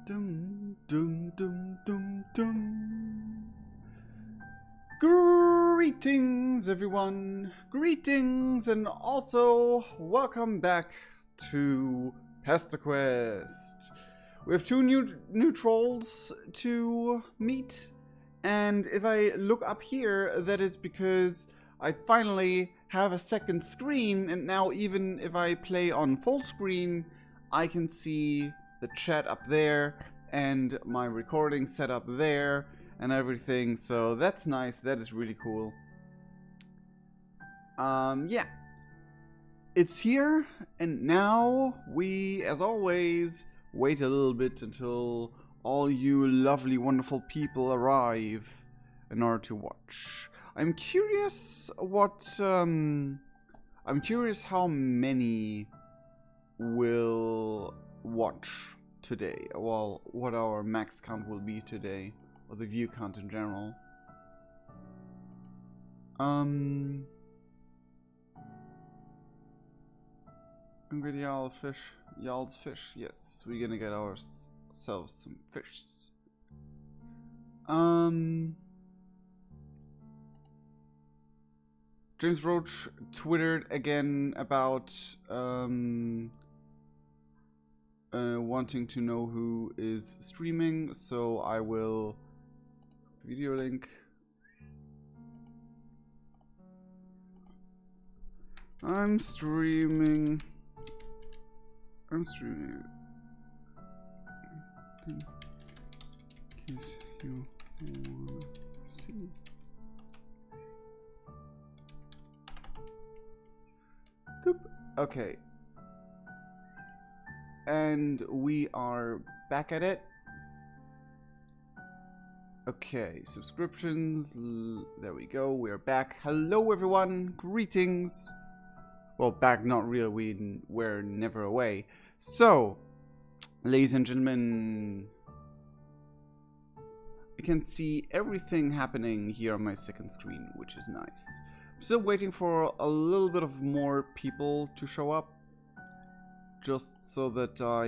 Dum, dum, dum, dum, dum. Greetings, everyone. Greetings, and also welcome back to PESTERQUEST. We have two new trolls to meet, and if I look up here, that is because I finally have a second screen, and now even if I play on full screen, I can see the chat up there and my recording set up there and everything, so that's nice. That is really cool. Yeah, it's here, and now we, as always, wait a little bit until all you lovely, wonderful people arrive in order to watch. I'm curious what I'm curious how many will watch today. Well, what our max count will be today, or the view count in general. I'm gonna y'all's fish. Yes, we're gonna get ourselves some fish. James Roach twittered again about wanting to know who is streaming, so I will video link. I'm streaming. In case you wanna see. Doop. Okay. And we are back at it. Okay, subscriptions. There we go. We're back. Hello, everyone. Greetings. Well, back, not real. We're never away. So, ladies and gentlemen, I can see everything happening here on my second screen, which is nice. I'm still waiting for a little bit of more people to show up, just so that I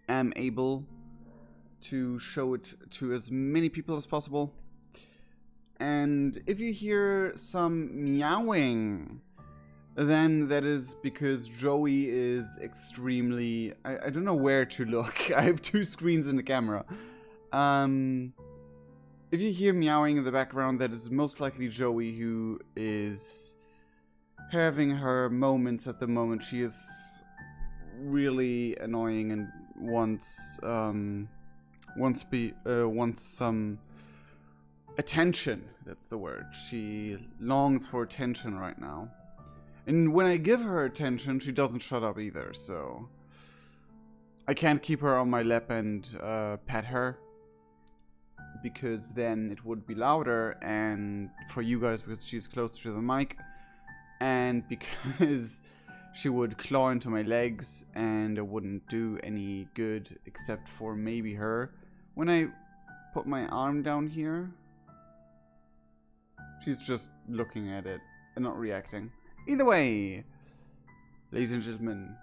am able to show it to as many people as possible. And if you hear some meowing, then that is because Joey is extremely... I don't know where to look. I have two screens in the camera. If you hear meowing in the background, that is most likely Joey, who is having her moments at the moment. She is really annoying and wants some attention. That's the word. She longs for attention right now. And when I give her attention, she doesn't shut up either, so I can't keep her on my lap and pet her, because then it would be louder, and for you guys, because she's closer to the mic, and because she would claw into my legs, and it wouldn't do any good except for maybe her. When I put my arm down here, she's just looking at it and not reacting. Either way, ladies and gentlemen,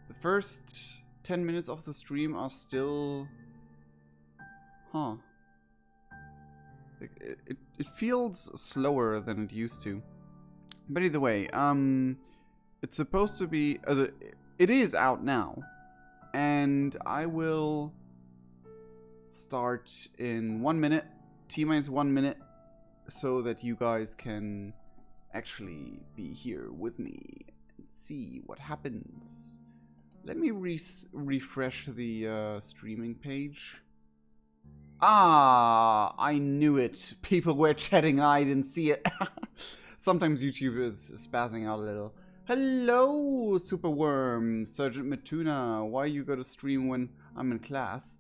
the first 10 minutes of the stream are still... Huh. It feels slower than it used to. But either way, it's supposed to be... it is out now. And I will start in 1 minute, T-minus 1 minute, so that you guys can actually be here with me and see what happens. Let me refresh the streaming page. Ah, I knew it. People were chatting and I didn't see it. Sometimes YouTube is spazzing out a little. Hello, Superworm, Sergeant Matuna. Why you go to stream when I'm in class?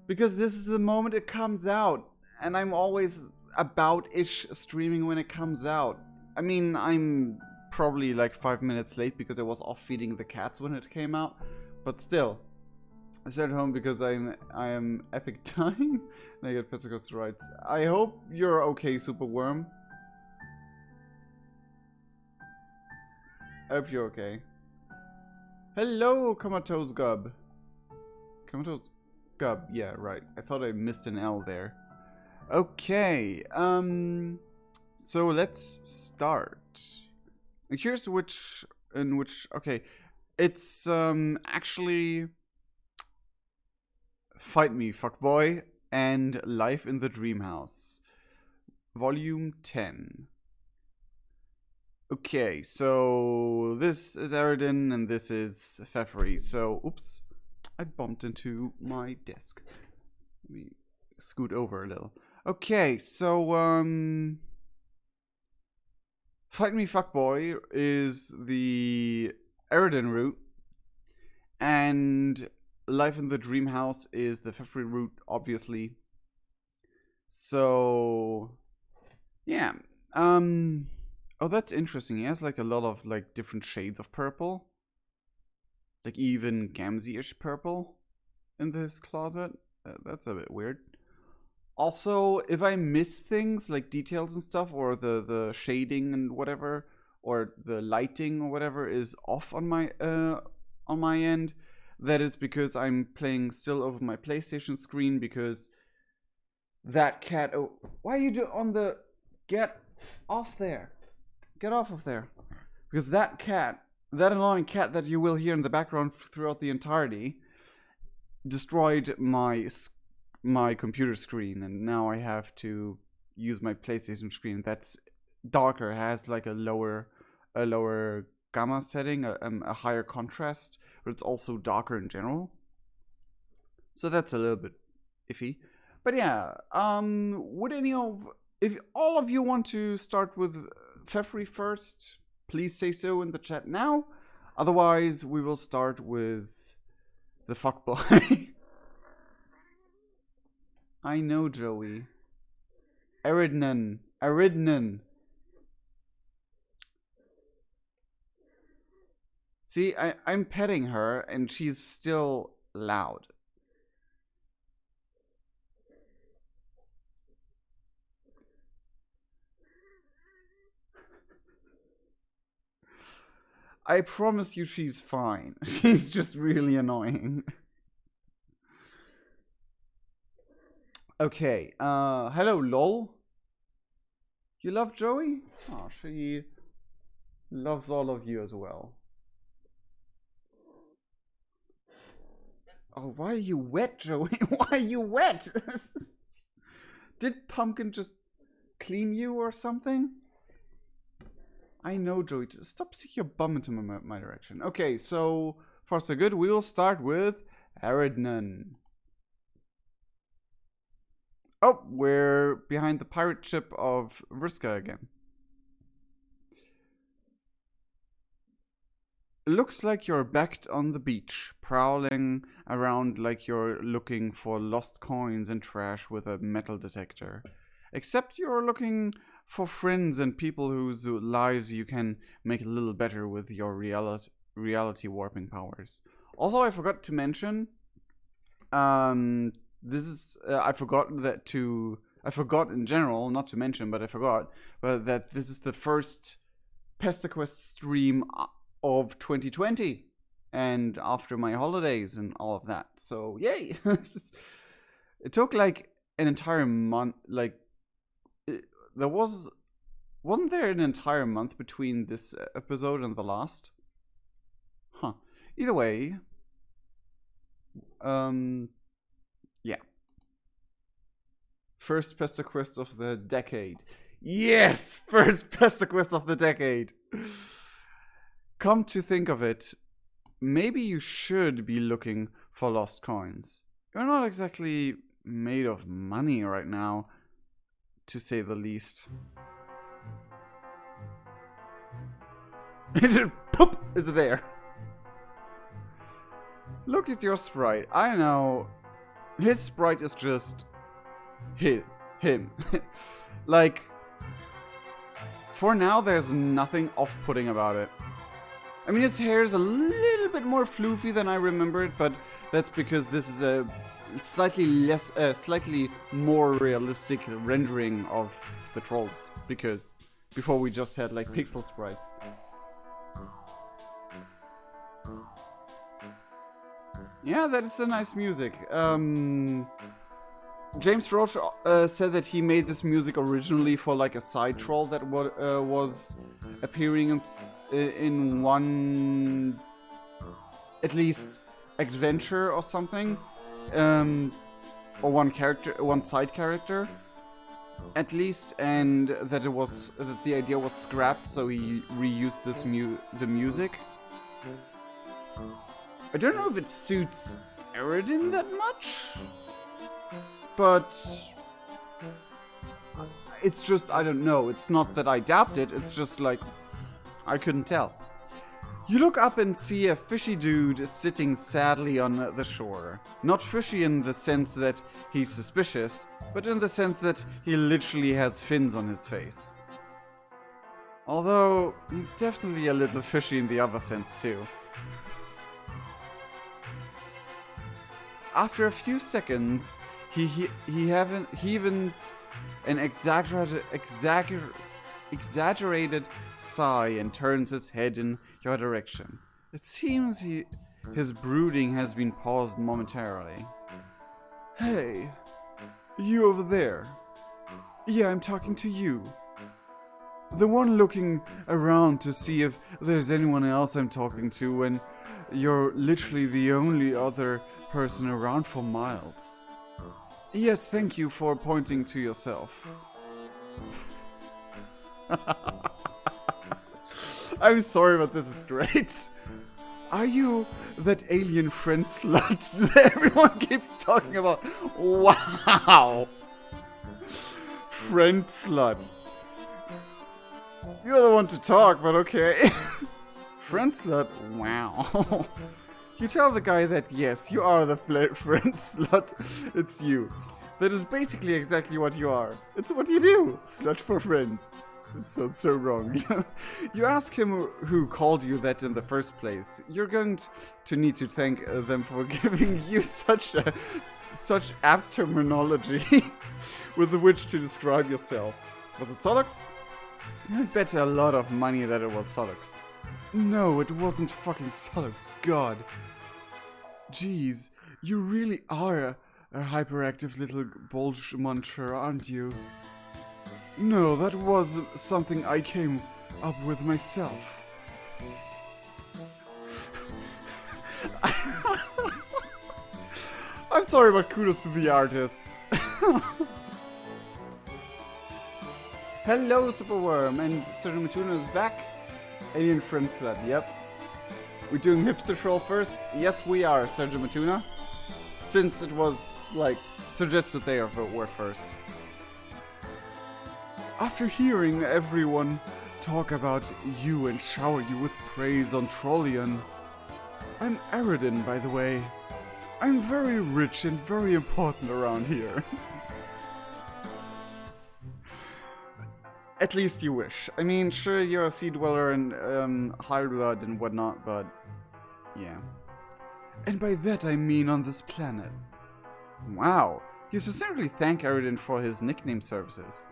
Because this is the moment it comes out, and I'm always about-ish streaming when it comes out. I mean, I'm probably like 5 minutes late because I was off feeding the cats when it came out, but still. I stayed home because I am epic dying and I get PESTERQUEST rights. I hope you're okay, Superworm. I hope you're okay. Hello, Comatose Gub. Comatose Gub. Yeah, right. I thought I missed an L there. Okay. So let's start. I'm curious which. Okay. It's actually Fight Me, Fuckboy, and Life in the Dream House, Volume 10. Okay, so this is Eridan and this is Feferi. So, oops, I bumped into my desk. Let me scoot over a little. Okay, so Fight Me, Fuckboy is the Eridan route, and Life in the Dream House is the Feferi route, obviously. So, yeah. Oh, that's interesting. He has like a lot of like different shades of purple. Like even Gamzee-ish purple in this closet. That's a bit weird. Also, if I miss things like details and stuff, or the shading and whatever, or the lighting or whatever is off on my end, that is because I'm playing still over my PlayStation screen, because that cat... Oh, why are you on the... Get off there. Get off of there. Because that cat, that annoying cat that you will hear in the background throughout the entirety, destroyed my computer screen, and now I have to use my PlayStation screen. That's darker, has like a lower gamma setting, a higher contrast, but it's also darker in general. So that's a little bit iffy. But yeah, if all of you want to start with Feferi first, please say so in the chat now. Otherwise, we will start with the fuckboy. I know, Joey. Eridan. See, I'm petting her and she's still loud. I promise you she's fine. She's just really annoying. Okay, hello, lol. You love Joey? Oh, she loves all of you as well. Oh, why are you wet, Joey? Why are you wet? Did Pumpkin just clean you or something? I know, Joey. Stop sticking your bum into my direction. Okay, so far so good. We will start with Eridan. Oh, we're behind the pirate ship of Vriska again. Looks like you're backed on the beach, prowling around like you're looking for lost coins and trash with a metal detector. Except you're looking for friends and people whose lives you can make a little better with your reality warping powers. Also, I forgot to mention, this is I forgot in general, not to mention, but I forgot, but that this is the first PESTERQUEST stream of 2020, and after my holidays and all of that. So yay! It took like an entire month. Like wasn't there an entire month between this episode and the last? Huh. Either way, yeah. First PESTERQUEST of the decade. Yes, first PESTERQUEST of the decade. Come to think of it, maybe you should be looking for lost coins. You're not exactly made of money right now, to say the least. Poop is there. Look at your sprite. I know. His sprite is just him. Like, for now, there's nothing off-putting about it. I mean, his hair is a little bit more floofy than I remember it, but that's because this is a slightly more realistic rendering of the trolls. Because before we just had like pixel sprites. Yeah, that is a nice music. James Roach said that he made this music originally for like a side troll that was appearing in one, at least, adventure or something, or one side character, at least, and that the idea was scrapped, so he reused the music. I don't know if it suits Eridan that much, but it's just, I don't know. It's not that I doubt it, it's just like, I couldn't tell. You look up and see a fishy dude sitting sadly on the shore. Not fishy in the sense that he's suspicious, but in the sense that he literally has fins on his face. Although, he's definitely a little fishy in the other sense too. After a few seconds, he heaves an exaggerated sigh and turns his head in your direction. It seems his brooding has been paused momentarily. Hey, you over there. Yeah, I'm talking to you. The one looking around to see if there's anyone else I'm talking to when you're literally the only other person around for miles. Yes, thank you for pointing to yourself. I'm sorry, but this is great. Are you that alien friend slut that everyone keeps talking about? Wow! Friend slut. You're the one to talk, but okay. Friend slut? Wow. You tell the guy that, yes, you are the friend slut. It's you. That is basically exactly what you are. It's what you do. Slut for friends. It sounds so wrong. You ask him who called you that in the first place. You're going to need to thank them for giving you such apt terminology with which to describe yourself. Was it Solux? I'd bet a lot of money that it was Solux. No, it wasn't fucking Solux, God. Jeez, you really are a hyperactive little bulge muncher, aren't you? No, that was something I came up with myself. I'm sorry, but kudos to the artist. Hello, Superworm, and Sergeant Matuna is back. Alien friend slut, yep. We're doing hipster troll first? Yes, we are, Sergeant Matuna. Since it was, like, suggested they were first. After hearing everyone talk about you and shower you with praise on Trollian, I'm Eridan, by the way. I'm very rich and very important around here. At least you wish. I mean, sure, you're a sea dweller and high blood and whatnot, but yeah. And by that I mean on this planet. Wow, you sincerely thank Eridan for his nickname services.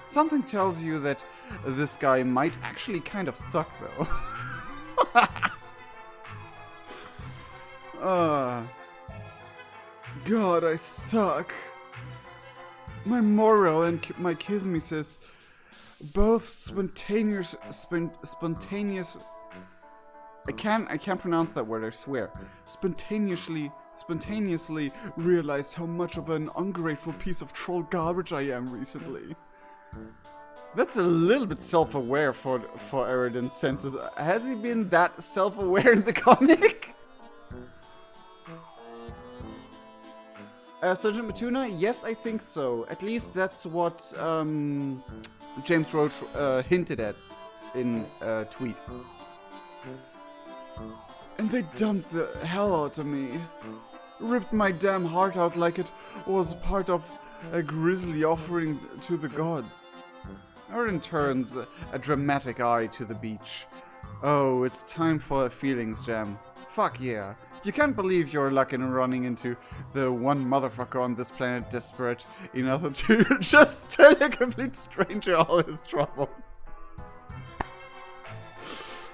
Something tells you that this guy might actually kind of suck, though. God, I suck. My moral and my kismesis both spontaneous. I can't pronounce that word, I swear. Spontaneously realized how much of an ungrateful piece of troll garbage I am recently. That's a little bit self-aware for Eridan's senses. Has he been that self-aware in the comic? Sergeant Matuna? Yes, I think so. At least that's what James Roach hinted at in a tweet. And they dumped the hell out of me. Ripped my damn heart out like it was part of a grisly offering to the gods. Eridan turns a dramatic eye to the beach. Oh, it's time for a feelings jam. Fuck yeah. You can't believe your luck in running into the one motherfucker on this planet desperate enough to just tell a complete stranger all his troubles.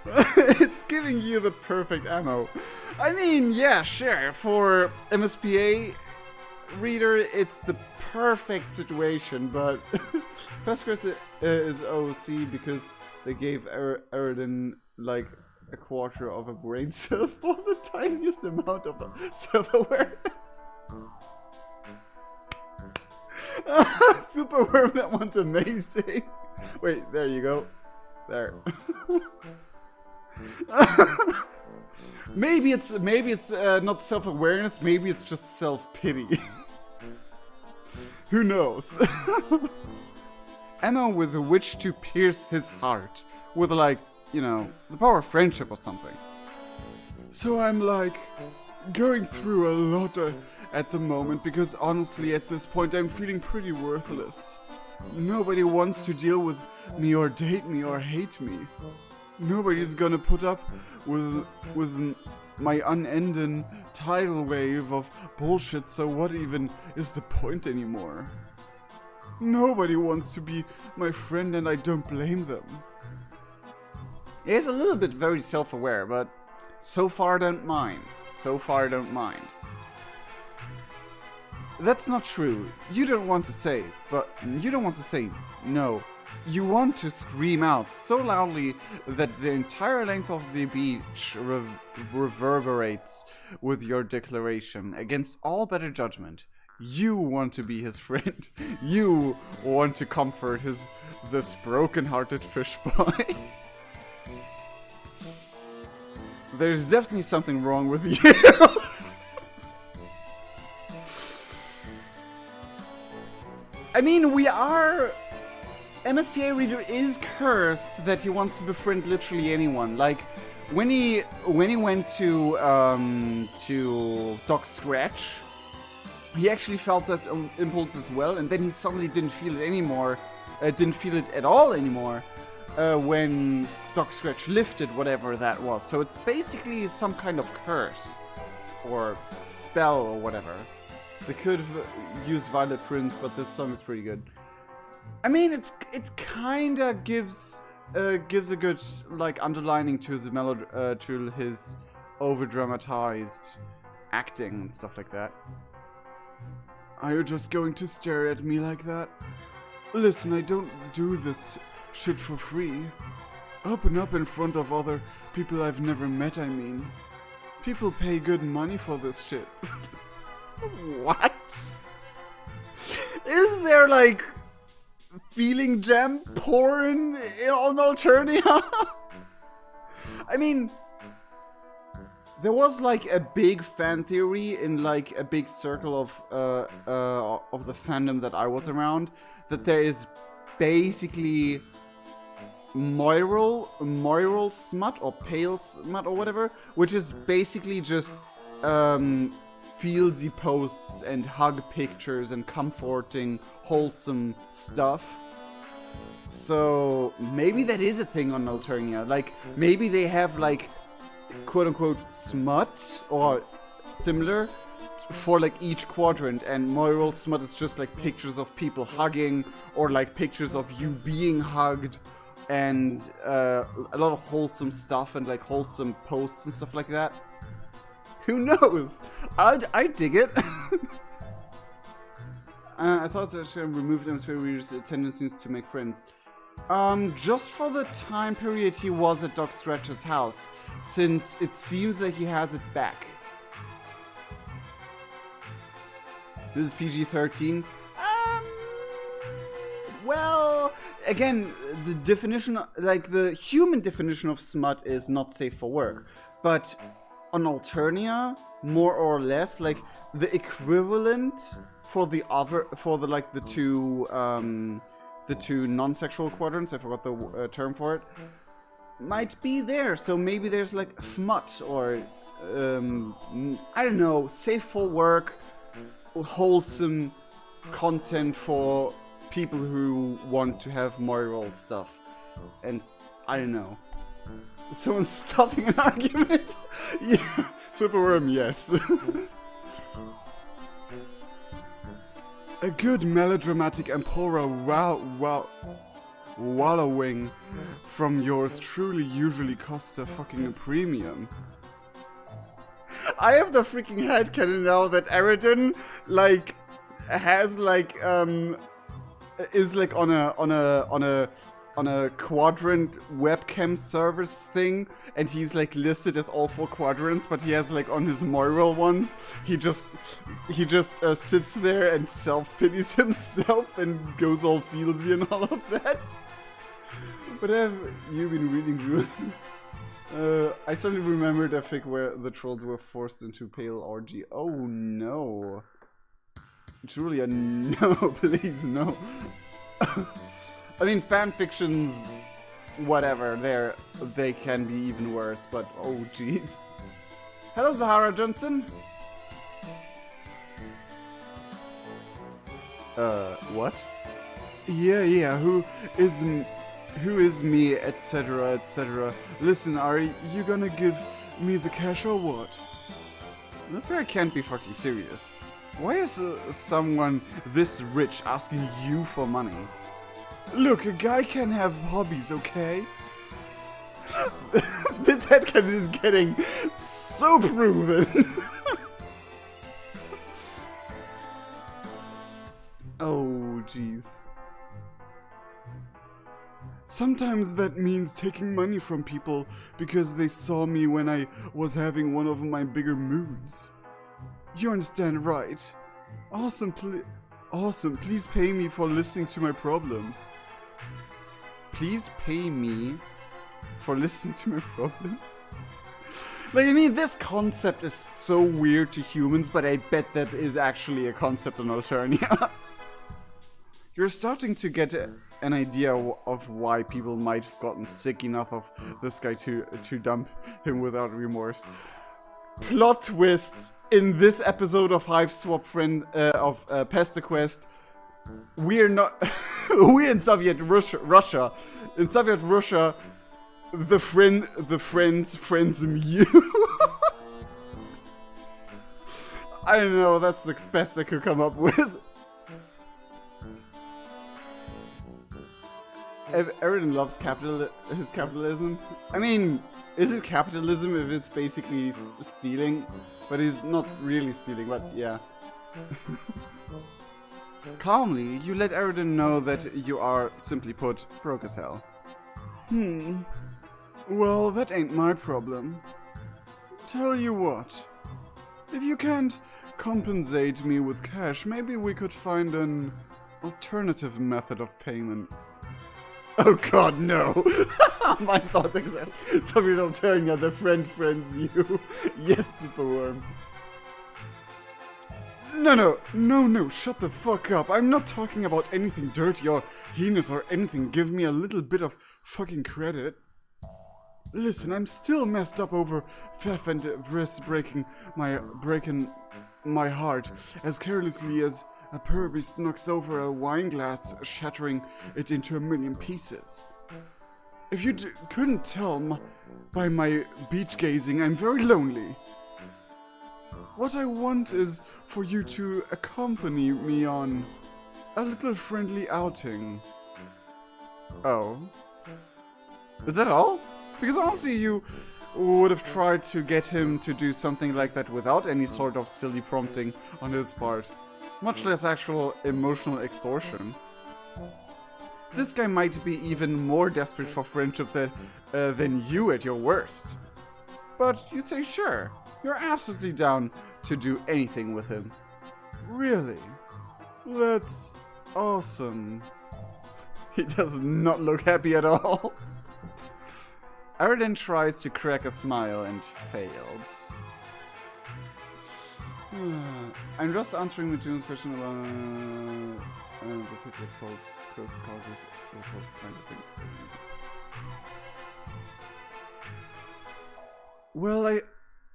It's giving you the perfect ammo. I mean, yeah, sure. For MSPA reader, it's the perfect situation, but PESTERQUEST is OC because they gave Eridan like a quarter of a brain cell for the tiniest amount of self-awareness. Superworm, that one's amazing. Wait, there you go. There. maybe it's not self-awareness, maybe it's just self-pity. Who knows? Ammo with which to pierce his heart with, like, you know, the power of friendship or something. So I'm like going through a lot at the moment because honestly at this point I'm feeling pretty worthless. Nobody wants to deal with me or date me or hate me. Nobody's gonna put up with my unending tidal wave of bullshit, so what even is the point anymore? Nobody wants to be my friend and I don't blame them. It's a little bit very self-aware, but so far don't mind. So far don't mind. That's not true. You don't want to say, but you don't want to say no. You want to scream out so loudly that the entire length of the beach reverberates with your declaration against all better judgment. You want to be his friend. You want to comfort this broken-hearted fish boy. There's definitely something wrong with you. I mean, MSPA reader is cursed that he wants to befriend literally anyone. Like, when he went to Doc Scratch, he actually felt that impulse as well, and then he suddenly didn't feel it anymore. Didn't feel it at all anymore. When Doc Scratch lifted whatever that was. So it's basically some kind of curse or spell or whatever. They could have used Violet Prince, but this song is pretty good. I mean, it kinda gives a good like underlining to his to his over-dramatized acting and stuff like that. Are you just going to stare at me like that? Listen, I don't do this shit for free. Open up in front of other people I've never met, I mean. People pay good money for this shit. What? Is there, like, feeling gem porn on Alternia? I mean, there was, like, a big fan theory in, like, a big circle of the fandom that I was around, that there is basically moral smut or pale smut or whatever, which is basically just feelsy posts and hug pictures and comforting, wholesome stuff. So maybe that is a thing on Alternia. Like, maybe they have, like, quote-unquote smut or similar for, like, each quadrant, and moral smut is just, like, pictures of people hugging or, like, pictures of you being hugged and a lot of wholesome stuff and, like, wholesome posts and stuff like that. Who knows? I dig it. I thought that I should remove them to readers' tendencies to make friends. Just for the time period he was at Doc Scratch's house, since it seems like he has it back. This is PG-13. Well, again, the definition, like the human definition of smut is not safe for work, but on Alternia, more or less, like the equivalent for the two non-sexual quadrants, I forgot the term for it, might be there. So maybe there's like FMUT or I don't know, safe for work, wholesome content for people who want to have moral stuff. And I don't know. Someone's stopping an argument? Yeah, Superworm, yes. A good melodramatic Empora, wow. wallowing from yours truly usually costs a fucking premium. I have the freaking headcanon now that Eridan, like, has, like, is, like, on a quadrant webcam service thing, and he's, like, listed as all 4 quadrants, but he has, like, on his moral ones, he just sits there and self-pities himself and goes all feelsy and all of that. But have you been reading Drew? I certainly remembered a fic where the trolls were forced into pale orgy. Oh no. Julia, no, please, no. I mean, fanfictions, whatever, they can be even worse, but oh jeez. Hello, Zahara Johnson. What? Yeah, who is me, etc., etc. Listen, are you gonna give me the cash or what? That's why I can't be fucking serious. Why is someone this rich asking you for money? Look, a guy can have hobbies, okay? This headcanon is getting so proven. Oh, jeez. Sometimes that means taking money from people because they saw me when I was having one of my bigger moods. You understand, right? Awesome, please pay me for listening to my problems. Please pay me for listening to my problems? Like, I mean, this concept is so weird to humans, but I bet that is actually a concept on Alternia. You're starting to get an idea of why people might have gotten sick enough of this guy to dump him without remorse. Plot twist in this episode of Hive Swap Friend of PESTERQUEST. We're not. We're in Soviet Russia. In Soviet Russia, the friends you. I don't know. That's the best I could come up with. Eridan loves his capitalism. I mean, is it capitalism if it's basically stealing? But he's not really stealing, but yeah. Calmly, you let Eridan know that you are, simply put, broke as hell. Well, that ain't my problem. Tell you what. If you can't compensate me with cash, maybe we could find an alternative method of payment. Oh god, no! My thoughts exactly. So we don't turn the friends you. Yes, Superworm. No, shut the fuck up. I'm not talking about anything dirty or heinous or anything. Give me a little bit of fucking credit. Listen, I'm still messed up over Fef and Vriss breaking my heart as carelessly as a purbeast knocks over a wine glass, shattering it into a million pieces. If you couldn't tell by my beach gazing, I'm very lonely. What I want is for you to accompany me on a little friendly outing. Oh. Is that all? Because honestly, you would have tried to get him to do something like that without any sort of silly prompting on his part. Much less actual emotional extortion. This guy might be even more desperate for friendship than you at your worst. But you say sure, you're absolutely down to do anything with him. Really? That's awesome. He does not look happy at all. Eridan tries to crack a smile and fails. I'm just answering the June's question about the fic was called Close Encounters kind of thing.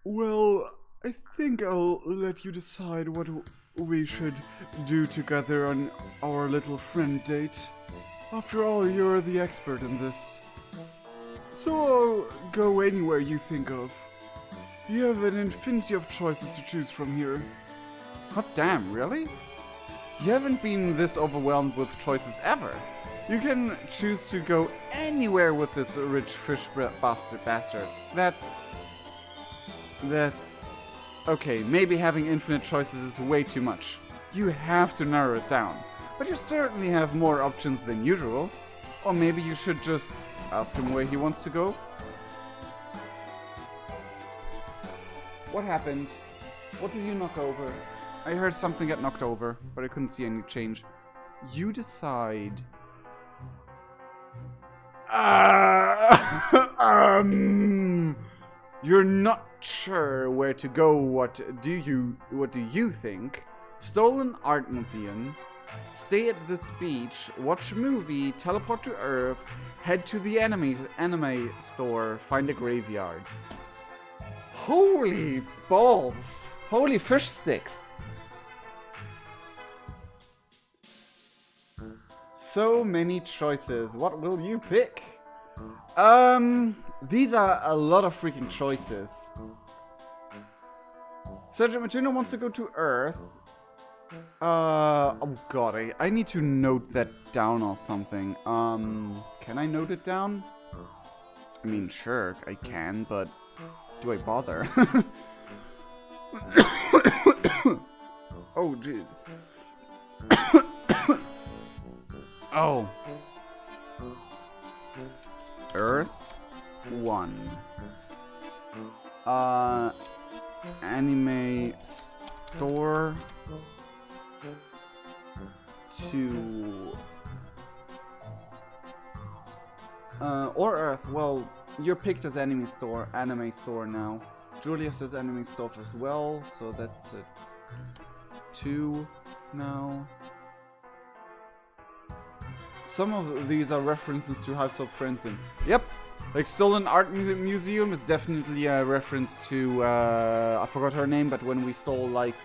Well, I think I'll let you decide what we should do together on our little friend date. After all, you're the expert in this. So I'll go anywhere you think of. You have an infinity of choices to choose from here. Hot damn, really? You haven't been this overwhelmed with choices ever. You can choose to go anywhere with this rich fish bastard. That's... Okay, maybe having infinite choices is way too much. You have to narrow it down. But you certainly have more options than usual. Or maybe you should just ask him where he wants to go. What happened? What did you knock over? I heard something get knocked over, but I couldn't see any change. You decide. You're not sure where to go. What do you think? Stolen art museum. Stay at this beach. Watch a movie. Teleport to Earth. Head to the anime store. Find a graveyard. Holy balls! Holy fish sticks! So many choices. What will you pick? These are a lot of freaking choices. Sergeant Matuna wants to go to Earth. Oh god, I need to note that down or something. Can I note it down? I mean, sure, I can, but do I bother? Oh, dude. Oh. Earth 1. Anime store 2. Or Earth. Well, you're picked as anime store now. Julia says anime store as well, so that's a 2 now. Some of these are references to Hive Soap Friends. Yep, like Stolen Art Museum is definitely a reference to, I forgot her name, but when we stole like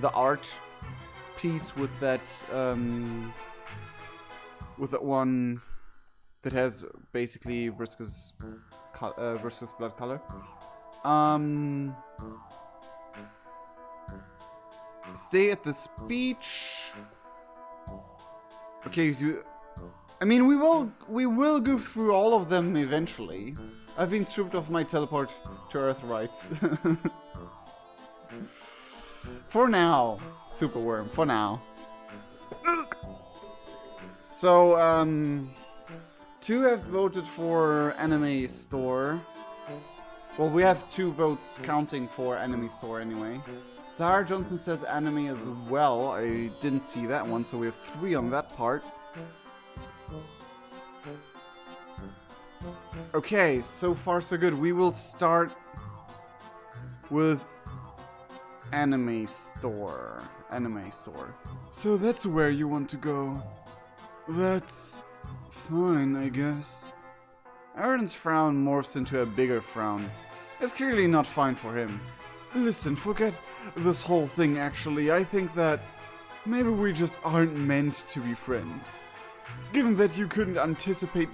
the art piece with that one that has basically viscous blood color. Stay at this beach. Okay, so I mean, we will go through all of them eventually. I've been stripped of my teleport to Earth rights. For now, Superworm. For now. So, 2 have voted for anime store. Well, we have 2 votes counting for anime store anyway. Zahara Johnson says anime as well. I didn't see that one, so we have 3 on that part. Okay, so far so good. We will start with anime store. So that's where you want to go. That's fine, I guess. Aaron's frown morphs into a bigger frown. It's clearly not fine for him. Listen, forget this whole thing actually. I think that maybe we just aren't meant to be friends. Given that you couldn't anticipate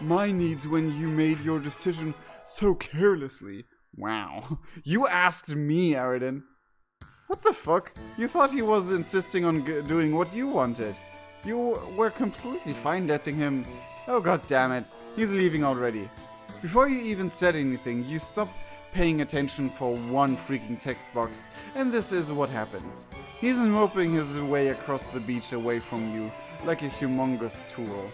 my needs when you made your decision so carelessly. Wow. You asked me, Eridan. What the fuck? You thought he was insisting on doing what you wanted. You were completely fine letting him... Oh god damn it. He's leaving already. Before you even said anything, you stopped paying attention for one freaking text box, and this is what happens. He's moping his way across the beach away from you, like a humongous tool.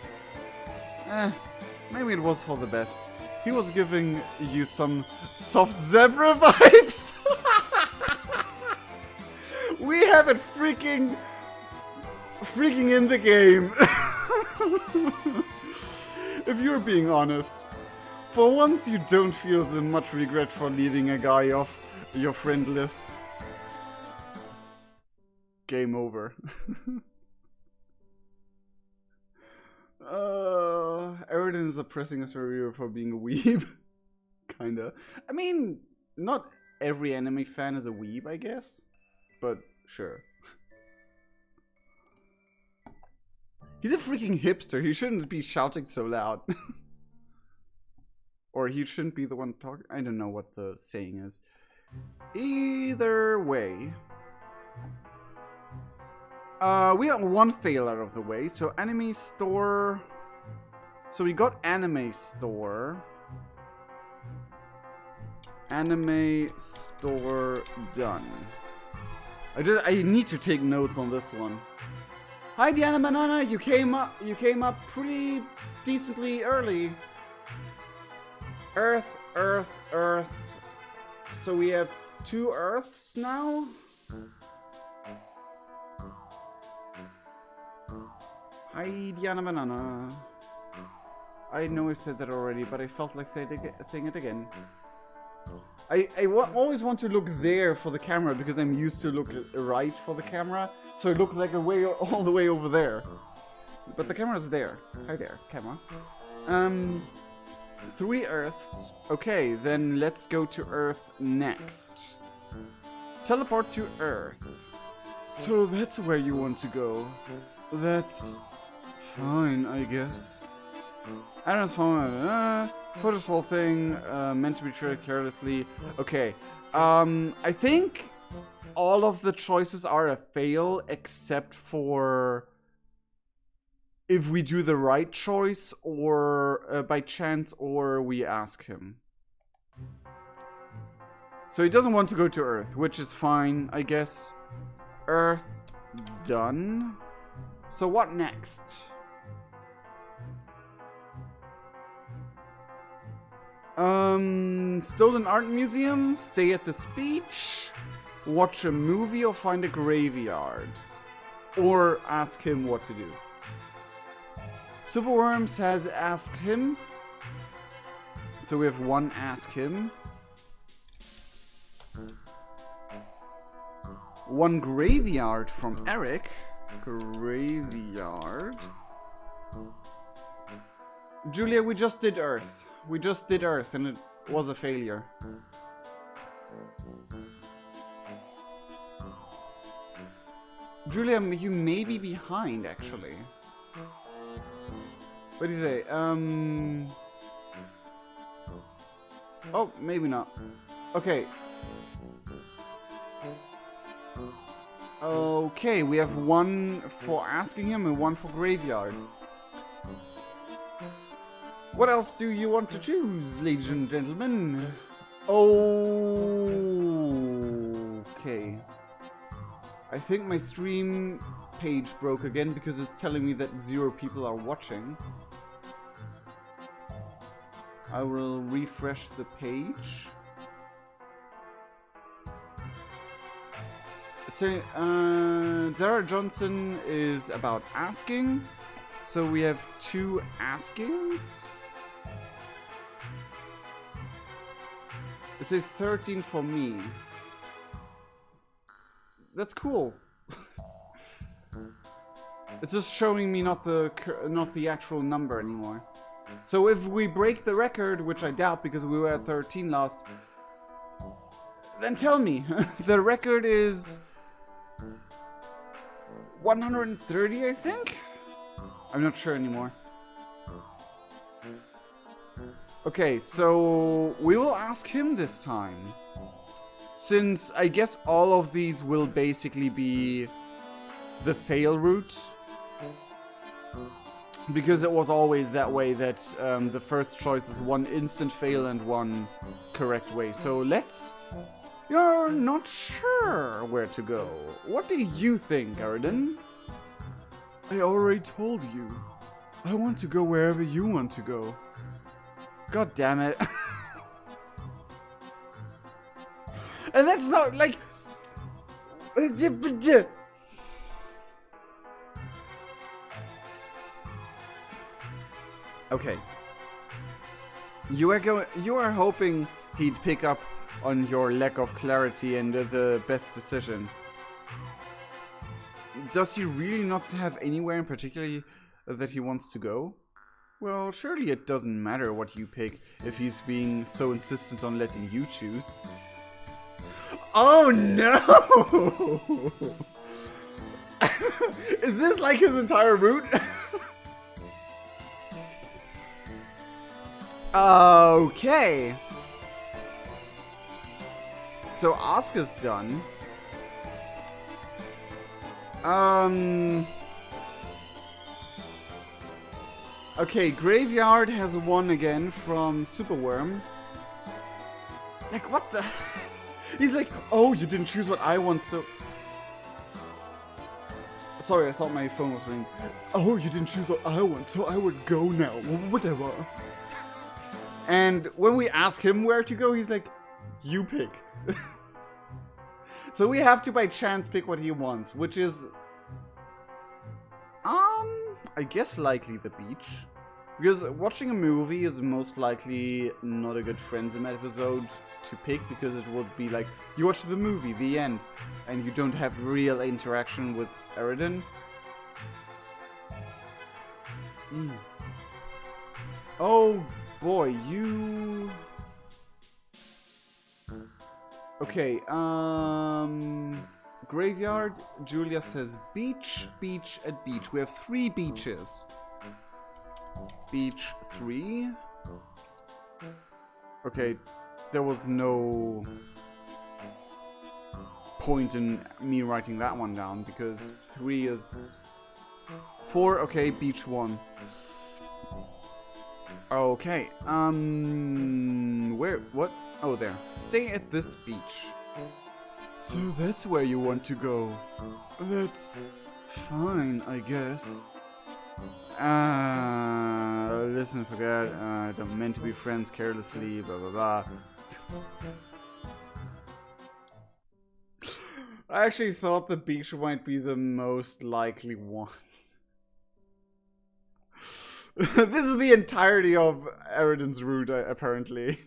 Maybe it was for the best. He was giving you some soft zebra vibes. We have it freaking in the game. If you're being honest, for once you don't feel the much regret for leaving a guy off your friend list. Game over. Eridan is oppressing us for being a weeb. Kinda. I mean, not every anime fan is a weeb, I guess. But, sure. He's a freaking hipster. He shouldn't be shouting so loud. Or he shouldn't be the one talking. I don't know what the saying is. Either way. We got one fail out of the way. So, anime store So we got anime store. Anime store done. I need to take notes on this one. Hi Diana Banana, you came up pretty decently early. Earth, Earth, Earth. So we have 2 Earths now. Hi Diana Banana. I know I said that already, but I felt like saying it again. I always want to look there for the camera because I'm used to look right for the camera. So I look like all the way over there. But the camera's there. Hi there, camera. 3 Earths. Okay, then let's go to Earth next. Teleport to Earth. So that's where you want to go. That's fine, I guess. I don't know, for this whole thing, meant to be treated carelessly. Okay, I think all of the choices are a fail except for if we do the right choice or by chance or we ask him. So he doesn't want to go to Earth, which is fine, I guess. Earth done. So what next? Stolen art museum, stay at the speech, watch a movie or find a graveyard. Or ask him what to do. Superworms has asked him. So we have 1 ask him. 1 graveyard from Eric. Graveyard. Julia, we just did Earth. We just did Earth and it was a failure. Julia, you may be behind actually. What do you say? Oh, maybe not. Okay. Okay, we have 1 for asking him and 1 for graveyard. What else do you want to choose, ladies and gentlemen? Okay. I think my stream page broke again because it's telling me that 0 people are watching. I will refresh the page. So, Dara Johnson is about asking. So we have 2 askings. It says 13 for me. That's cool. It's just showing me not the actual number anymore. So if we break the record, which I doubt because we were at 13 last, then tell me. The record is 130, I think? I'm not sure anymore. Okay, so we will ask him this time. Since I guess all of these will basically be the fail route. Because it was always that way that the first choice is 1 instant fail and 1 correct way. So let's... You're not sure where to go. What do you think, Eridan? I already told you. I want to go wherever you want to go. God damn it. And that's not like... Okay. You are hoping he'd pick up on your lack of clarity and the best decision. Does he really not have anywhere in particular that he wants to go? Well, surely it doesn't matter what you pick if he's being so insistent on letting you choose. Oh no! Is this like his entire route? Okay. So Asuka's done. Okay, Graveyard has won again from Superworm. Like, what the? He's like, oh, you didn't choose what I want, so... Sorry, I thought my phone was ringing. Oh, you didn't choose what I want, so I would go now. Whatever. And when we ask him where to go, he's like, you pick. So we have to by chance pick what he wants, which is... I guess likely the beach. Because watching a movie is most likely not a good Friendsum episode to pick, because it would be like, you watch the movie, the end, and you don't have real interaction with Eridan. Oh boy, you... Okay, Graveyard, Julia says beach, beach, and beach. We have 3 beaches. Beach 3. Okay, there was no point in me writing that one down because 3 is 4. Okay, beach 1. Okay, where, what? Oh, there. Stay at this beach. So that's where you want to go. That's fine, I guess. Listen, forget, don't meant to be friends carelessly, blah blah blah. I actually thought the beach might be the most likely one. This is the entirety of Eridan's route, apparently.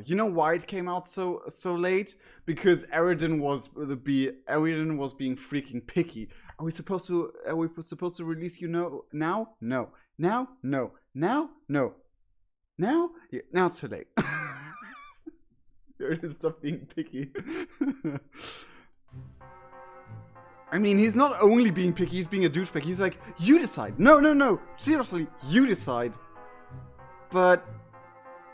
You know why it came out so late? Because Eridan was being freaking picky. Are we supposed to release you now? No. Now? No. Now? No. Now? Yeah, now it's too late. Eridan, stop being picky. I mean, he's not only being picky, he's being a douchebag. He's like, you decide. No. Seriously, you decide. But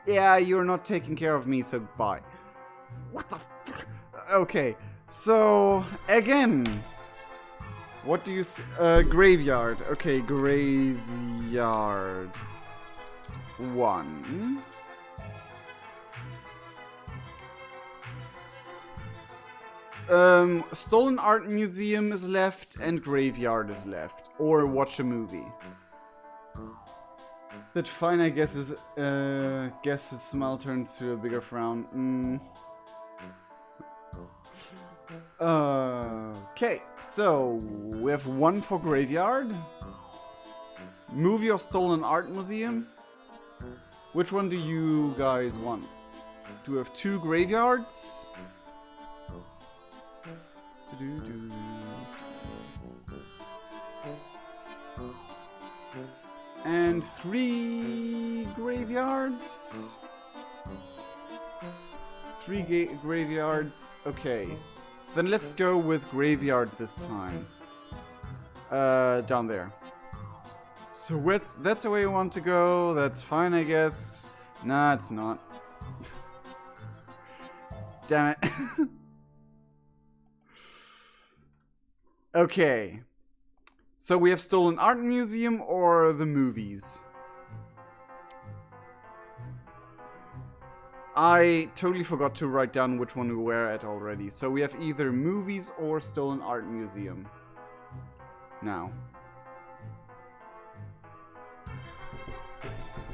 yeah, you're not taking care of me, so bye. What the fuck? Okay, so, again. What do you Graveyard. Okay, Graveyard 1. Stolen Art Museum is left, and Graveyard is left. Or watch a movie. That fine, I guess, is, guess his smile turns to a bigger frown. Okay, so we have 1 for Graveyard. Movie or Stolen Art Museum? Which one do you guys want? Do we have 2 graveyards? And 3 graveyards? 3 graveyards, okay. Then let's go with Graveyard this time. Down there. So that's the way you want to go, that's fine I guess. Nah, it's not. Damn it. Okay. So we have Stolen Art Museum or the movies. I totally forgot to write down which one we were at already. So we have either movies or Stolen Art Museum. Now.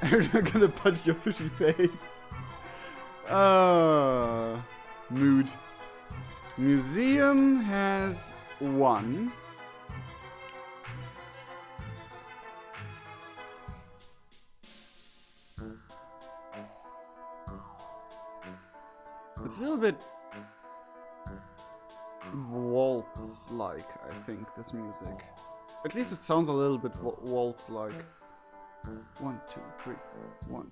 I'm gonna punch your fishy face. Mood. Museum has 1. It's a little bit waltz-like, I think, this music. At least it sounds a little bit waltz-like. 1, 2, 3, 1.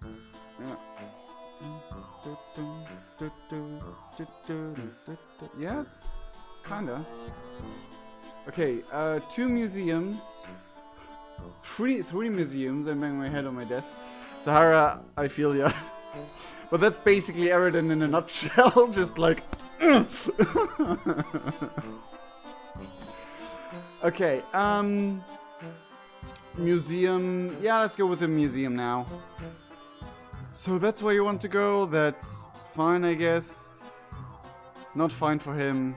Yeah, kinda. Okay, 2 museums. 3 museums. I'm banging my head on my desk. Sahara, I feel ya. But that's basically Eridan in a nutshell, just like... Okay, museum. Yeah, let's go with the museum now. So that's where you want to go. That's fine, I guess. Not fine for him.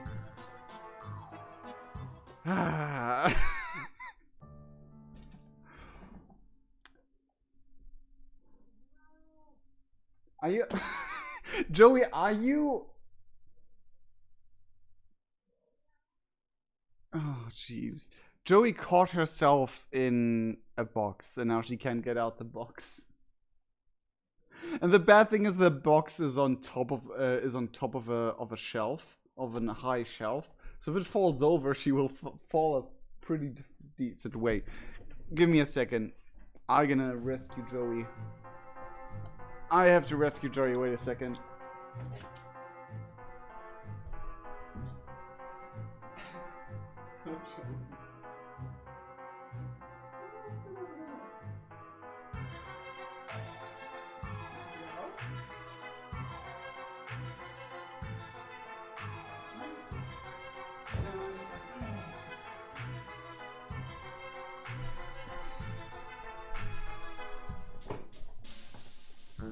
Are you... Joey, are you... Oh, jeez. Joey caught herself in a box, and now she can't get out the box. And the bad thing is the box is on top of a shelf, of a high shelf. So if it falls over, she will fall a pretty decent way. Give me a second. I'm gonna rescue Joey. I have to rescue Joey. Wait a second.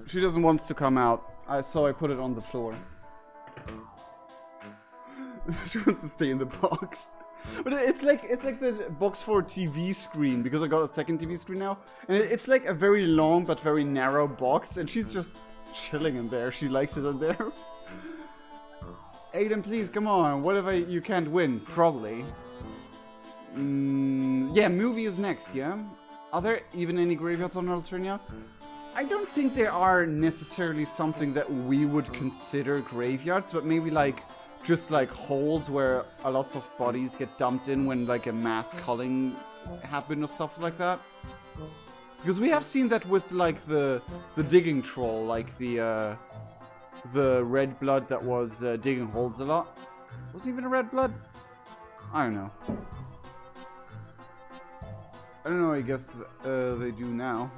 She doesn't want to come out, so I put it on the floor. She wants to stay in the box. But it's like the box for a TV screen, because I got a second TV screen now. And it's like a very long but very narrow box, and she's just chilling in there. She likes it in there. Aiden, please, come on. Whatever you can't win, probably. Yeah, movie is next, yeah? Are there even any graveyards on Alternia? I don't think there are necessarily something that we would consider graveyards, but maybe like just like holes where a lots of bodies get dumped in when like a mass culling happened or stuff like that. Because we have seen that with like the digging troll, like the red blood that was digging holes a lot. Was it even a red blood? I don't know. I don't know, I guess they do now.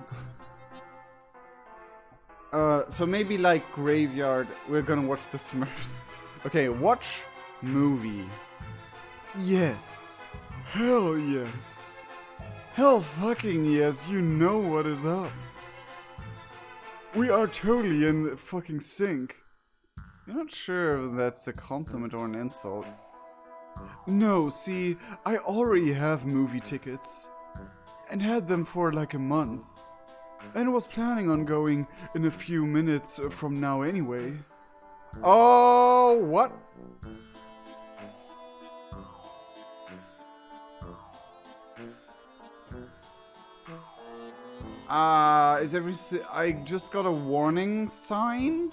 So maybe like graveyard. We're gonna watch the Smurfs. Okay, watch movie. Yes. Hell yes. Hell fucking yes, you know what is up. We are totally in fucking sync. I'm not sure if that's a compliment or an insult. No, see, I already have movie tickets. And had them for like a month. And was planning on going in a few minutes from now anyway. Oh, what? Is everything... I just got a warning sign?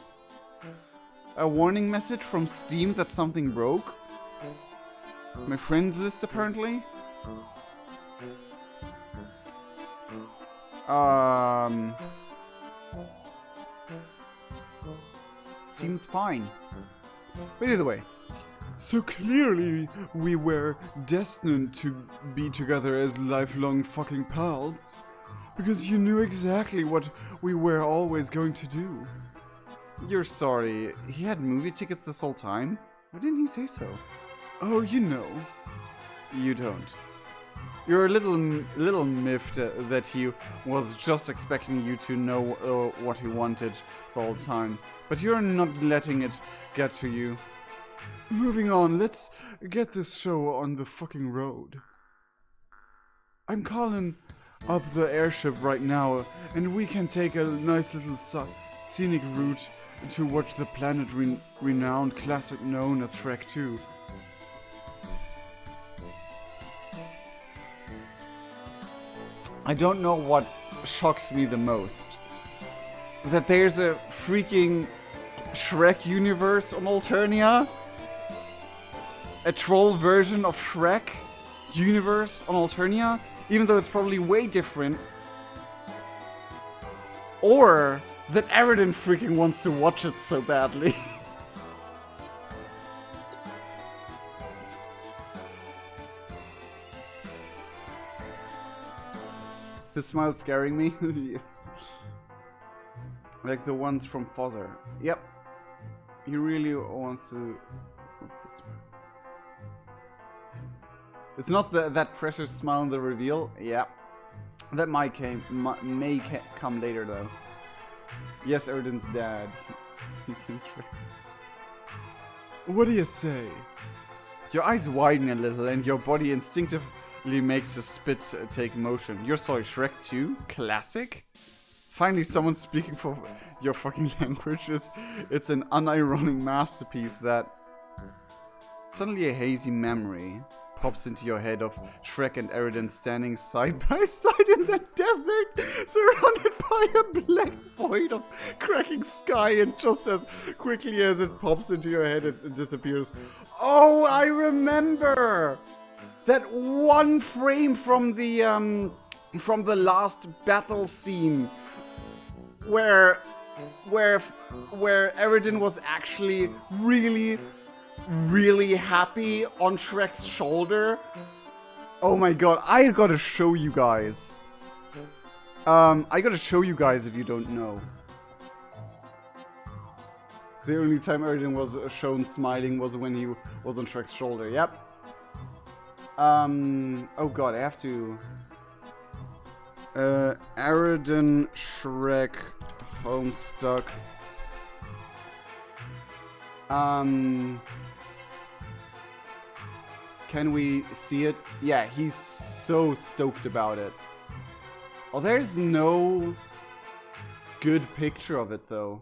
A warning message from Steam that something broke? My friends list, apparently? Seems fine. But either way. So clearly we were destined to be together as lifelong fucking pals. Because you knew exactly what we were always going to do. You're sorry, he had movie tickets this whole time? Why didn't he say so? Oh, you know. You don't. You're a little miffed that he was just expecting you to know what he wanted for all time. But you're not letting it get to you. Moving on, let's get this show on the fucking road. I'm calling up the airship right now, and we can take a nice little scenic route to watch the planet-renowned classic known as Shrek 2. I don't know what shocks me the most. That there's a freaking Shrek universe on Alternia? A troll version of Shrek universe on Alternia? Even though it's probably way different. Or that Eridan freaking wants to watch it so badly. His smile's scaring me. Like the ones from Fozzer. Yep. He really wants to... What's this? It's not that precious smile in the reveal. Yeah. That may come later, though. Yes, Eridan's dad. What do you say? Your eyes widen a little and your body instinctively makes a spit take motion. You're sorry, Shrek 2? Classic? Finally someone speaking for your fucking language. It's an unironic masterpiece that... Suddenly a hazy memory pops into your head of Shrek and Eridan standing side by side in the desert, surrounded by a black void of cracking sky, and just as quickly as it pops into your head, it disappears. Oh, I remember! That one frame from the last battle scene where Eridan was actually really happy on Shrek's shoulder. Oh my god, I gotta show you guys. I gotta show you guys if you don't know. The only time Eridan was shown smiling was when he was on Shrek's shoulder. Yep. Oh god, I have to... Eridan, Shrek, Homestuck. Can we see it? Yeah, he's so stoked about it. Oh, there's no good picture of it, though.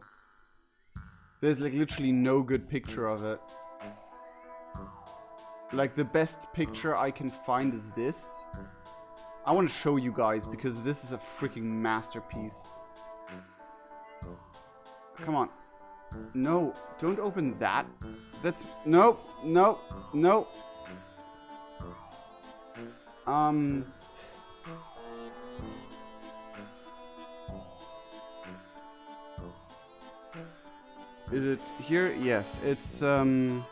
There's, like, literally no good picture of it. Like, the best picture I can find is this. I want to show you guys, because this is a freaking masterpiece. Come on. No, don't open that. That's... No, no, no. Is it here? Yes, it's, No,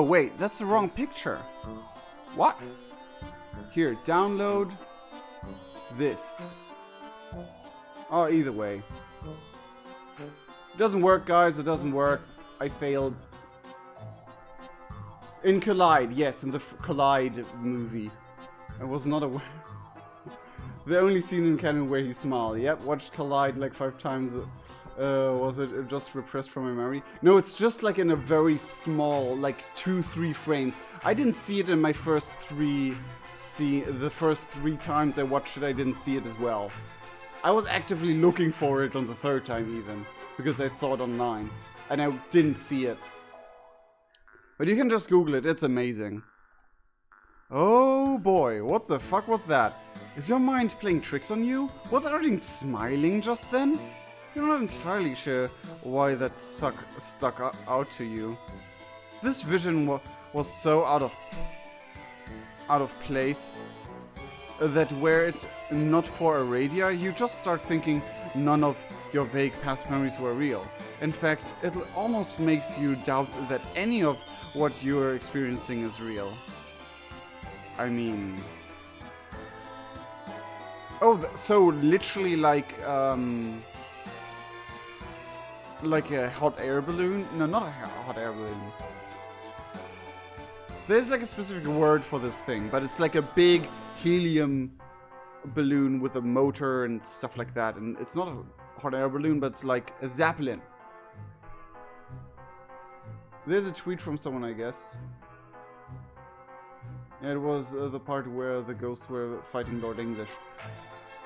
wait, that's the wrong picture. What? Here, download this. Oh, either way. It doesn't work, guys, it doesn't work. I failed. In Collide, yes, in the Collide movie. I was not aware. The only scene in canon where he smiled. Yep, watched Collide like 5 times. Was it just repressed from my memory? No, it's just like in a very small, like 2-3 frames. I didn't see it in my first 3 the first 3 times I watched it, I didn't see it as well. I was actively looking for it on the 3rd time even, because I saw it online, and I didn't see it. But you can just Google it, it's amazing. Oh boy, what the fuck was that? Is your mind playing tricks on you? Was Eridan smiling just then? You're not entirely sure why that stuck out to you. This vision was so out of place that were it not for Aradia, you just start thinking none of your vague past memories were real. In fact, it almost makes you doubt that any of what you're experiencing is real. I mean... Oh, so literally like a hot air balloon? No, not a hot air balloon. There's like a specific word for this thing, but it's like a big helium balloon with a motor and stuff like that. And it's not a hot air balloon, but it's like a zeppelin. There's a tweet from someone, I guess. Yeah, it was the part where the ghosts were fighting Lord English.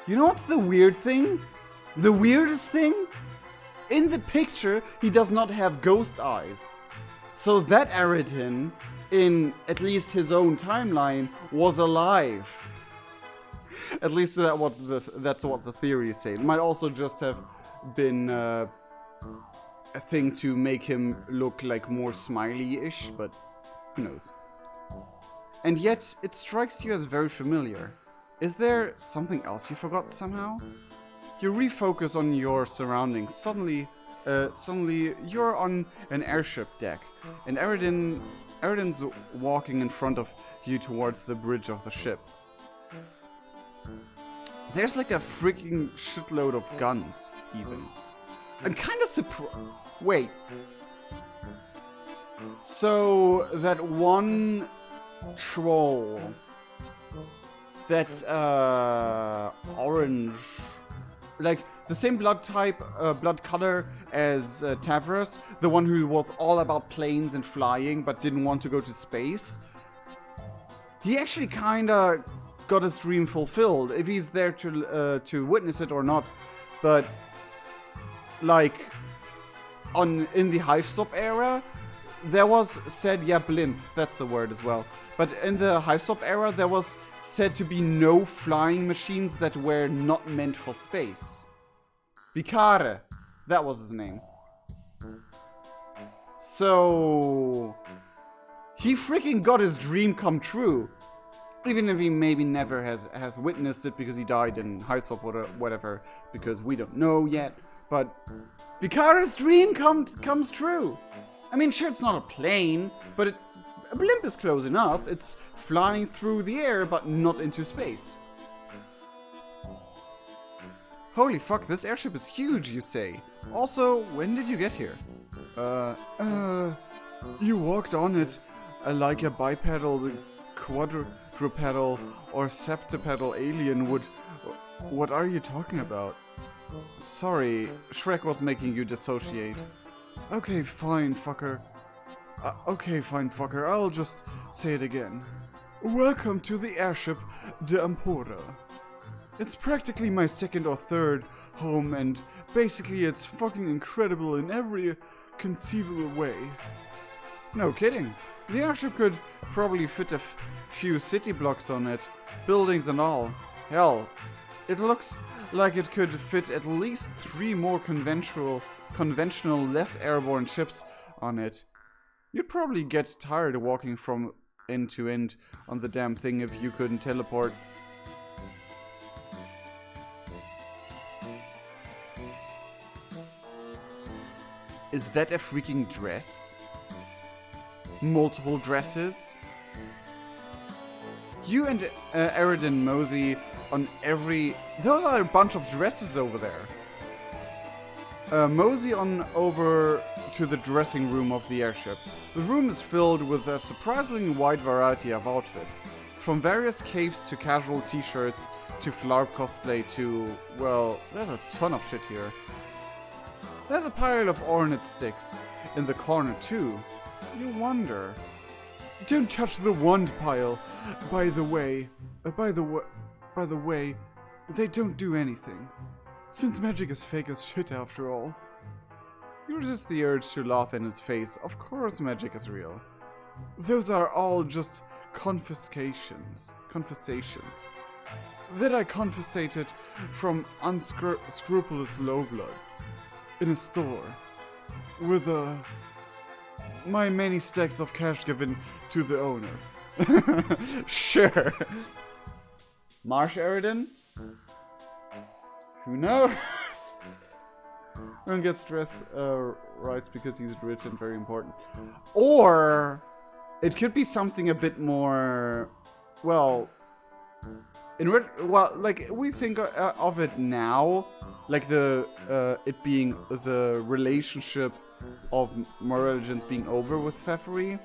You know what's the weird thing? The weirdest thing? In the picture, he does not have ghost eyes. So that Eridan, in at least his own timeline, was alive. At least that's what the theories say. It might also just have been a thing to make him look like more smiley-ish, but who knows. And yet, it strikes you as very familiar. Is there something else you forgot somehow? You refocus on your surroundings. Suddenly you're on an airship deck, and Eridan's walking in front of you towards the bridge of the ship. There's like a freaking shitload of guns, even. I'm kind of surprised. Wait. So that one troll. That orange, like the same blood type, blood color as Tavros, the one who was all about planes and flying but didn't want to go to space. He actually kinda got his dream fulfilled, if he's there to witness it or not. But like in the Hive Stop era, there was said, yeah, blimp, that's the word as well. But in the Hive Stop era, there was said to be no flying machines that were not meant for space. Vicare, that was his name. So he freaking got his dream come true. Even if he maybe never has witnessed it because he died in Hive Stop or whatever, because we don't know yet. But Vicare's dream comes true. I mean, sure, it's not a plane, but a blimp is close enough. It's flying through the air, but not into space. Holy fuck, this airship is huge, you say. Also, when did you get here? You walked on it like a bipedal, quadrupedal, or septipedal alien would. What are you talking about? Sorry, Shrek was making you dissociate. Okay, fine, fucker. I'll just say it again. Welcome to the airship de Ampora. It's practically my second or third home, and basically it's fucking incredible in every conceivable way. No kidding. The airship could probably fit a few city blocks on it, buildings and all. Hell, it looks like it could fit at least 3 more conventional, less airborne ships on it. You'd probably get tired of walking from end to end on the damn thing if you couldn't teleport. Is that a freaking dress? Multiple dresses? You and Eridan mosey on every... Those are a bunch of dresses over there. Mosey on over to the dressing room of the airship. The room is filled with a surprisingly wide variety of outfits. From various capes to casual t-shirts to Flarp cosplay to... Well, there's a ton of shit here. There's a pile of ornate sticks in the corner too. You wonder... Don't touch the wand pile. By the way, they don't do anything. Since magic is fake as shit after all. You resist the urge to laugh in his face. Of course magic is real. Those are all just confiscations. That I confiscated from unscrupulous lowbloods. In a store. With my many stacks of cash given to the owner. Sure. Marsh Eridan? Who knows? One gets dress rights because he's rich and very important. Or it could be something a bit more, well, like we think of it now, like the it being the relationship of Moreligens being over with Feferi.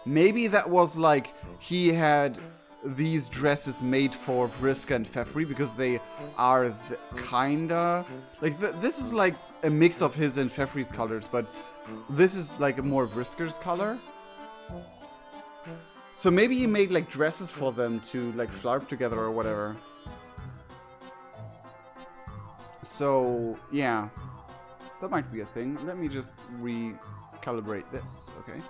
Maybe that was like he had these dresses made for Vriska and Feferi because they are kinda like this is like a mix of his and Feferi's colors, but this is like a more Vriska's color. So maybe he made like dresses for them to like flarp together or whatever. So yeah, that might be a thing. Let me just recalibrate this, okay?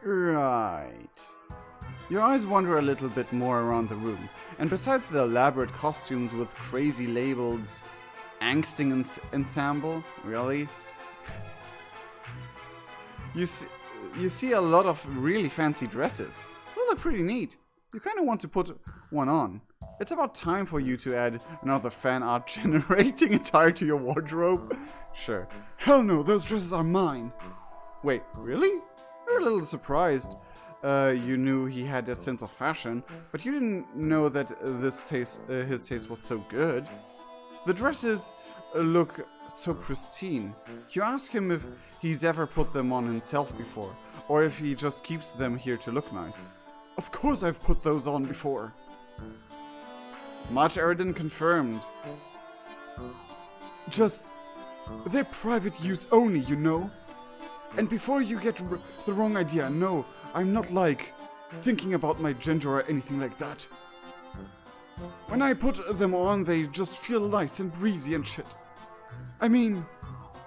Right. Your eyes wander a little bit more around the room, and besides the elaborate costumes with crazy labels, angsting ensemble, really? You see a lot of really fancy dresses. They look pretty neat. You kind of want to put one on. It's about time for you to add another fan art generating attire to your wardrobe. Sure. Hell no, those dresses are mine. Wait, really? You're a little surprised. You knew he had a sense of fashion, but you didn't know that his taste was so good. The dresses look so pristine. You ask him if he's ever put them on himself before, or if he just keeps them here to look nice. Of course I've put those on before. Much Eridan confirmed. Just, they're private use only, you know? And before you get the wrong idea, no, I'm not like thinking about my gender or anything like that. When I put them on, they just feel nice and breezy and shit. I mean,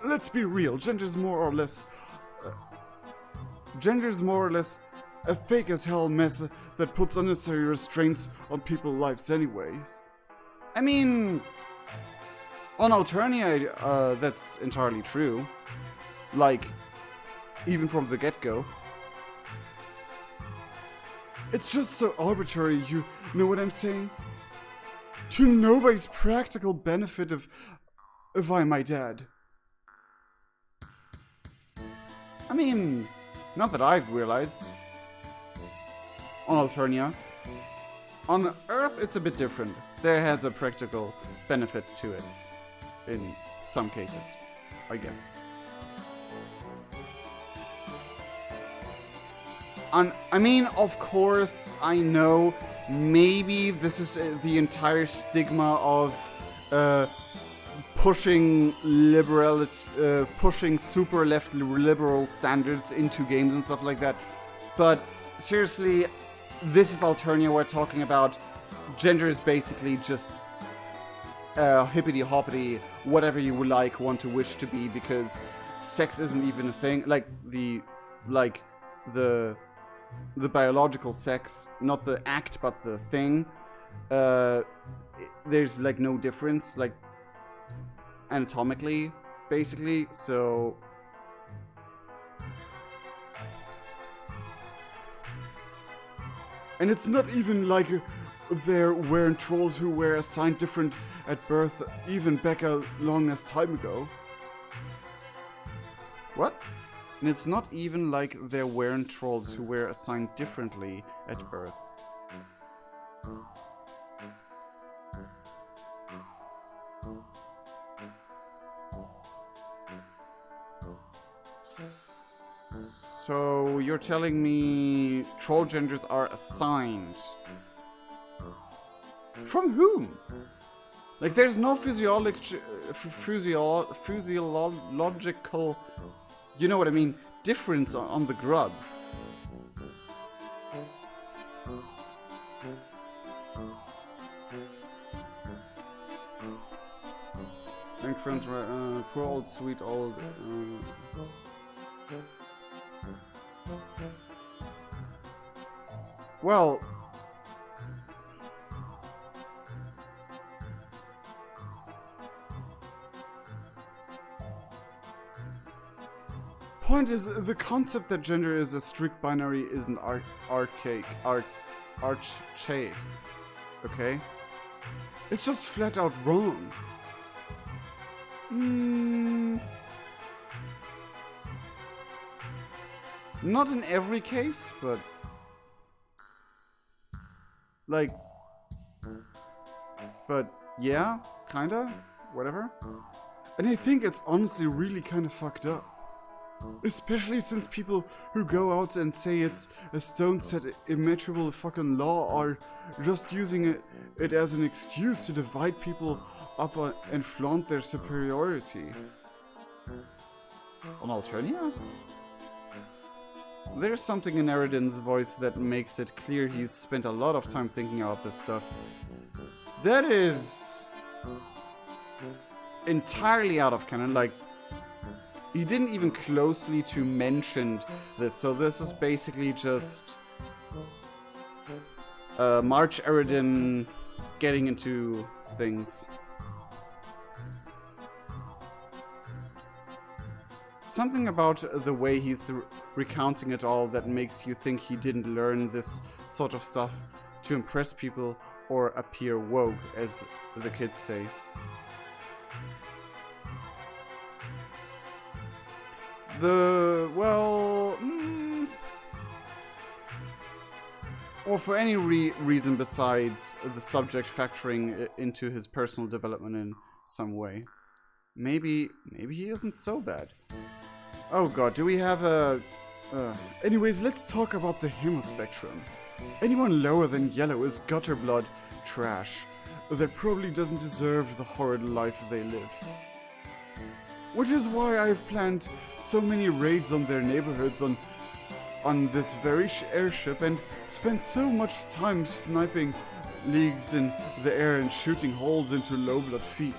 let's be real, gender's more or less a fake as hell mess that puts unnecessary restraints on people's lives anyways. I mean, on Alternia, that's entirely true. Like, even from the get-go. It's just so arbitrary, you know what I'm saying? To nobody's practical benefit if I'm my dad. I mean, not that I've realized. On Alternia. On Earth, it's a bit different. There has a practical benefit to it. In some cases, I guess. I mean, of course, I know maybe this is the entire stigma of pushing pushing super left liberal standards into games and stuff like that. But seriously, this is Alternia we're talking about. Gender is basically just hippity hoppity, whatever you would like, want to wish to be, because sex isn't even a thing. Like the biological sex, not the act, but the thing. There's like no difference, like anatomically, basically. So and it's not even like there weren't trolls who were assigned different at birth, even back a long as time ago. What? And it's not even like there weren't trolls who were assigned differently at birth. So you're telling me troll genders are assigned? From whom? Like, there's no physiological, you know what I mean, difference on the grubs. Thank friends, poor old sweet old. Well. Point is, the concept that gender is a strict binary is an archaic, okay? It's just flat out wrong. Not in every case, but like, but yeah, kinda, whatever. And I think it's honestly really kind of fucked up. Especially since people who go out and say it's a stone-set immeasurable fucking law are just using it as an excuse to divide people up and flaunt their superiority. On Alternia? There's something in Eridan's voice that makes it clear he's spent a lot of time thinking about this stuff. That is entirely out of canon, like, he didn't even closely to mention this, so this is basically just March Eridan getting into things. Something about the way he's recounting it all that makes you think he didn't learn this sort of stuff to impress people or appear woke, as the kids say. Or for any reason besides the subject factoring into his personal development some way. Maybe he isn't so bad. Oh god, do we have a... Anyways, let's talk about the hemospectrum. Anyone lower than yellow is gutter blood trash that probably doesn't deserve the horrid life they live. Which is why I've planned so many raids on their neighborhoods on this very airship and spent so much time sniping leagues in the air and shooting holes into low blood feet.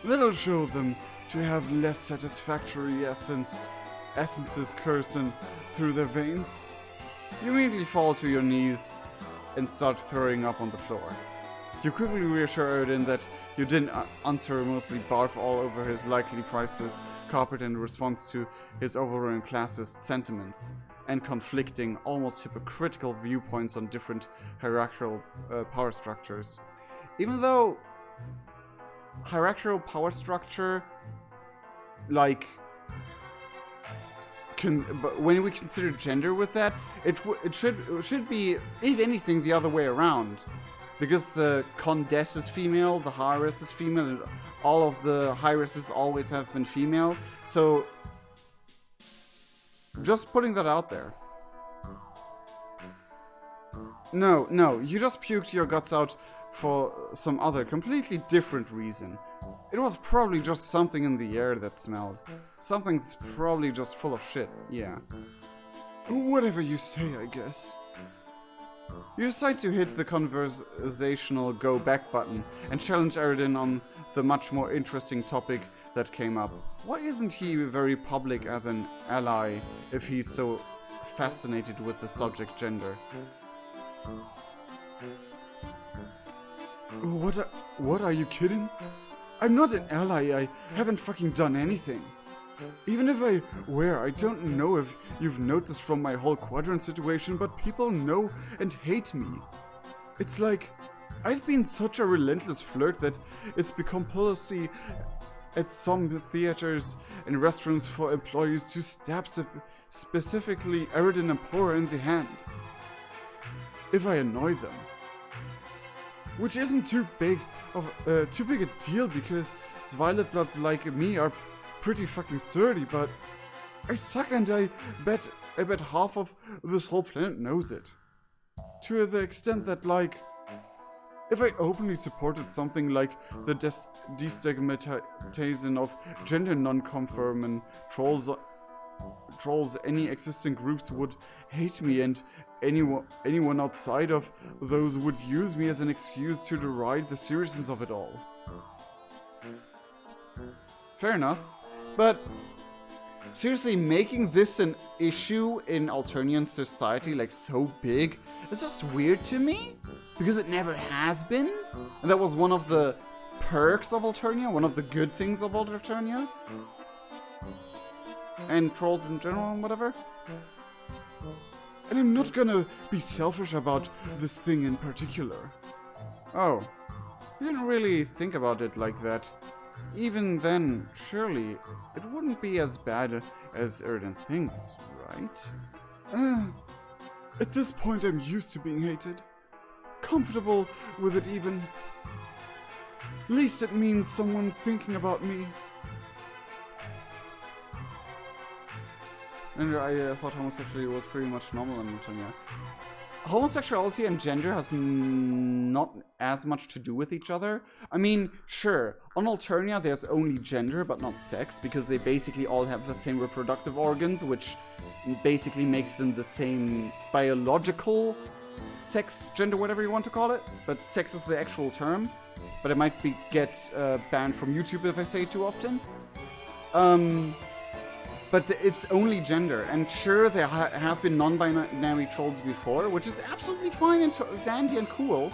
That'll show them to have less satisfactory essences coursing through their veins. You immediately fall to your knees and start throwing up on the floor. You quickly reassure Eridan that you didn't unceremoniously barf all over his likely priceless carpet in response to his overruling classist sentiments and conflicting, almost hypocritical viewpoints on different hierarchical power structures. Even though hierarchical power structure, like, but when we consider gender with that, it should be, if anything, the other way around. Because the Condess is female, the High-Res is female, and all of the High-Reses always have been female. So, just putting that out there. No, you just puked your guts out for some other, completely different reason. It was probably just something in the air that smelled. Something's probably just full of shit, yeah. Whatever you say, I guess. You decide to hit the conversational go back button and challenge Eridan on the much more interesting topic that came up. Why isn't he very public as an ally if he's so fascinated with the subject gender? What are you kidding? I'm not an ally, I haven't fucking done anything. Even if I were, I don't know if you've noticed from my whole quadrant situation, but people know and hate me. It's like, I've been such a relentless flirt that it's become policy at some theaters and restaurants for employees to stab specifically Eridan and Poor in the hand. If I annoy them. Which isn't too big a deal because violet bloods like me are pretty fucking sturdy, but I suck and I bet half of this whole planet knows it. To the extent that, like, if I openly supported something like the destigmatization of gender non-conforming trolls, any existing groups would hate me, and anyone outside of those would use me as an excuse to deride the seriousness of it all. Fair enough. But seriously, making this an issue in Alternian society, like, so big, is just weird to me. Because it never has been. And that was one of the perks of Alternia, one of the good things of Alternia. And trolls in general and whatever. And I'm not gonna be selfish about this thing in particular. Oh, you didn't really think about it like that. Even then, surely, it wouldn't be as bad as Eridan thinks, right? At this point I'm used to being hated. Comfortable with it even. Least it means someone's thinking about me. And I thought homosexuality was pretty much normal in Alternia. Homosexuality and gender has not as much to do with each other. I mean, sure, on Alternia there's only gender but not sex, because they basically all have the same reproductive organs, which basically makes them the same biological sex, gender, whatever you want to call it. But sex is the actual term. But I might get banned from YouTube if I say it too often. But it's only gender, and sure, there have been non-binary trolls before, which is absolutely fine and dandy and cool,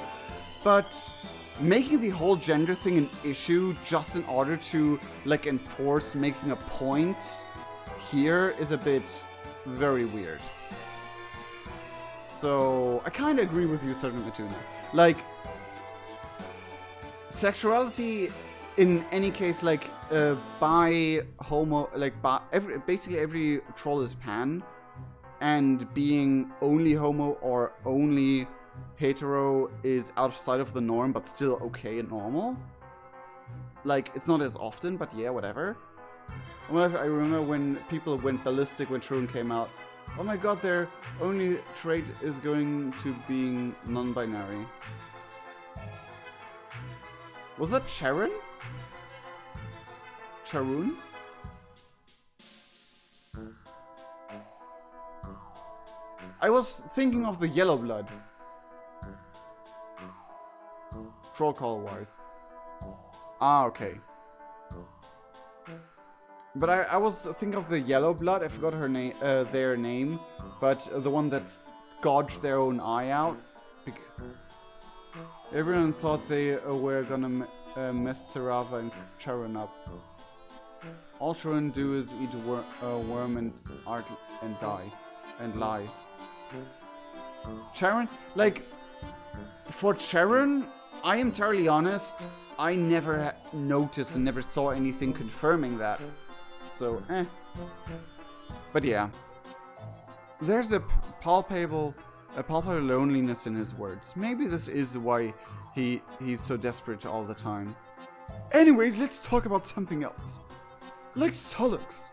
but making the whole gender thing an issue just in order to, like, enforce making a point here is a bit very weird. So, I kind of agree with you, Sergeant Matuna. Like, sexuality... in any case, like, basically every troll is pan, and being only homo or only hetero is outside of the norm, but still okay and normal. Like, it's not as often, but yeah, whatever. I remember when people went ballistic when Sharon came out. Oh my god, their only trait is going to being non-binary. Was that Sharon? Charun? I was thinking of the yellow blood. Troll call wise. Ah, okay. But I was thinking of the yellow blood. I forgot her name, their name, but the one that gouged their own eye out. Everyone thought they were gonna mess Sarava and Charon up. All Charon do is eat a worm and art and die and lie. Charon, like, for Charon, I am entirely honest. I never noticed and never saw anything confirming that. So, But yeah, there's a palpable loneliness in his words. Maybe this is why he's so desperate all the time. Anyways, let's talk about something else. Like Solux.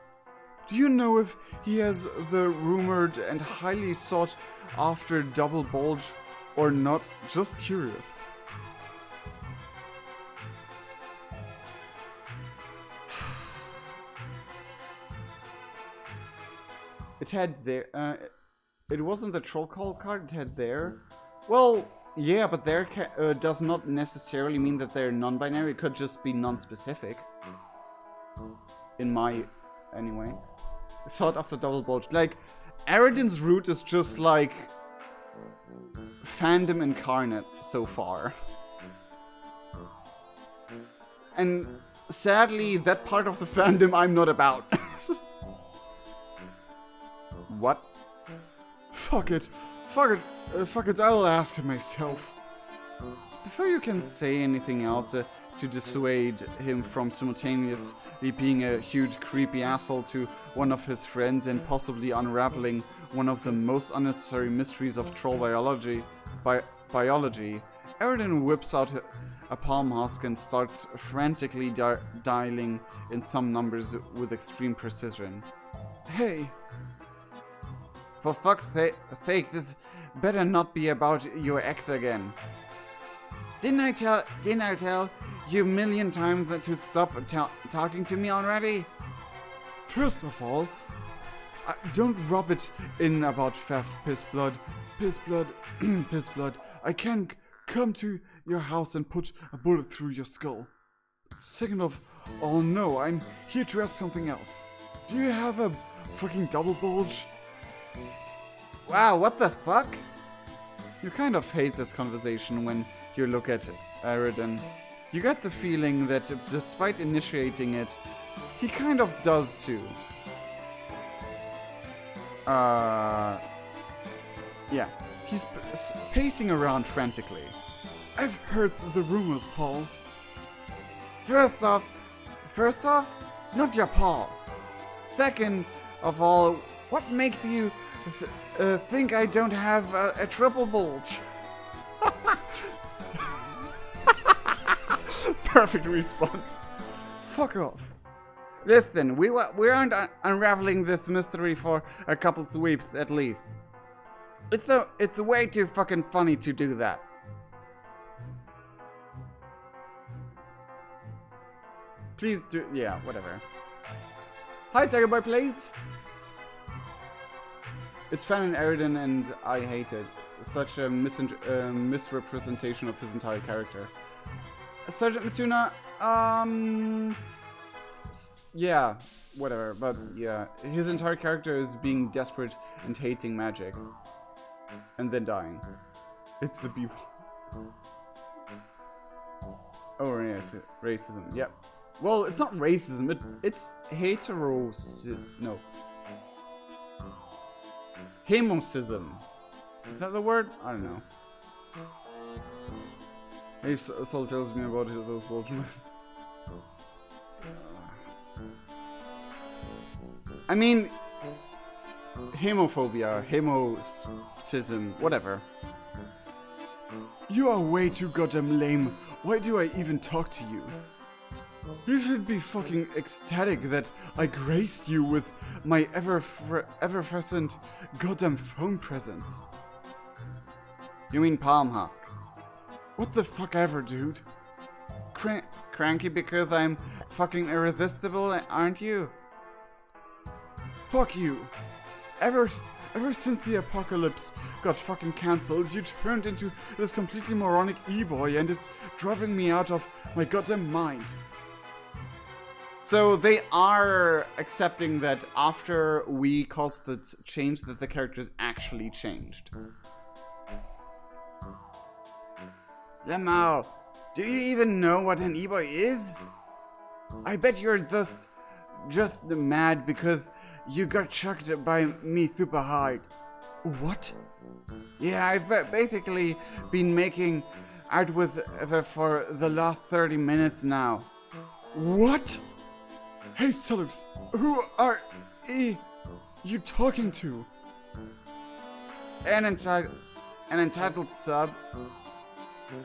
Do you know if he has the rumored and highly sought after double bulge or not? Just curious. It had there. It wasn't the troll call card. It had there. Well, yeah, but there does not necessarily mean that they're non-binary. It could just be non-specific. In my, anyway. Sought after double bulge. Like, Eridan's route is just like fandom incarnate so far. And sadly, that part of the fandom I'm not about. What? Fuck it. Fuck it. Fuck it. I'll ask him myself. Before you can say anything else to dissuade him from simultaneously being a huge creepy asshole to one of his friends and possibly unraveling one of the most unnecessary mysteries of troll biology, Eridan whips out a palm husk and starts frantically dialing in some numbers with extreme precision. Hey! For fuck's sake, this better not be about your ex again. Didn't I tell you a million times to stop talking to me already? First of all, don't rub it in about piss blood. Piss blood. I can't come to your house and put a bullet through your skull. Second of all, no, I'm here to ask something else. Do you have a fucking double bulge? Wow, what the fuck? You kind of hate this conversation when you look at Eridan. You get the feeling that despite initiating it, he kind of does too. Yeah. He's pacing around frantically. I've heard the rumors, Paul. First off, not your Paul. Second of all, what makes you think I don't have a triple bulge? Perfect response. Fuck off. Listen, we aren't unraveling this mystery for a couple sweeps at least. It's way too fucking funny to do that. Please do, yeah, whatever. Hi, Tiger Boy, please. It's fan in Eridan and I hate it. Such a misrepresentation of his entire character. Sergeant Matuna, yeah, whatever, but yeah, his entire character is being desperate and hating magic. And then dying. It's the people. Oh, yes, racism, yep. Well, it's not racism, it's heterosis, no. Hemocism. Is that the word? I don't know. Hey, Sol tells me about those Bolton. I mean, hemophobia, hemocism, whatever. You are way too goddamn lame. Why do I even talk to you? You should be fucking ecstatic that I graced you with my ever-present goddamn phone presence. You mean palm husk? What the fuck ever, dude? Cranky because I'm fucking irresistible, aren't you? Fuck you. Ever since the apocalypse got fucking cancelled, you turned into this completely moronic e-boy, and it's driving me out of my goddamn mind. So they are accepting that after we caused the change, that the characters actually changed. Lemao, do you even know what an e-boy is? I bet you're just mad because you got chucked by me super hard. What? Yeah, I've basically been making out with her for the last 30 minutes now. What? Hey, Solux, who are you talking to? An entitled sub.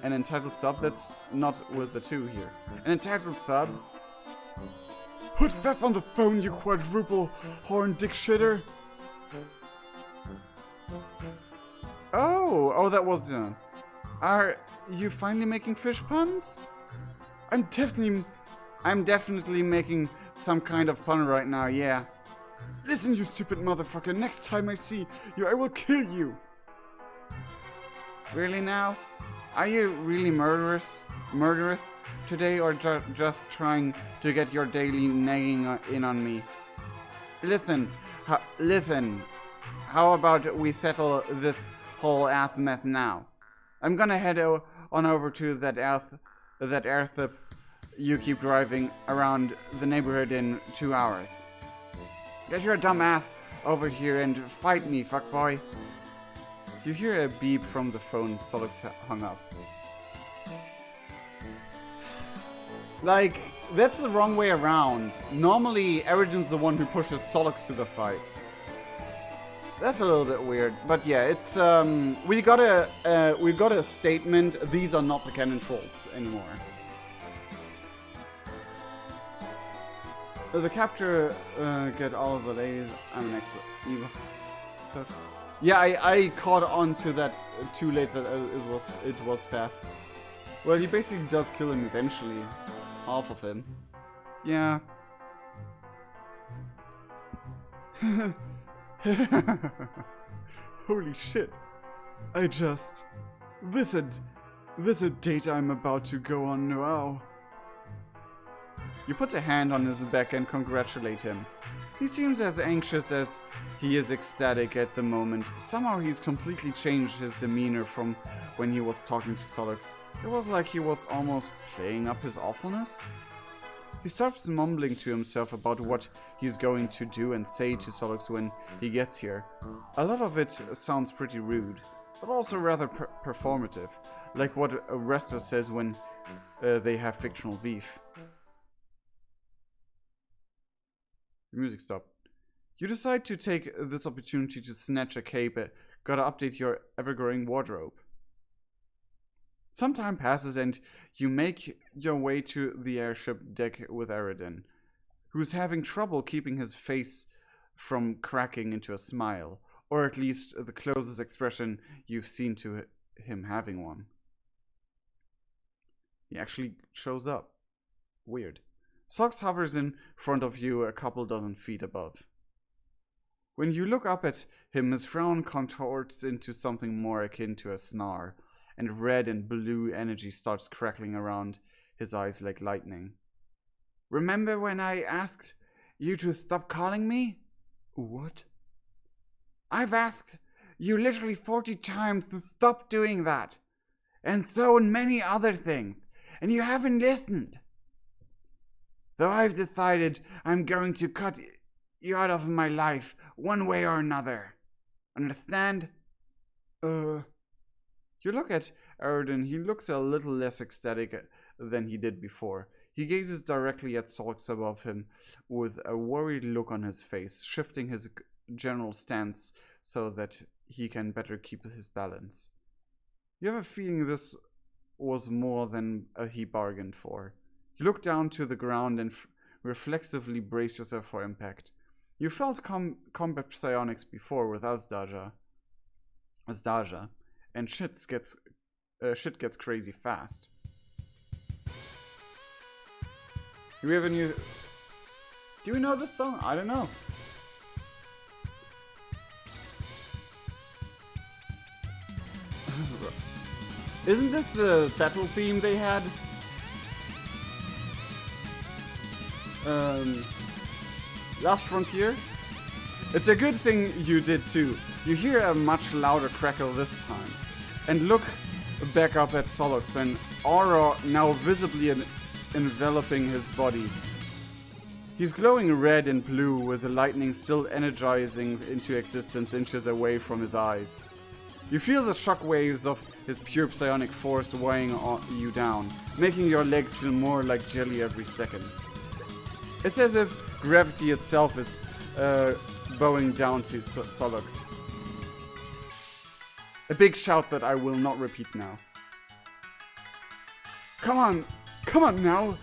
An entitled sub, that's not with the two here. An entitled sub. Put Fef on the phone, you quadruple horn dick shitter. Oh, that was, are you finally making fish puns? I'm definitely making some kind of pun right now, yeah. Listen, you stupid motherfucker, next time I see you, I will kill you. Really now? Are you really murderous today, or just trying to get your daily nagging in on me? Listen, how about we settle this whole ass mess now? I'm gonna head on over to that airship you keep driving around the neighborhood in 2 hours. Get your dumb ass over here and fight me, fuckboy. You hear a beep from the phone. Solix hung up. Like, that's the wrong way around. Normally, Eridan's the one who pushes Solix to the fight. That's a little bit weird, but yeah, it's we got a statement. These are not the cannon trolls anymore. The capture get all of the ladies. I'm an expert. Evil. Yeah, I caught on to that too late that it was fast. Well, he basically does kill him eventually. Half of him. Yeah. Holy shit. This a date I'm about to go on now. You put a hand on his back and congratulate him. He seems as anxious as he is ecstatic at the moment. Somehow he's completely changed his demeanor from when he was talking to Solix. It was like he was almost playing up his awfulness. He starts mumbling to himself about what he's going to do and say to Solix when he gets here. A lot of it sounds pretty rude, but also rather performative, like what a wrestler says when they have fictional beef. The music stopped. You decide to take this opportunity to snatch a cape. Gotta update your ever-growing wardrobe. Some time passes and you make your way to the airship deck with Eridan, who's having trouble keeping his face from cracking into a smile, or at least the closest expression you've seen to him having one. He actually shows up. Weird. Sox hovers in front of you a couple dozen feet above. When you look up at him, his frown contorts into something more akin to a snarl, and red and blue energy starts crackling around his eyes like lightning. Remember when I asked you to stop calling me? What? I've asked you literally 40 times to stop doing that. And so many other things. And you haven't listened. Though I've decided I'm going to cut you out of my life one way or another. Understand? You look at Eridan. He looks a little less ecstatic than he did before. He gazes directly at Solix above him with a worried look on his face, shifting his general stance so that he can better keep his balance. You have a feeling this was more than he bargained for. You look down to the ground and reflexively brace yourself for impact. You felt combat psionics before with Azdaja, and shit gets crazy fast. Do we have a new... Do we know this song? I don't know. Isn't this the battle theme they had? Last Frontier? It's a good thing you did too. You hear a much louder crackle this time. And look back up at Solox, an aura now visibly enveloping his body. He's glowing red and blue, with the lightning still energizing into existence inches away from his eyes. You feel the shockwaves of his pure psionic force weighing you down, making your legs feel more like jelly every second. It's as if gravity itself is bowing down to Solox. A big shout that I will not repeat now. Come on now.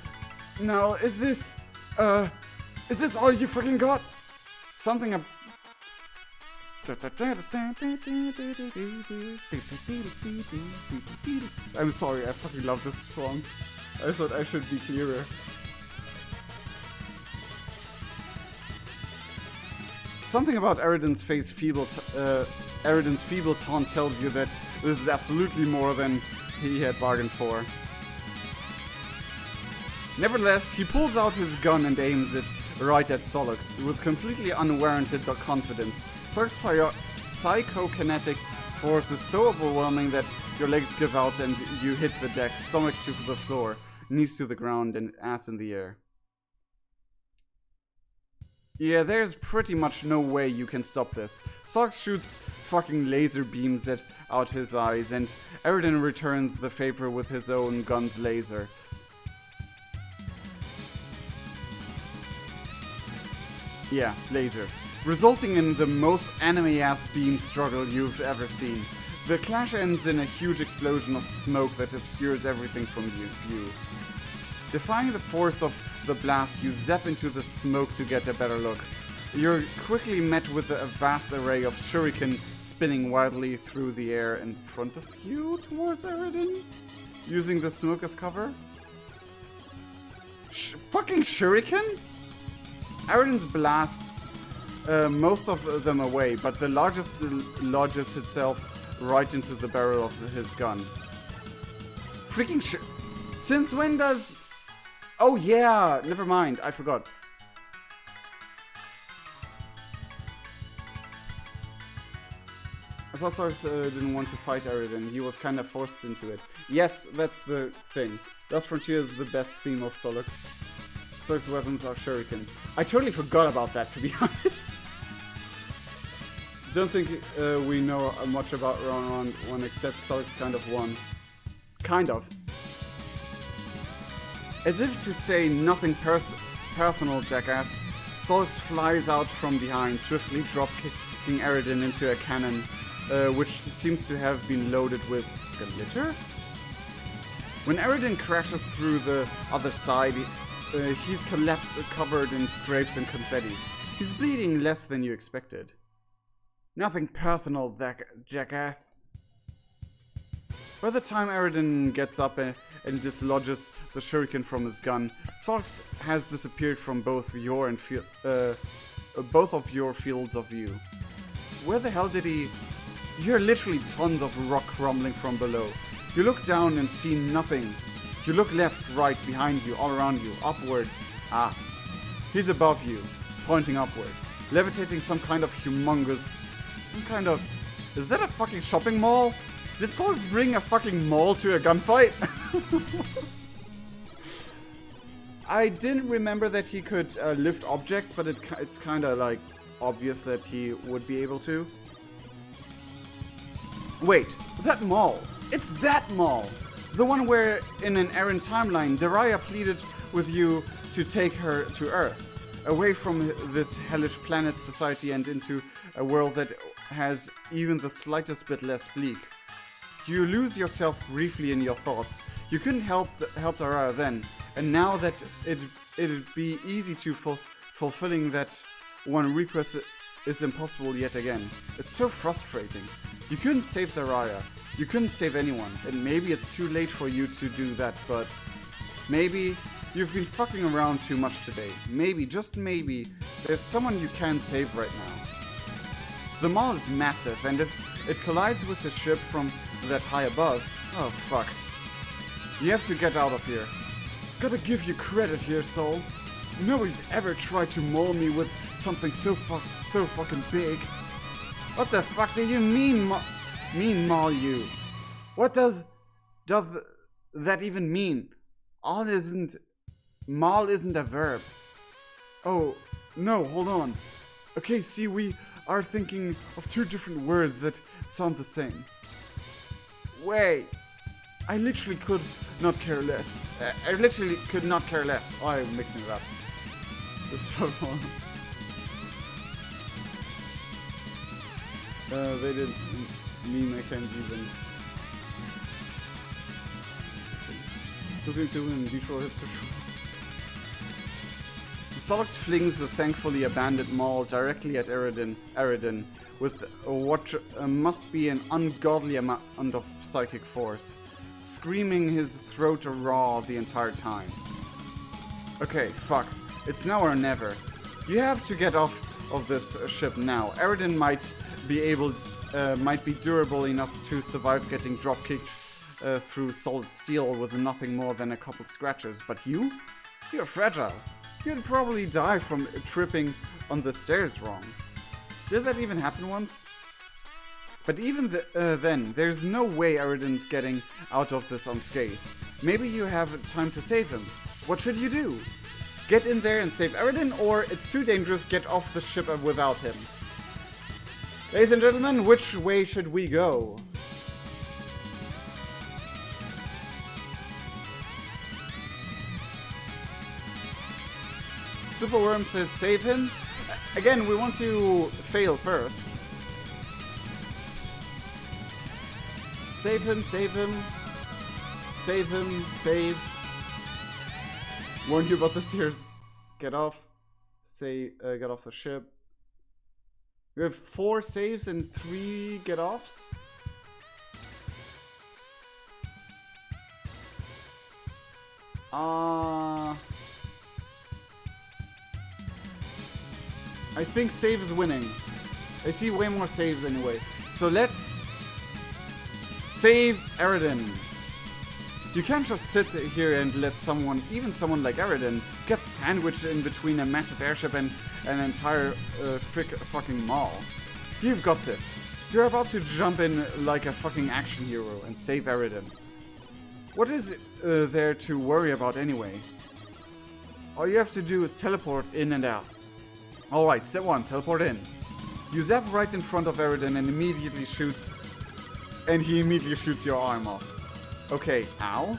Now, is this all you fucking got? Something I'm sorry, I fucking love this song. I thought I should be clearer. Something about Eridan's feeble taunt tells you that this is absolutely more than he had bargained for. Nevertheless, he pulls out his gun and aims it right at Solox with completely unwarranted confidence. Solix's psychokinetic force is so overwhelming that your legs give out and you hit the deck, stomach to the floor, knees to the ground, and ass in the air. Yeah, there's pretty much no way you can stop this. Solox shoots fucking laser beams out his eyes, and Eridan returns the favor with his own gun's laser. Yeah, laser. Resulting in the most anime-ass beam struggle you've ever seen. The clash ends in a huge explosion of smoke that obscures everything from view. Defying the force of the blast, you zap into the smoke to get a better look. You're quickly met with a vast array of shuriken spinning wildly through the air in front of you towards Eridan, using the smoke as cover. Fucking shuriken? Eridan's blasts most of them away, but the largest lodges itself right into the barrel of his gun. Freaking shit. Since when does... Oh yeah, never mind, I forgot. I thought Solox didn't want to fight Eridan, he was kind of forced into it. Yes, that's the thing. Last Frontier is the best theme of Solox. Solox's weapons are shurikens. I totally forgot about that, to be honest. Don't think we know much about round 1 except Solox kind of won. Kind of. As if to say nothing personal, jackass, Solox flies out from behind, swiftly drop-kicking Eridan into a cannon, which seems to have been loaded with glitter? When Eridan crashes through the other side, he's collapsed, covered in scrapes and confetti. He's bleeding less than you expected. Nothing personal, jackass. By the time Eridan gets up and dislodges the shuriken from his gun, Solox has disappeared from both of your fields of view. Where the hell did he... You hear literally tons of rock crumbling from below. You look down and see nothing. You look left, right, behind you, all around you, upwards. Ah. He's above you, pointing upward, levitating some kind of humongous... Some kind of... Is that a fucking shopping mall? Did Solox bring a fucking mall to a gunfight? I didn't remember that he could lift objects, but it's kind of like obvious that he would be able to. Wait, that mall! It's that mall! The one where, in an Aaron timeline, Daria pleaded with you to take her to Earth, away from this hellish planet society and into a world that has even the slightest bit less bleak. You lose yourself briefly in your thoughts. You couldn't help Daria then, And now that it'd be easy to fulfilling that one request is impossible yet again. It's so frustrating. You couldn't save Daria. You couldn't save anyone. And maybe it's too late for you to do that, but maybe you've been fucking around too much today. Maybe, just maybe, there's someone you can save right now. The mall is massive, and if it collides with the ship from that high above, oh fuck. You have to get out of here. Gotta give you credit here, Soul. Nobody's ever tried to maul me with something so fucking big. What the fuck do you mean maul you? What does that even mean? Maul isn't a verb. Oh, no, hold on. Okay, see, we are thinking of two different words that sound the same. Wait, I literally could not care less. I literally could not care less. Oh, I'm mixing it up. This is so fun. They didn't mean I can't even. Solix flings the thankfully abandoned mall directly at Eridan with what must be an ungodly amount of psychic force, screaming his throat raw the entire time. Okay, fuck. It's now or never. You have to get off of this ship now. Eridan might be durable enough to survive getting drop-kicked through solid steel with nothing more than a couple scratches, but you're fragile. You'd probably die from tripping on the stairs wrong. Did that even happen once? But even then, there's no way Eridan's getting out of this unscathed. Maybe you have time to save him. What should you do? Get in there and save Eridan, or it's too dangerous, get off the ship without him. Ladies and gentlemen, which way should we go? Superworm says save him. Again, we want to fail first. Save him, save him. Save him, save. Warn you about the stairs. Get off. Get off the ship. We have 4 saves and 3 get-offs. I think save is winning. I see way more saves anyway. So let's save Eridan. You can't just sit here and let someone, even someone like Eridan, get sandwiched in between a massive airship and an entire fucking mall. You've got this. You're about to jump in like a fucking action hero and save Eridan. What is there to worry about anyways? All you have to do is teleport in and out. Alright, step 1, teleport in. You zap right in front of Eridan and he immediately shoots your arm off. Okay, ow.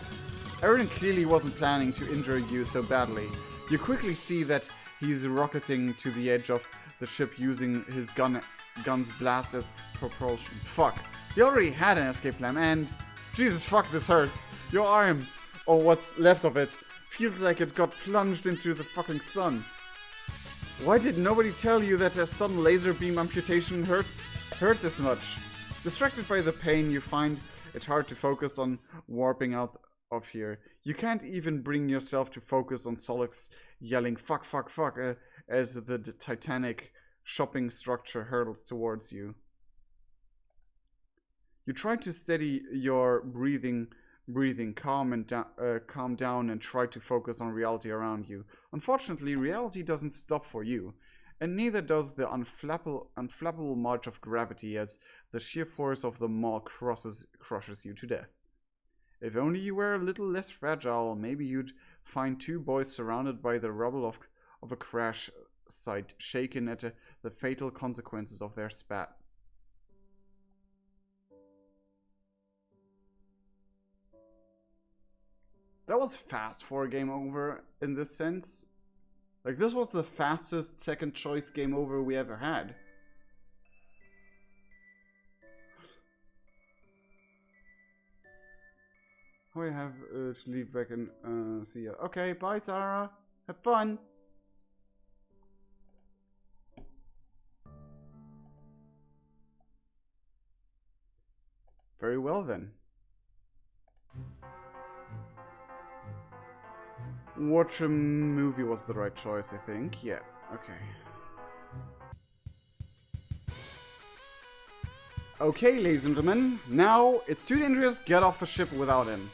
Eridan clearly wasn't planning to injure you so badly. You quickly see that he's rocketing to the edge of the ship using his gun's blast as propulsion. Fuck. He already had an escape plan and... Jesus fuck, this hurts. Your arm, or what's left of it, feels like it got plunged into the fucking sun. Why did nobody tell you that a sudden laser beam amputation hurt this much? Distracted by the pain, you find it hard to focus on warping out of here. You can't even bring yourself to focus on Solix yelling fuck fuck fuck as the titanic shopping structure hurtles towards you. You try to steady your breathing, calm down and try to focus on reality around you. Unfortunately, reality doesn't stop for you, and neither does the unflappable march of gravity as the sheer force of the mall crushes you to death. If only you were a little less fragile, maybe you'd find 2 boys surrounded by the rubble of a crash site, shaken at the fatal consequences of their spat. That was fast for a game over in this sense. Like, this was the fastest second choice game over we ever had. I have to leave back and see ya. Okay, bye, Sarah. Have fun. Very well then. Watch a movie was the right choice, I think. Yeah, okay. Okay, ladies and gentlemen, now it's too dangerous, get off the ship without him.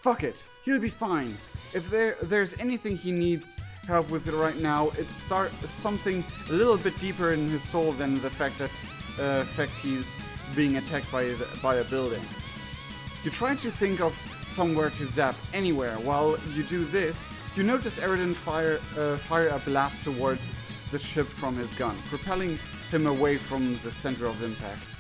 Fuck it, he'll be fine. If there's anything he needs help with right now, it's something a little bit deeper in his soul than the fact that he's being attacked by a building. You try to think of somewhere to zap anywhere. While you do this, you notice Eridan fire a blast towards the ship from his gun, propelling him away from the center of impact.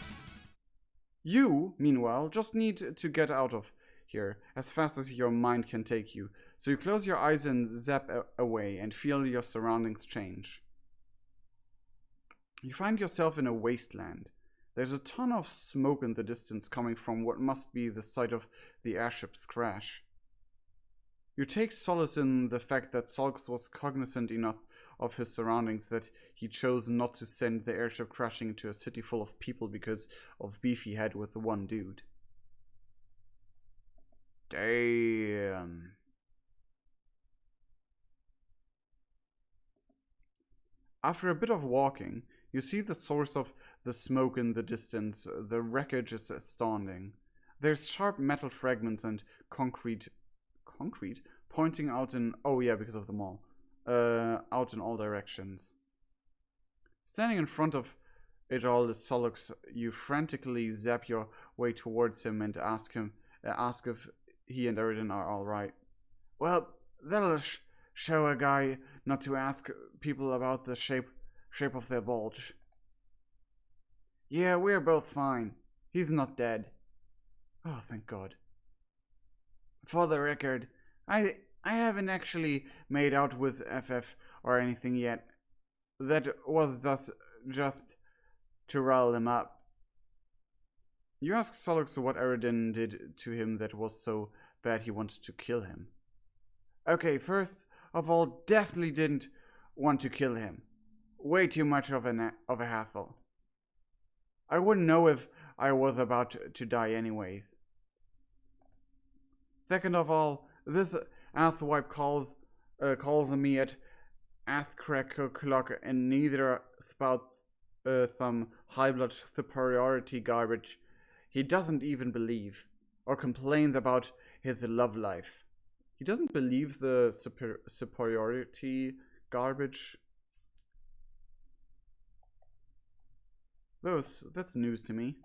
You, meanwhile, just need to get out of here as fast as your mind can take you. So you close your eyes and zap away and feel your surroundings change. You find yourself in a wasteland. There's a ton of smoke in the distance coming from what must be the site of the airship's crash. You take solace in the fact that Solks was cognizant enough of his surroundings that he chose not to send the airship crashing into a city full of people because of beef he had with the one dude. Damn. After a bit of walking, you see the source of the smoke in the distance. The wreckage is astounding. There's sharp metal fragments and concrete pointing out in, oh yeah, because of the mall, out in all directions. Standing in front of it all is Solux. You frantically zap your way towards him and ask if he and Eridan are all right. Well, that'll show a guy not to ask people about the shape of their bulge. Yeah, we're both fine. He's not dead. Oh, thank God. For the record, I haven't actually made out with FF or anything yet. That was just to rile him up. You ask Solux what Eridan did to him that was so bad he wanted to kill him. Okay, first of all, definitely didn't want to kill him. Way too much of a hassle. I wouldn't know if I was about to die anyways. Second of all, this asswipe calls me at ass-crack o'clock and neither spouts some high-blood superiority garbage he doesn't even believe, or complains about his love life. He doesn't believe the superiority garbage. That's news to me.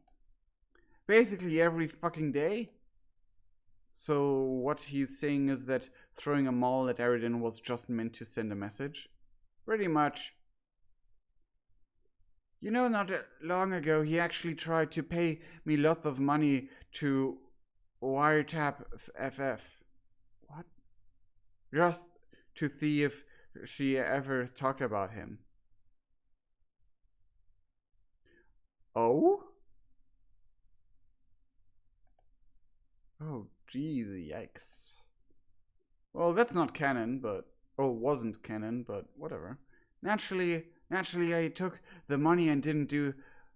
Basically every fucking day. So what he's saying is that throwing a maul at Eridan was just meant to send a message? Pretty much. You know, not long ago he actually tried to pay me lots of money to wiretap FF. What? Just to see if she ever talked about him. Oh? Oh, jeez, yikes. Well, that's not canon, but... Oh, wasn't canon, but whatever. Naturally, I took the money and didn't do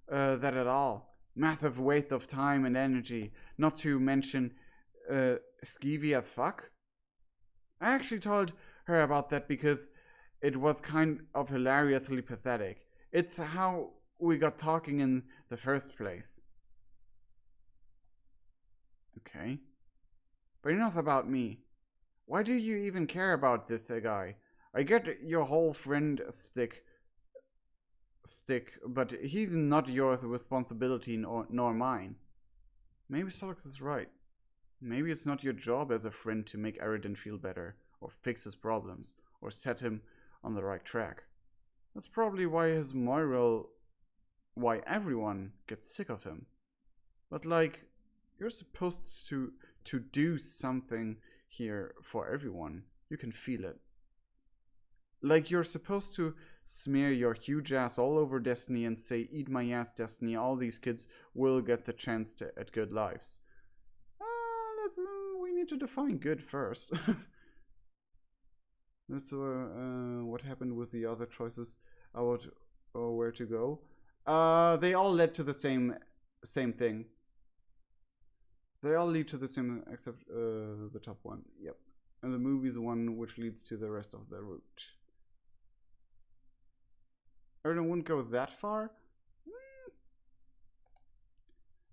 that at all. Massive waste of time and energy, not to mention skeevy as fuck. I actually told her about that because it was kind of hilariously pathetic. It's how we got talking in the first place. Okay. But enough about me. Why do you even care about this guy? I get your whole friend stick, but he's not your responsibility nor mine. Maybe Solix is right. Maybe it's not your job as a friend to make Eridan feel better, or fix his problems, or set him on the right track. That's probably why everyone gets sick of him. But like, you're supposed to do something here for everyone. You can feel it. Like you're supposed to smear your huge ass all over Destiny and say, eat my ass, Destiny, all these kids will get the chance at good lives. We need need to define good first. That's what happened with the other choices about where to go. They all led to the same thing. They all lead to the same except the top one. Yep. And the movie is one which leads to the rest of the route. Eridan wouldn't go that far.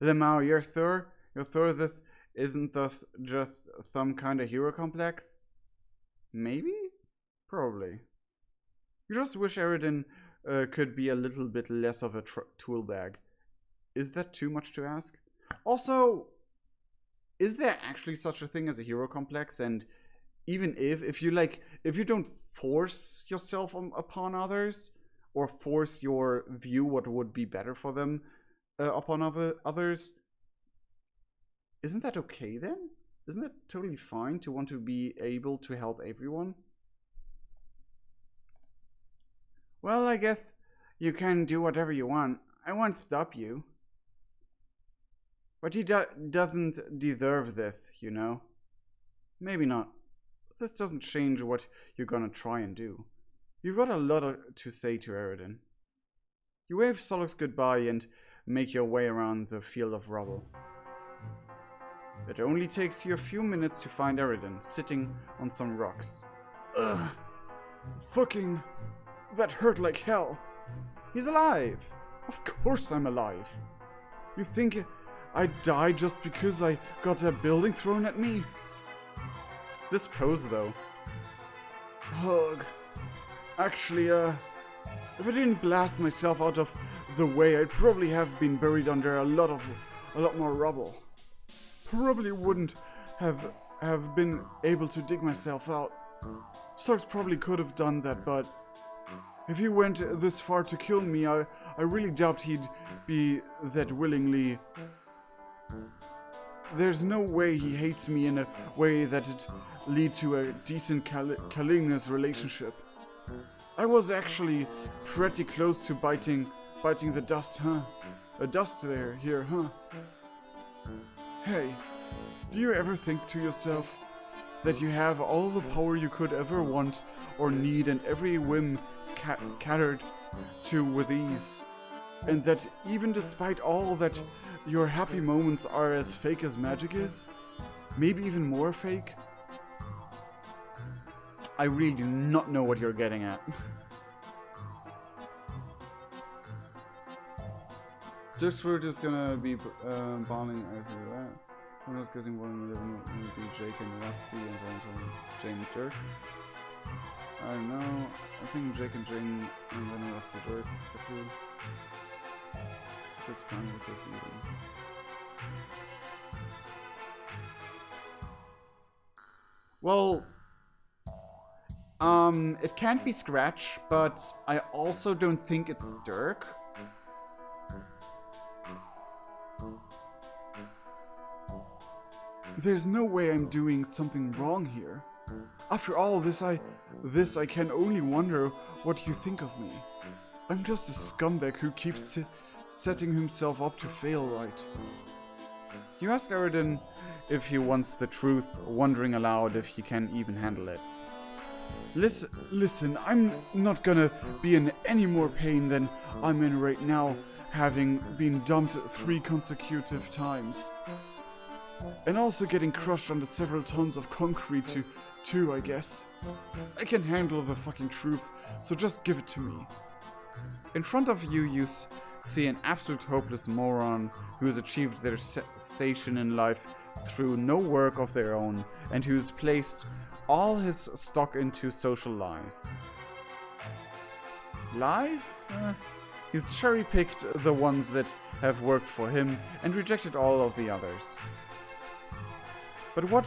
Lemao, you're Thor. Your Thor this isn't thus just some kind of hero complex? Maybe? Probably. You just wish Eridan could be a little bit less of a tool bag. Is that too much to ask? Also, is there actually such a thing as a hero complex? And even if you don't force yourself upon others, or force your view what would be better for them upon others, isn't that okay then? Isn't it totally fine to want to be able to help everyone? Well, I guess you can do whatever you want. I won't stop you. But he doesn't deserve this, you know? Maybe not. This doesn't change what you're gonna try and do. You've got a lot to say to Eridan. You wave Solix goodbye and make your way around the field of rubble. It only takes you a few minutes to find Eridan, sitting on some rocks. Ugh. Fucking... that hurt like hell. He's alive. Of course I'm alive. You think I died just because I got a building thrown at me? This pose, though. Hug. Actually, if I didn't blast myself out of the way, I'd probably have been buried under a lot more rubble. Probably wouldn't have been able to dig myself out. Sox probably could have done that, but if he went this far to kill me, I really doubt he'd be that willingly. There's no way he hates me in a way that'd lead to a decent Kalinga's relationship. I was actually pretty close to biting the dust, huh? A dust here, huh? Hey, do you ever think to yourself that you have all the power you could ever want or need and every whim catered to with ease? And that even despite all that, your happy moments are as fake as magic is? Maybe even more fake? I really do not know what you're getting at. Dirtfruit is gonna be bombing everywhere. Who knows, getting volume 11 will be Jake and Roxy and then Jane Dirt. I don't know. I think Jake and Jane and then Roxy Dirt. Let's expand with this even. Well, it can't be Scratch, but I also don't think it's Dirk. There's no way I'm doing something wrong here. After all this I can only wonder what you think of me. I'm just a scumbag who keeps setting himself up to fail, right? You ask Eridan if he wants the truth, wondering aloud if he can even handle it. Listen, I'm not gonna be in any more pain than I'm in right now, having been dumped 3 consecutive times. And also getting crushed under several tons of concrete too, I guess. I can handle the fucking truth, so just give it to me. In front of you, you see an absolute hopeless moron who has achieved their station in life through no work of their own, and who's placed all his stock into social lies. Lies? He's cherry-picked the ones that have worked for him and rejected all of the others. But what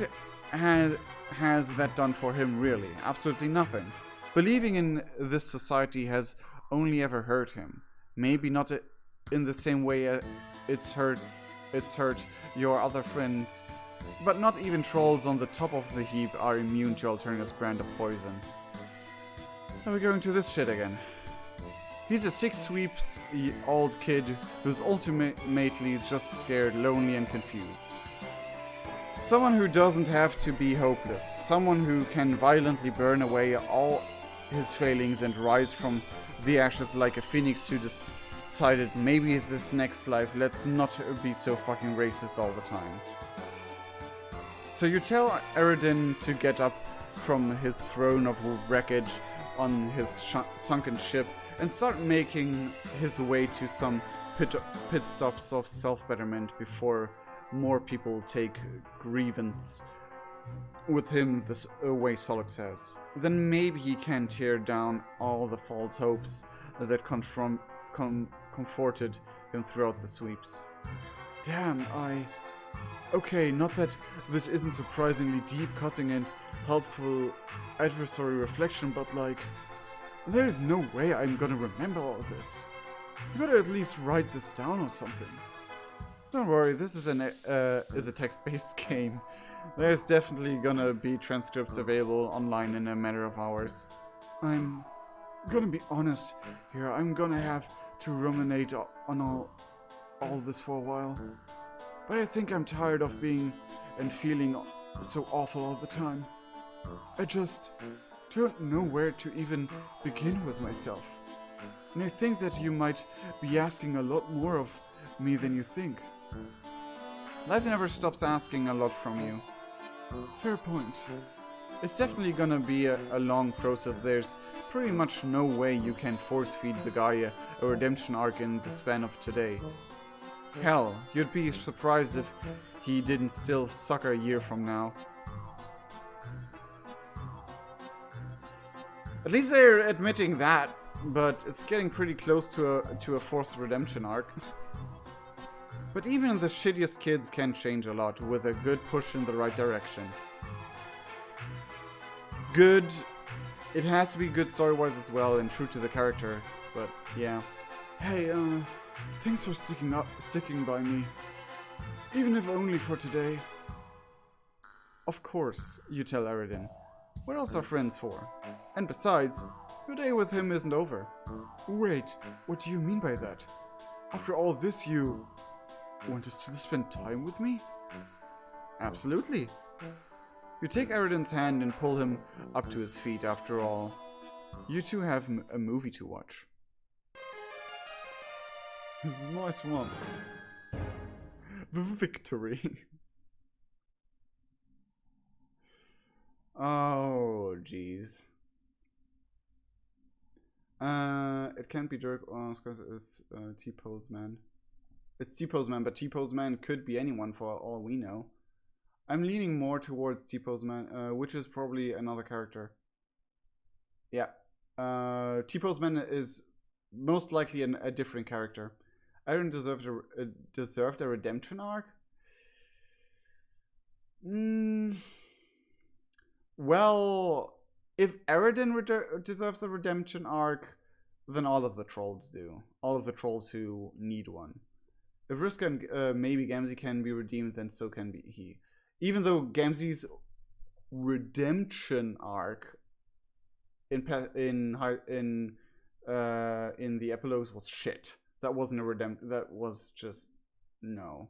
has that done for him, really? Absolutely nothing. Believing in this society has only ever hurt him. Maybe not in the same way it's hurt your other friends, but not even trolls on the top of the heap are immune to Alterna's brand of poison. Are we going to this shit again? He's a 6-sweeps-old kid who's ultimately just scared, lonely, and confused. Someone who doesn't have to be hopeless. Someone who can violently burn away all his failings and rise from the ashes like a phoenix who decided maybe this next life, let's not be so fucking racist all the time. So you tell Eridan to get up from his throne of wreckage on his sunken ship and start making his way to some pit stops of self-betterment before more people take grievance with him this way Solok says. Then maybe he can tear down all the false hopes that comforted him throughout the sweeps. Damn, Okay, not that this isn't surprisingly deep, cutting and helpful adversary reflection, but like, there's no way I'm gonna remember all this. You gotta at least write this down or something. Don't worry, this is a text-based game. There's definitely gonna be transcripts available online in a matter of hours. I'm gonna be honest here, I'm gonna have to ruminate on all this for a while. But I think I'm tired of being and feeling so awful all the time. I just don't know where to even begin with myself. And I think that you might be asking a lot more of me than you think. Life never stops asking a lot from you. Fair point. It's definitely gonna be a long process. There's pretty much no way you can force feed the guy a redemption arc in the span of today. Hell, you'd be surprised if he didn't still suck a year from now. At least they're admitting that, but it's getting pretty close to a forced redemption arc. But even the shittiest kids can change a lot with a good push in the right direction. Good. It has to be good story-wise as well and true to the character, but yeah. Hey, thanks for sticking by me. Even if only for today. Of course, you tell Eridan. What else are friends for? And besides, your day with him isn't over. Wait, what do you mean by that? After all this, you want to still spend time with me? Absolutely. You take Eridan's hand and pull him up to his feet. After all, you two have a movie to watch. This is a nice one. The victory. Oh, jeez. It can't be Dirk because it's T-Pose Man. It's T-Pose Man, but T-Pose Man could be anyone for all we know. I'm leaning more towards T-Pose Man, which is probably another character. Yeah. T-Pose Man is most likely a different character. Eridan deserved a redemption arc? Well, if Eridan deserves a redemption arc, then all of the trolls do. All of the trolls who need one. If Risk and maybe Gamzee can be redeemed, then so can be he. Even though Gamzee's redemption arc in the epilogues was shit. That wasn't a redemption. That was just no,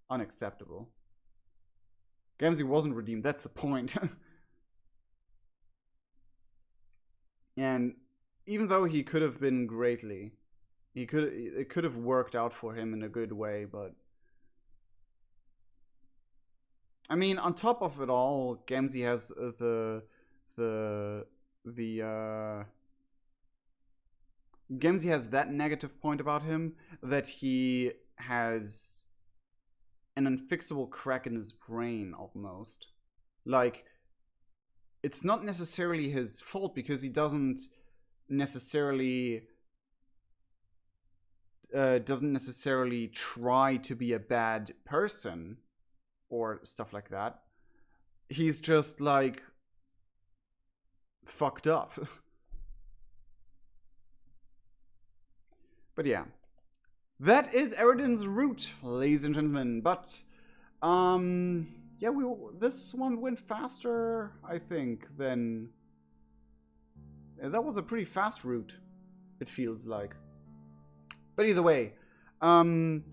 unacceptable. Gamzee wasn't redeemed. That's the point. And even though he could have been greatly, it could have worked out for him in a good way, but I mean, on top of it all, Gamzee has Gamzee has that negative point about him that he has an unfixable crack in his brain almost. Like, it's not necessarily his fault because he doesn't necessarily try to be a bad person or stuff like that. He's just like fucked up. But yeah, that is Eridan's route, ladies and gentlemen. But yeah, this one went faster, I think, than that was a pretty fast route. It feels like. But either way, Eridan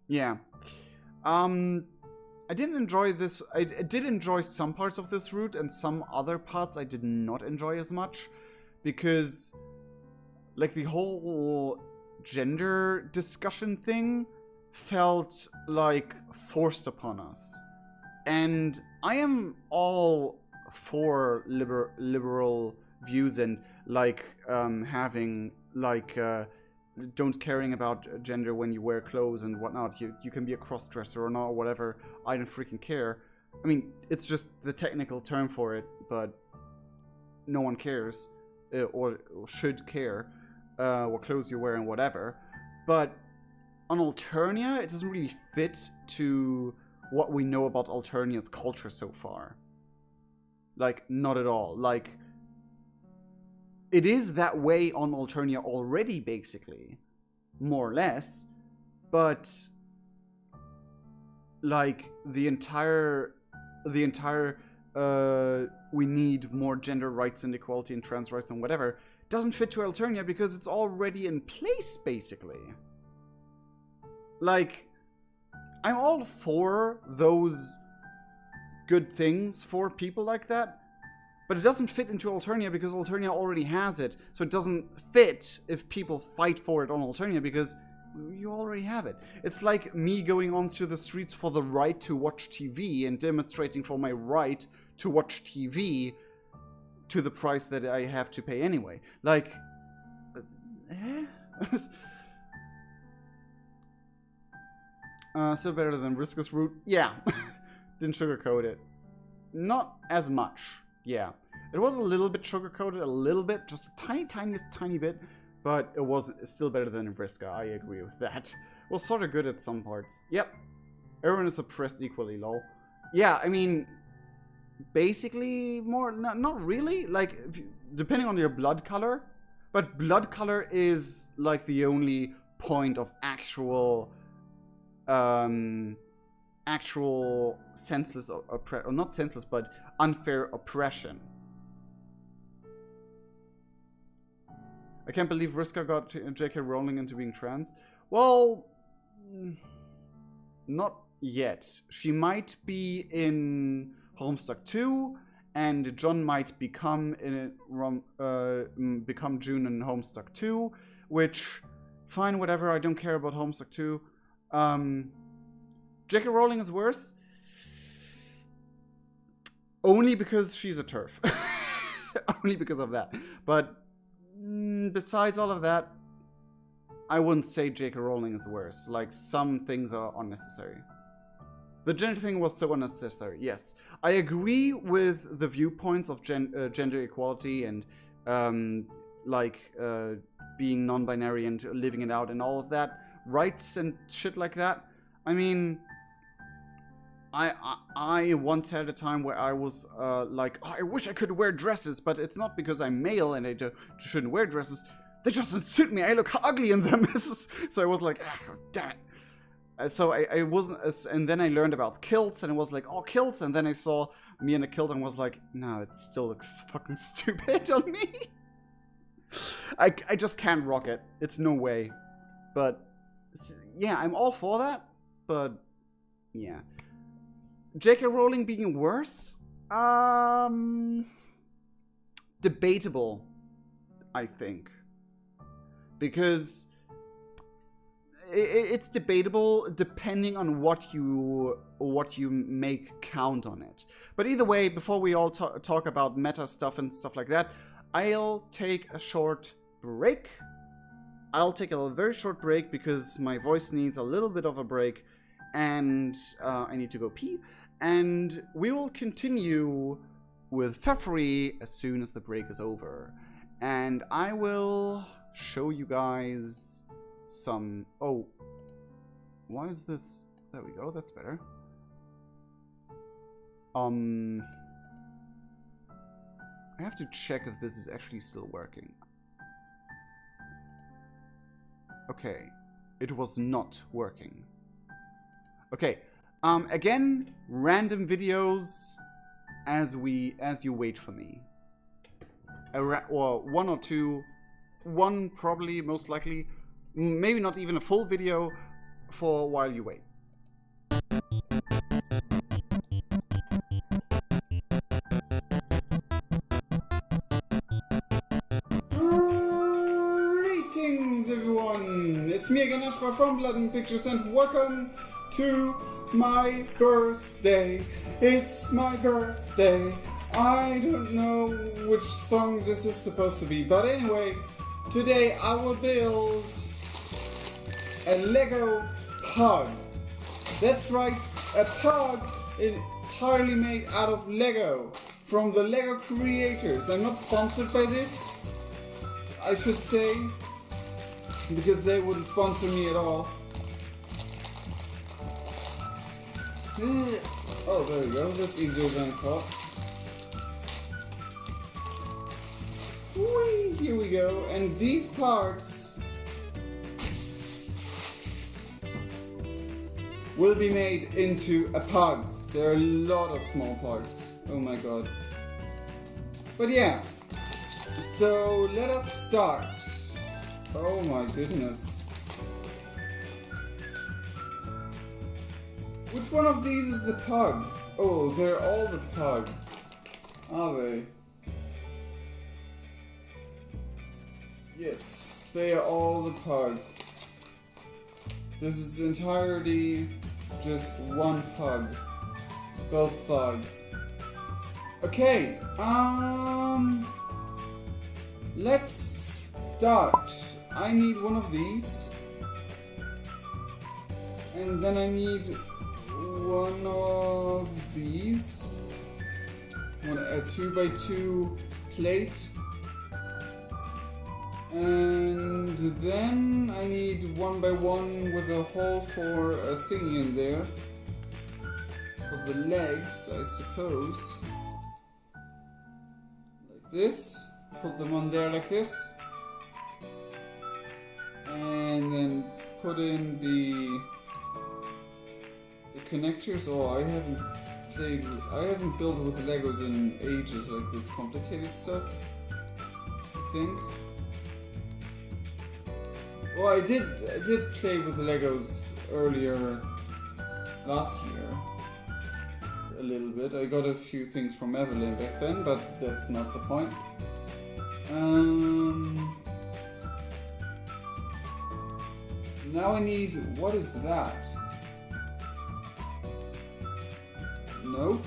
Yeah. I didn't enjoy this. I did enjoy some parts of this route, and some other parts I did not enjoy as much. Because, like, the whole gender discussion thing felt, like, forced upon us. And I am all for liberal views and, like, having, like, don't caring about gender when you wear clothes and whatnot. You can be a cross-dresser or not, or whatever. I don't freaking care. I mean, it's just the technical term for it, but no one cares, or should care, what clothes you wear and whatever. But on Alternia, it doesn't really fit to what we know about Alternia's culture so far. Like, not at all. Like, it is that way on Alternia already, basically. More or less. But, like, the entire, we need more gender rights and equality and trans rights and whatever, doesn't fit to Alternia because it's already in place, basically. Like, I'm all for those good things for people like that, but it doesn't fit into Alternia because Alternia already has it. So it doesn't fit if people fight for it on Alternia because you already have it. It's like me going onto the streets for the right to watch TV and demonstrating for my right to watch TV to the price that I have to pay anyway. Like, still better than Riska's route? Yeah. Didn't sugarcoat it. Not as much. Yeah. It was a little bit sugarcoated, a little bit, just a tiny bit, but it was still better than Vriska. I agree with that. It was sort of good at some parts. Yep. Everyone is oppressed equally, lol. Yeah, I mean, basically more, not really. Like, depending on your blood color, but blood color is like the only point of actual senseless or not senseless, but unfair oppression. I can't believe Vriska got J.K. Rowling into being trans. Well, not yet. She might be in Homestuck 2, and John might become become June in Homestuck 2, which, fine, whatever, I don't care about Homestuck 2. J.K. Rowling is worse. Only because she's a TERF. Only because of that. But besides all of that, I wouldn't say J.K. Rowling is worse. Like, some things are unnecessary. The gender thing was so unnecessary, yes. I agree with the viewpoints of gender equality and, being non-binary and living it out and all of that. Rights and shit like that. I mean, I once had a time where I was like, oh, I wish I could wear dresses, but it's not because I'm male and I shouldn't wear dresses. They just don't suit me. I look ugly in them. So I was like, ah, damn it. So I wasn't, and then I learned about kilts and it was like, oh, kilts. And then I saw me in a kilt and was like, no, it still looks fucking stupid on me. I just can't rock it. It's no way. But yeah, I'm all for that. But yeah. J.K. Rowling being worse? Debatable, I think. Because it's debatable depending on what you make count on it. But either way, before we all talk about meta stuff and stuff like that, I'll take a short break. I'll take a very short break because my voice needs a little bit of a break. And I need to go pee. And we will continue with Feferi as soon as the break is over. And I will show you guys some... Oh, why is this... There we go, that's better. I have to check if this is actually still working. Okay, it was not working. Okay, again, random videos as you wait for me. Or one or two, one probably most likely maybe not even a full video for while you wait. Greetings everyone, it's me again, MSPAR from Blood and Pictures, and welcome to my birthday. It's my birthday. I don't know which song this is supposed to be, but anyway, today I will build a Lego pug. That's right, a pug entirely made out of Lego from the Lego creators. I'm not sponsored by this, I should say, because they wouldn't sponsor me at all. Oh, there we go. That's easier than I thought. Whee, here we go. And these parts will be made into a pug. There are a lot of small parts. Oh my god. But yeah. So let us start. Oh my goodness. Which one of these is the pug? Oh, they're all the pug. Are they? Yes, they are all the pug. This is entirely just one pug. Both sides. Okay, let's start. I need one of these. And then I need one of these, a 2x2 plate, and then I need 1x1 with a hole for a thingy in there for the legs, I suppose, like this. Put them on there like this, and then put in the connectors. Oh, I haven't built with Legos in ages, like this complicated stuff, I think. Well, I did play with Legos earlier last year, a little bit. I got a few things from Evelyn back then, but that's not the point. Now I need, what is that? Nope.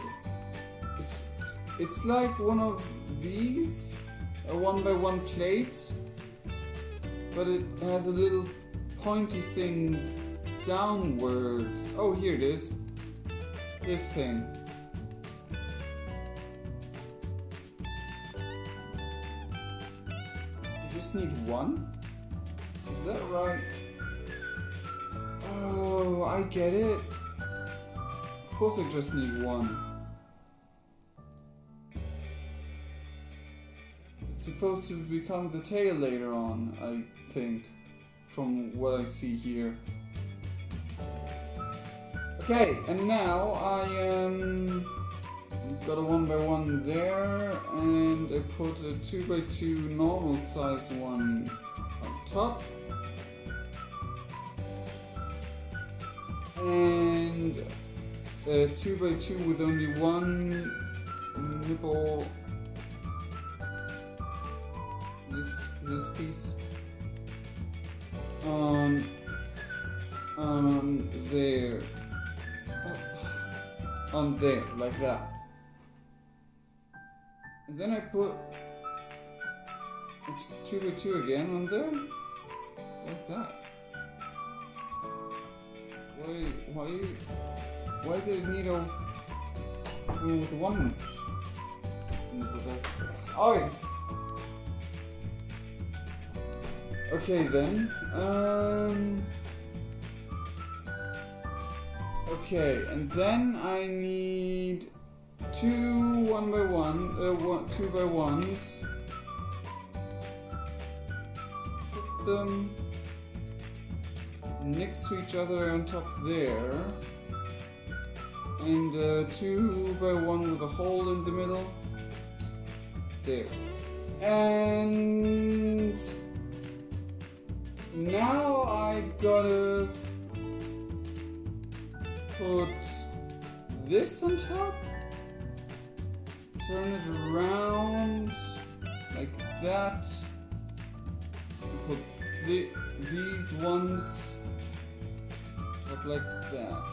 It's like one of these, a 1x1 plate, but it has a little pointy thing downwards. Oh, here it is. This thing. You just need one? Is that right? Oh, I get it. Of course I just need one. It's supposed to become the tail later on, I think, from what I see here. Okay, and now I got a 1x1 there, and I put a 2x2 normal sized one on top. And a 2x2 with only one nipple. This piece on there, on there, like that. And then I put it's 2x2 again on there, like that. Why do you need a one with one? Oh. Okay then. Okay, and then I need two 2x1s. Put them next to each other on top there. And 2x1 with a hole in the middle. There. And now gotta put this on top, turn it around like that, and put these ones up like that.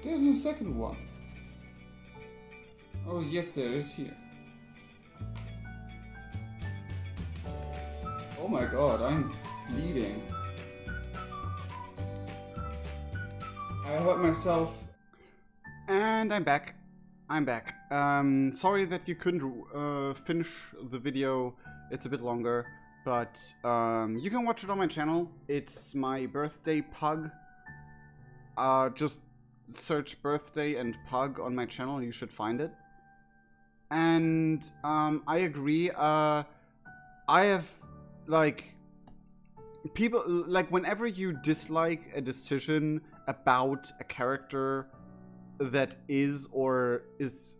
There's no second one. Oh yes, there is here. Oh my god, I'm bleeding. I hurt myself. And I'm back. Sorry that you couldn't finish the video. It's a bit longer, but you can watch it on my channel. It's my birthday pug. Just search birthday and pug on my channel. You should find it. And I agree. I have like people like whenever you dislike a decision about a character that is or is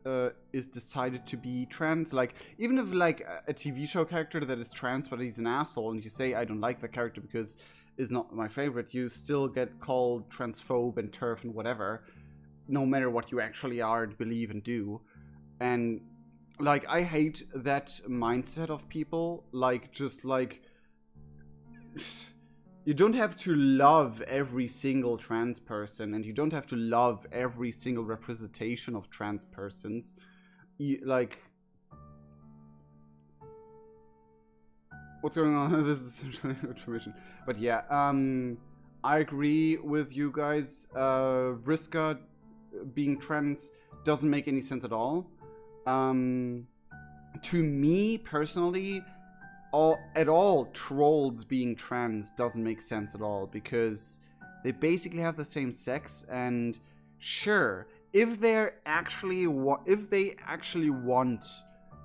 decided to be trans, like even if like a TV show character that is trans but he's an asshole, and you say I don't like the character because is not my favorite, you still get called transphobe and TERF and whatever, no matter what you actually are and believe and do. And like I hate that mindset of people, like just like you don't have to love every single trans person, and you don't have to love every single representation of trans persons. Like, what's going on? This is essentially information. But yeah, I agree with you guys. Vriska being trans doesn't make any sense at all. To me personally, trolls being trans doesn't make sense at all, because they basically have the same sex, and sure, if they actually want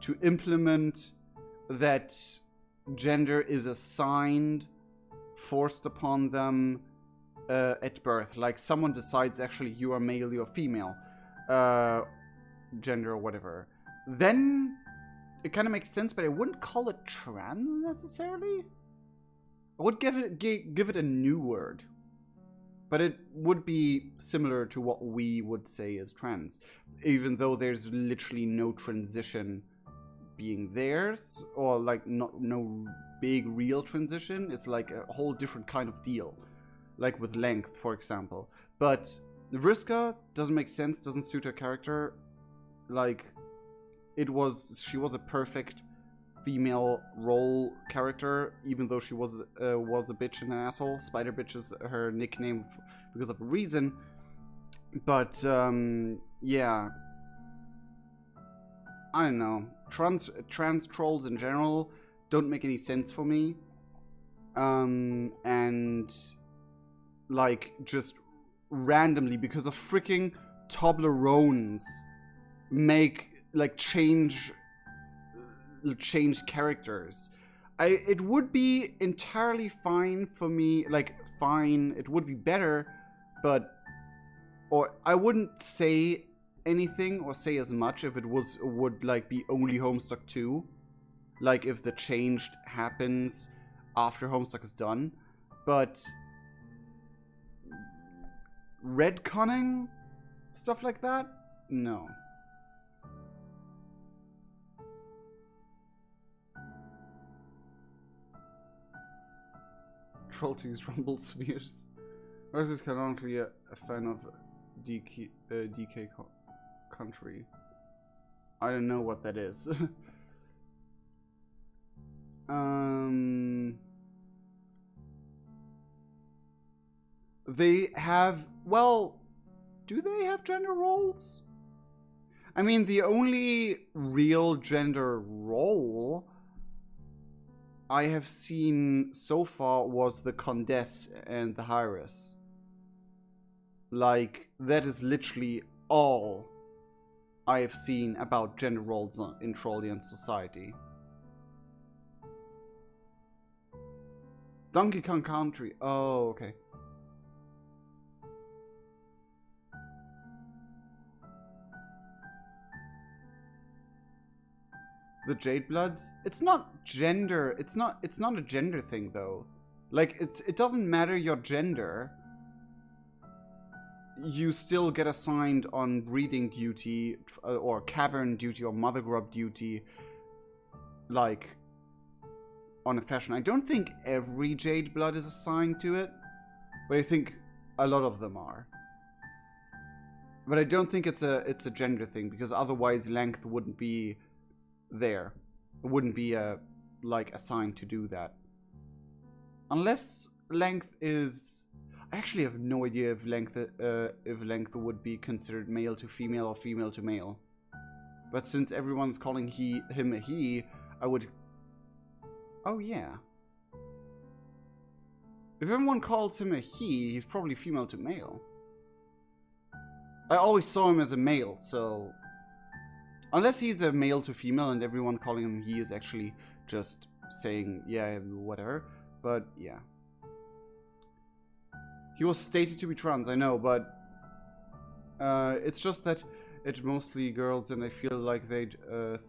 to implement that gender is assigned, forced upon them at birth, like someone decides actually you are male, you are female, gender or whatever, then it kind of makes sense, but I wouldn't call it trans necessarily. I would give it a new word, but it would be similar to what we would say is trans, even though there's literally no transition being theirs, or like no big real transition. It's like a whole different kind of deal, like with length, for example. But Vriska doesn't make sense, doesn't suit her character. Like, she was a perfect female role character, even though she was a bitch and an asshole. Spider Bitch is her nickname because of a reason. But yeah, I don't know. Trans trolls in general don't make any sense for me. And like just randomly, because of freaking Toblerones, make like change characters. It would be entirely fine for me, like fine, it would be better, but or I wouldn't say anything or say as much if it would like be only Homestuck 2, like if the change happens after Homestuck is done. But retconning stuff like that, no. Trolltings Rumble Spheres. Or is canonically a fan of DK Country? I don't know what that is. They have, well, do they have gender roles? I mean, the only real gender role I have seen so far was the Condess and the Hyris. Like, that is literally all I have seen about gender roles in Trollian society. Donkey Kong Country. Oh, okay. the Jade Bloods. It's not gender. It's not a gender thing though. Like it doesn't matter your gender. You still get assigned on breeding duty or cavern duty or mother grub duty, like on a fashion. I don't think every Jade Blood is assigned to it, but I think a lot of them are. But I don't think it's a gender thing, because otherwise length wouldn't be there. It wouldn't be like assigned to do that. Unless length is, I actually have no idea if length would be considered male to female or female to male. But since everyone's calling him a he, I would. Oh yeah. If everyone calls him a he, he's probably female to male. I always saw him as a male, so... Unless he's a male to female and everyone calling him he is actually just saying, yeah, whatever. But, yeah. He was stated to be trans, I know, but... it's just that it's mostly girls and I feel like they'd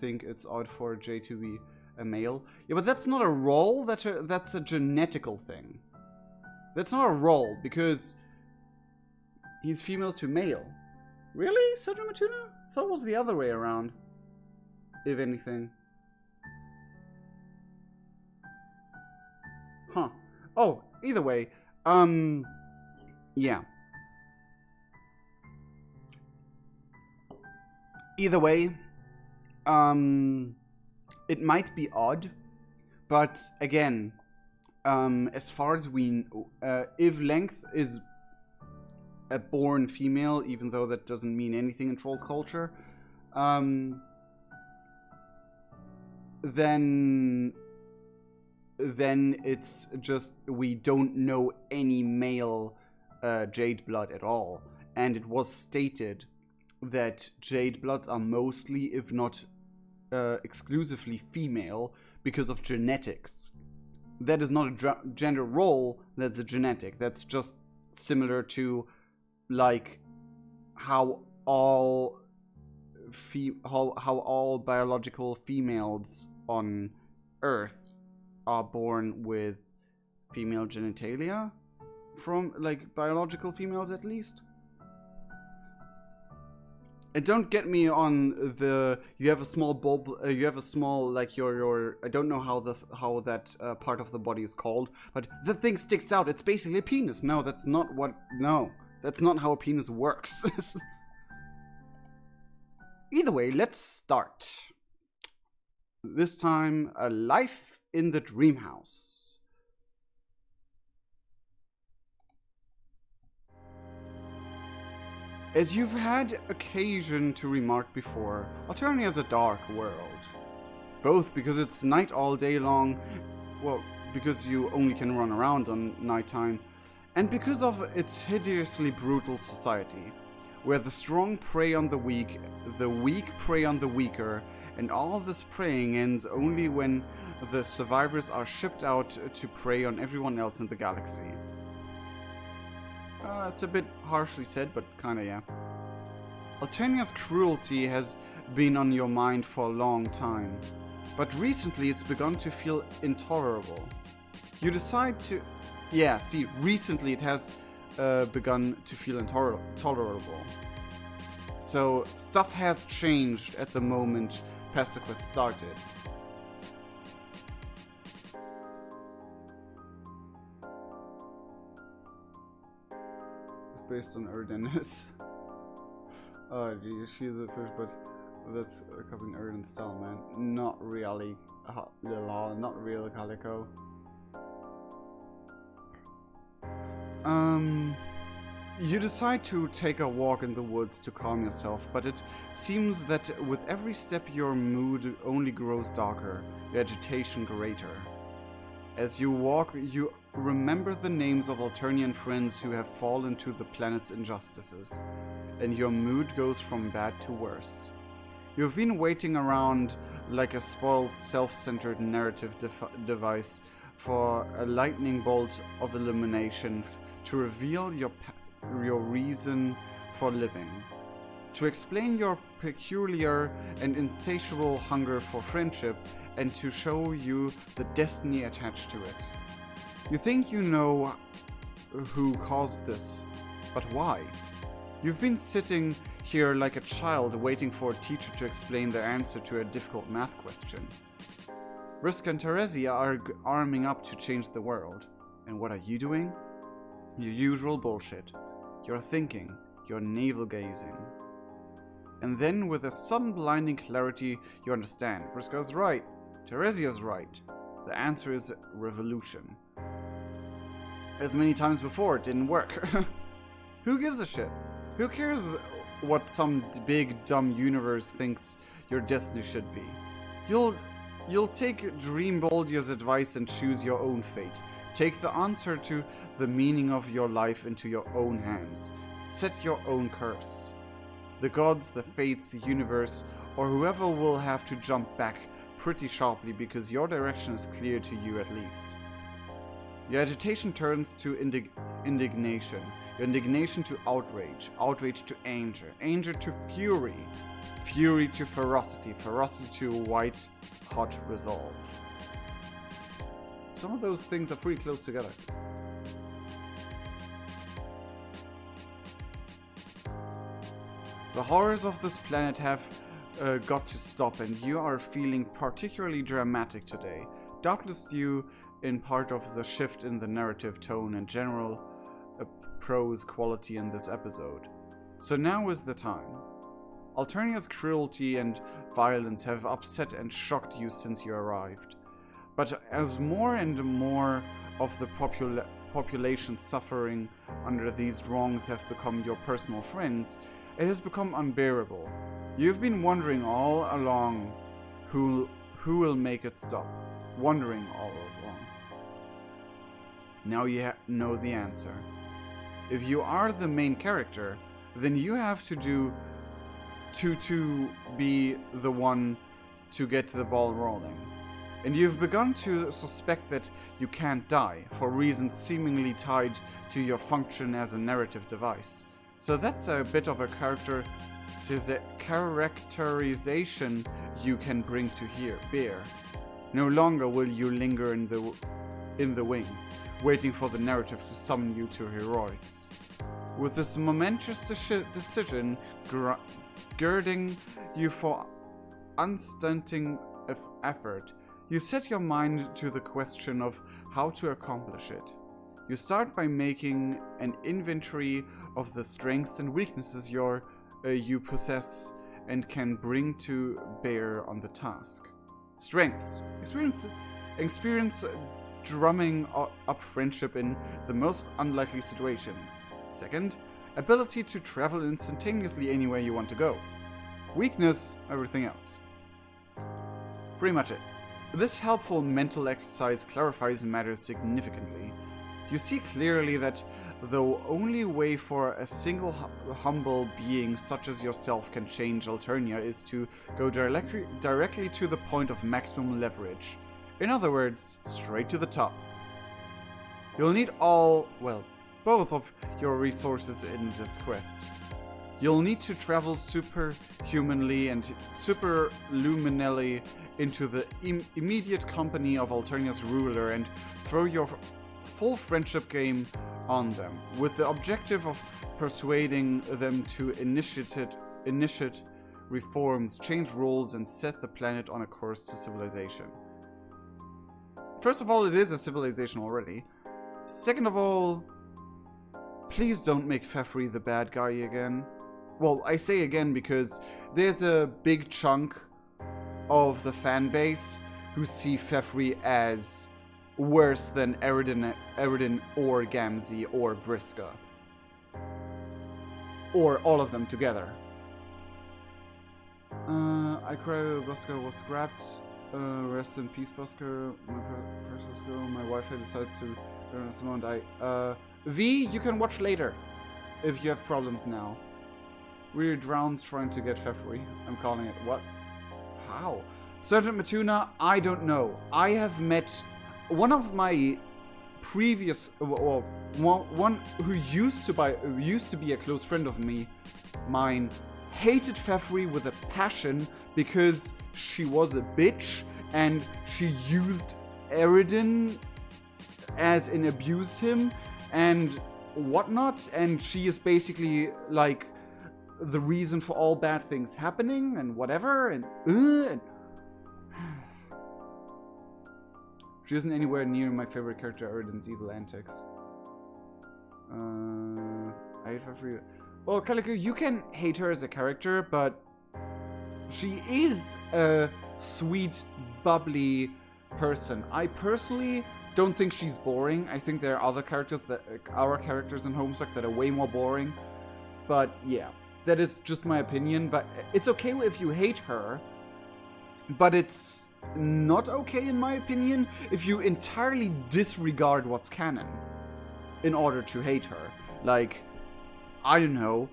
think it's odd for Jay to be a male. Yeah, but that's not a role, that's a genetical thing. That's not a role, because... he's female to male. Really? Sergeant Matuna? I thought it was the other way around. If anything. Huh. Oh, either way. Yeah. Either way, it might be odd, but again, as far as we, if length is a born female, even though that doesn't mean anything in troll culture, then it's just we don't know any male Jade Blood at all. And it was stated that Jade Bloods are mostly, if not exclusively female, because of genetics. That is not a gender role, that's a genetic. That's just similar to like how all biological females on Earth are born with female genitalia, from like biological females at least. And don't get me on the you have a small bulb, you have a small like your I don't know how that part of the body is called, but the thing sticks out. It's basically a penis. No, that's not what. No. That's not how a penis works. Either way, let's start. This time, a life in the dream house. As you've had occasion to remark before, Alternia is a dark world. Both because it's night all day long, well, because you only can run around on nighttime, and because of its hideously brutal society, where the strong prey on the weak prey on the weaker, and all this preying ends only when the survivors are shipped out to prey on everyone else in the galaxy. It's a bit harshly said, but kinda yeah. Alternia's cruelty has been on your mind for a long time, but recently it's begun to feel intolerable. You decide to... Yeah, see, recently it has begun to feel intolerable. So, stuff has changed at the moment PESTERQUEST started. It's based on Eridan. Oh, geez, she's a fish, but that's copying Eridan style, man. Not really. Not real Calico. You decide to take a walk in the woods to calm yourself, but it seems that with every step your mood only grows darker, your agitation greater. As you walk, you remember the names of Alternian friends who have fallen to the planet's injustices, and your mood goes from bad to worse. You've been waiting around like a spoiled, self-centered narrative device for a lightning bolt of illumination to reveal your reason for living. to explain your peculiar and insatiable hunger for friendship and to show you the destiny attached to it. You think you know who caused this, but why? You've been sitting here like a child waiting for a teacher to explain the answer to a difficult math question. Vriska and Teresia are arming up to change the world. And what are you doing? Your usual bullshit. You're thinking. You're navel-gazing. And then, with a sudden blinding clarity, you understand. Vriska's right. Teresia's right. The answer is revolution. As many times before, it didn't work. Who gives a shit? Who cares what some big, dumb universe thinks your destiny should be? You'll take Dream Boldier's advice and choose your own fate. Take the answer to the meaning of your life into your own hands. Set your own curse. The gods, the fates, the universe, or whoever will have to jump back pretty sharply because your direction is clear to you at least. Your agitation turns to indignation. Your indignation to outrage. Outrage to anger. Anger to fury. Fury to ferocity. Ferocity to white hot resolve. Some of those things are pretty close together. The horrors of this planet have got to stop, and you are feeling particularly dramatic today. Doubtless due in part of the shift in the narrative tone and general prose quality in this episode. So now is the time. Alternia's cruelty and violence have upset and shocked you since you arrived. But as more and more of the population suffering under these wrongs have become your personal friends, it has become unbearable. You've been wondering all along who will make it stop. Wondering all along. Now you know the answer. If you are the main character, then you have to be the one to get the ball rolling. And you've begun to suspect that you can't die, for reasons seemingly tied to your function as a narrative device. So that's a bit of a characterization you can bring to bear. No longer will you linger in the wings, waiting for the narrative to summon you to heroics. With this momentous decision girding you for unstinting effort, you set your mind to the question of how to accomplish it. You start by making an inventory of the strengths and weaknesses you possess and can bring to bear on the task. Strengths. Experience drumming up friendship in the most unlikely situations. Second, ability to travel instantaneously anywhere you want to go. Weakness, everything else. Pretty much it. This helpful mental exercise clarifies matters significantly. You see clearly that the only way for a single humble being such as yourself can change Alternia is to go directly to the point of maximum leverage. In other words, straight to the top. You'll need both of your resources in this quest. You'll need to travel superhumanly and superluminally into the immediate company of Alternia's ruler and throw your full friendship game on them, with the objective of persuading them to initiate reforms, change rules, and set the planet on a course to civilization. First of all, it is a civilization already. Second of all, please don't make Feferi the bad guy again. Well, I say again because there's a big chunk of the fan base who see Feferi as worse than Eridan or Gamzee or Vriska. Or all of them together. I cry Busker was scrapped. Rest in peace, Busker. My precious girl. My Wi-Fi decides to someone die. V, you can watch later if you have problems now. We're drowns trying to get Feferi. I'm calling it. What? How? Sergeant Matuna, I don't know. I have met one of my previous, one who used to be a close friend of mine, hated Feferi with a passion because she was a bitch and she used Eridan as in abused him and whatnot, and she is basically like the reason for all bad things happening and whatever, and she isn't anywhere near my favorite character, Eridan's evil antics. I hate Feferi. Well, Calico, you can hate her as a character, but she is a sweet, bubbly person. I personally don't think she's boring. I think there are other characters that our characters in Homestuck that are way more boring. But yeah, that is just my opinion. But it's okay if you hate her, but it's not okay, in my opinion, if you entirely disregard what's canon in order to hate her. Like, I don't know.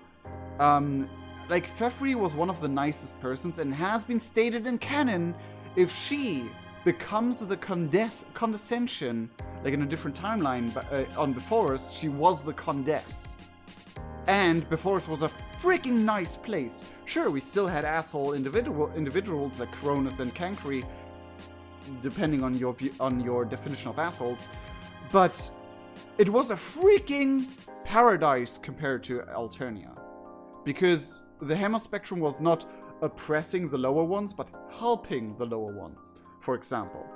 Like, Feferi was one of the nicest persons and has been stated in canon if she becomes the condescension, like in a different timeline, but on Befriending, she was the Condess. And Befriending was a freaking nice place. Sure, we still had asshole individuals like Cronus and Cancri, depending on your definition of assholes, but it was a freaking paradise compared to Alternia. Because the Hammer Spectrum was not oppressing the lower ones, but helping the lower ones, for example.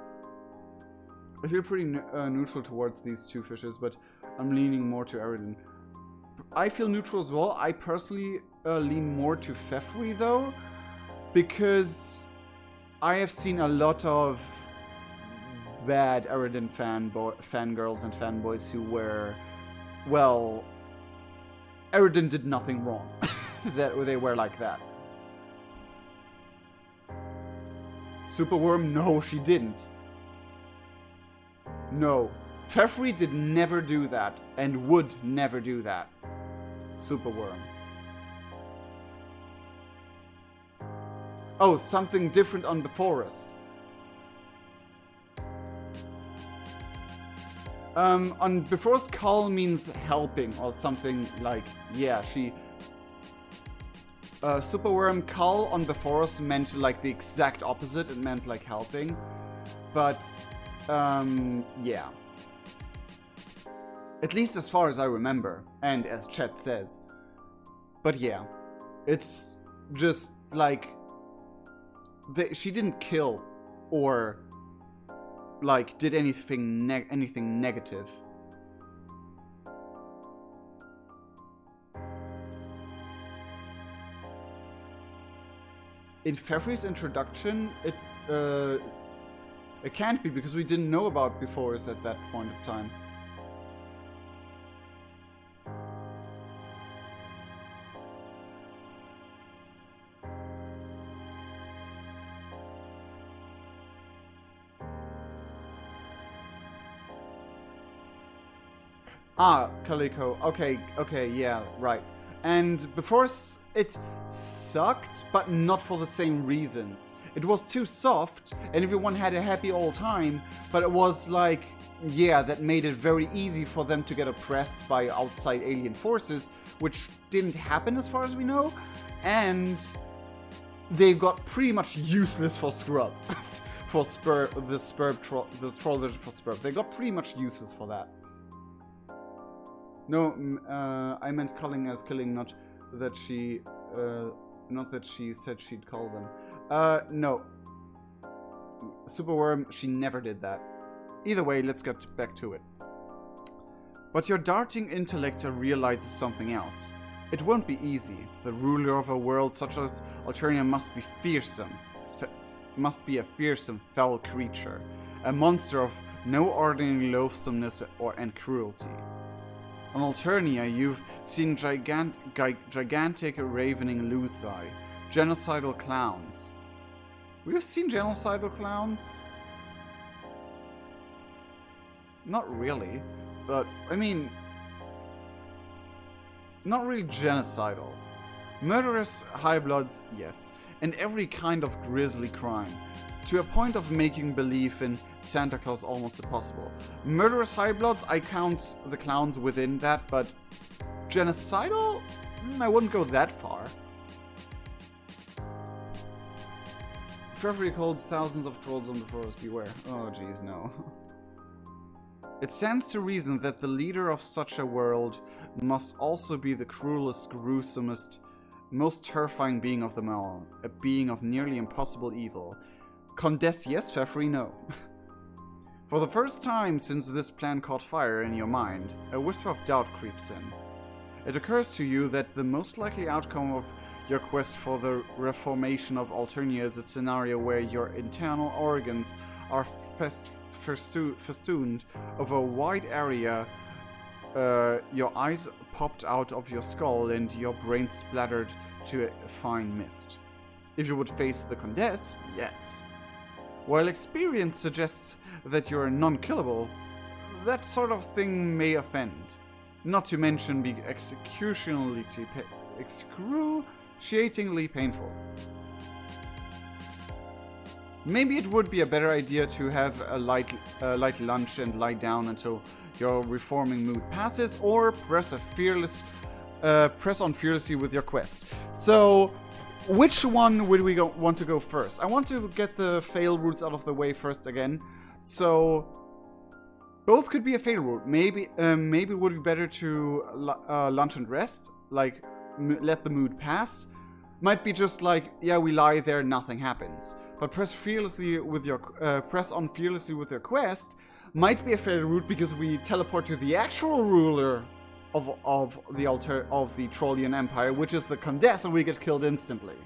I feel pretty neutral towards these two fishes, but I'm leaning more to Eridan. I feel neutral as well. I personally lean more to Feferi, though, because I have seen a lot of bad Eridan fangirls and fanboys who were, well, Eridan did nothing wrong. That they were like that. Superworm, no, she didn't. No. Feferi did never do that, and would never do that. Superworm. Oh, something different on Befriending. On Befriending, call means helping, or something like, yeah, she... Superworm Cull on Befriending meant like the exact opposite, it meant like helping. But, yeah. At least as far as I remember, and as chat says. But yeah, it's just like, she didn't kill or like did anything negative. In Feferi's introduction, it can't be, because we didn't know about Befriending at that point of time. Ah, Calico. Okay, yeah, right. And before it sucked, but not for the same reasons. It was too soft, and everyone had a happy old time, but it was like, yeah, that made it very easy for them to get oppressed by outside alien forces, which didn't happen as far as we know, and they got pretty much useless for Scrub. For the troll version for Spurb. They got pretty much useless for that. No, I meant culling as killing, not that she said she'd call them. No. Superworm, she never did that. Either way, let's get back to it. But your darting intellect realizes something else. It won't be easy. The ruler of a world such as Alternia must be fearsome. Must be a fearsome, fell creature. A monster of no ordinary loathsomeness and cruelty. On Alternia, you've seen gigantic ravening Luci, genocidal clowns. We've seen genocidal clowns? Not really, but, I mean, not really genocidal. Murderous high-bloods, yes, and every kind of grisly crime, to a point of making belief in Santa Claus almost impossible. Murderous high-bloods, I count the clowns within that, but genocidal? I wouldn't go that far. Feferi holds thousands of trolls on the forest, beware. Oh jeez, no. It stands to reason that the leader of such a world must also be the cruelest, gruesomest, most terrifying being of them all. A being of nearly impossible evil. Condess yes, Feferi no. For the first time since this plan caught fire in your mind, a whisper of doubt creeps in. It occurs to you that the most likely outcome of your quest for the reformation of Alternia is a scenario where your internal organs are festooned over a wide area, your eyes popped out of your skull and your brain splattered to a fine mist. If you would face the Condess, yes. While experience suggests that you're non-killable, that sort of thing may offend. Not to mention be excruciatingly painful. Maybe it would be a better idea to have a light lunch and lie down until your reforming mood passes, or press on fearlessly with your quest. So, which one would we want to go first? I want to get the fail routes out of the way first again. So, both could be a fail route. Maybe it would be better to lunch and rest, like let the mood pass. Might be just like, yeah, we lie there, nothing happens. But press on fearlessly with your quest might be a fair route because we teleport to the actual ruler of the Trollian Empire, which is the Condess, and we get killed instantly.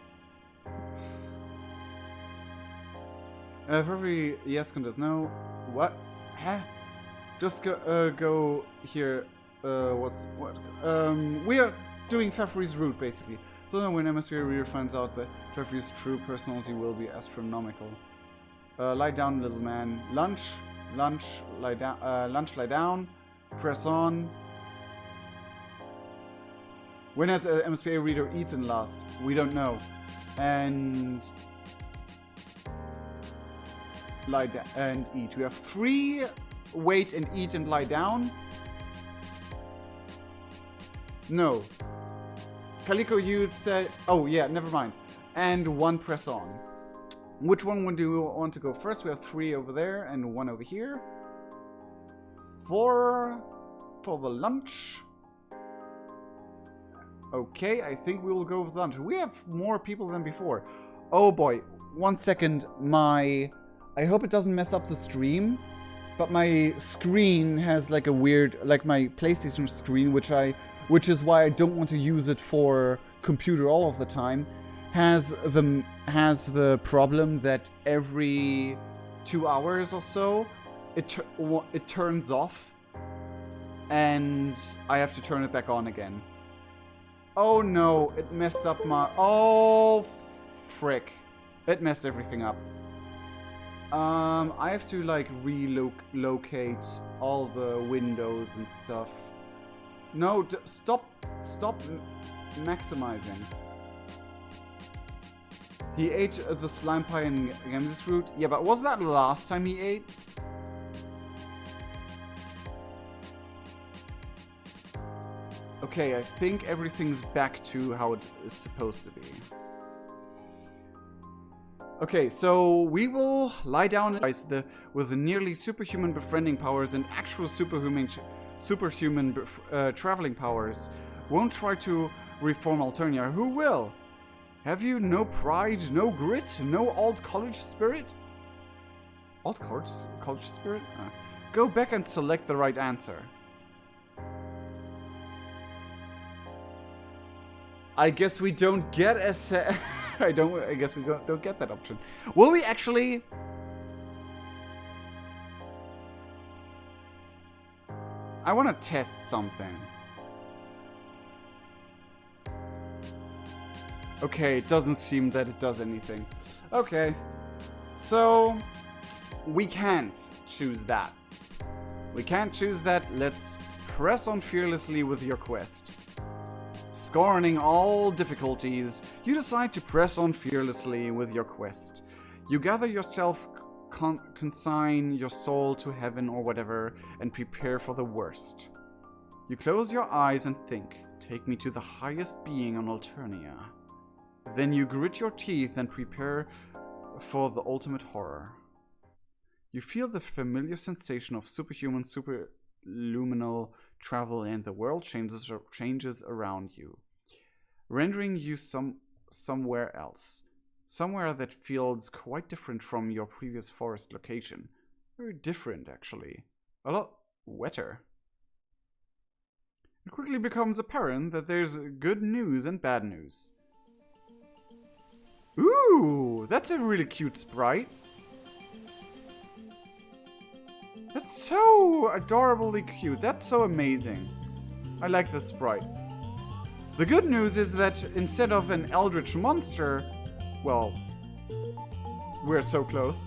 Feferi, yes, Condess, no. What? Huh? Just go here. We are doing Feferi's route basically. So when MSPAR reader finds out that Feferi's true personality will be astronomical. Lie down, little man. Lunch, lie down. Press on. When has MSPAR reader eaten last? We don't know. And lie down and eat. We have 3. Wait and eat and lie down. No. Calico Youth said, oh yeah, never mind. And 1 press on. Which one would you want to go first? We have 3 over there and 1 over here. 4 for the lunch. Okay, I think we will go with lunch. We have more people than before. Oh boy, 1 second. I hope it doesn't mess up the stream. But my screen has like a weird, like my PlayStation screen, which is why I don't want to use it for computer all of the time, has the problem that every 2 hours or so it turns off, and I have to turn it back on again. Oh no, it messed up my... Oh, frick. It messed everything up. I have to like relocate all the windows and stuff. No, stop maximizing. He ate the slime pie and Gamsis root. Yeah, but was that the last time he ate? Okay, I think everything's back to how it is supposed to be. Okay, so we will lie down with the nearly superhuman befriending powers and actual superhuman traveling powers. Won't try to reform Alternia. Who will? Have you no pride, no grit, no old college spirit? Old college spirit? Go back and select the right answer. I guess we don't get a I guess we don't get that option. Will we actually? I want to test something. Okay, it doesn't seem that it does anything. Okay. So we can't choose that. We can't choose that. Let's press on fearlessly with your quest. Scorning all difficulties, you decide to press on fearlessly with your quest. You gather yourself, consign your soul to heaven or whatever, and prepare for the worst. You close your eyes and think, take me to the highest being on Alternia. Then you grit your teeth and prepare for the ultimate horror. You feel the familiar sensation of superhuman, superluminal travel, and the world changes around you, rendering you somewhere else. Somewhere that feels quite different from your previous forest location. Very different, actually. A lot wetter. It quickly becomes apparent that there's good news and bad news. Ooh, that's a really cute sprite. That's so adorably cute. That's so amazing. I like this sprite. The good news is that instead of an eldritch monster, well, we're so close,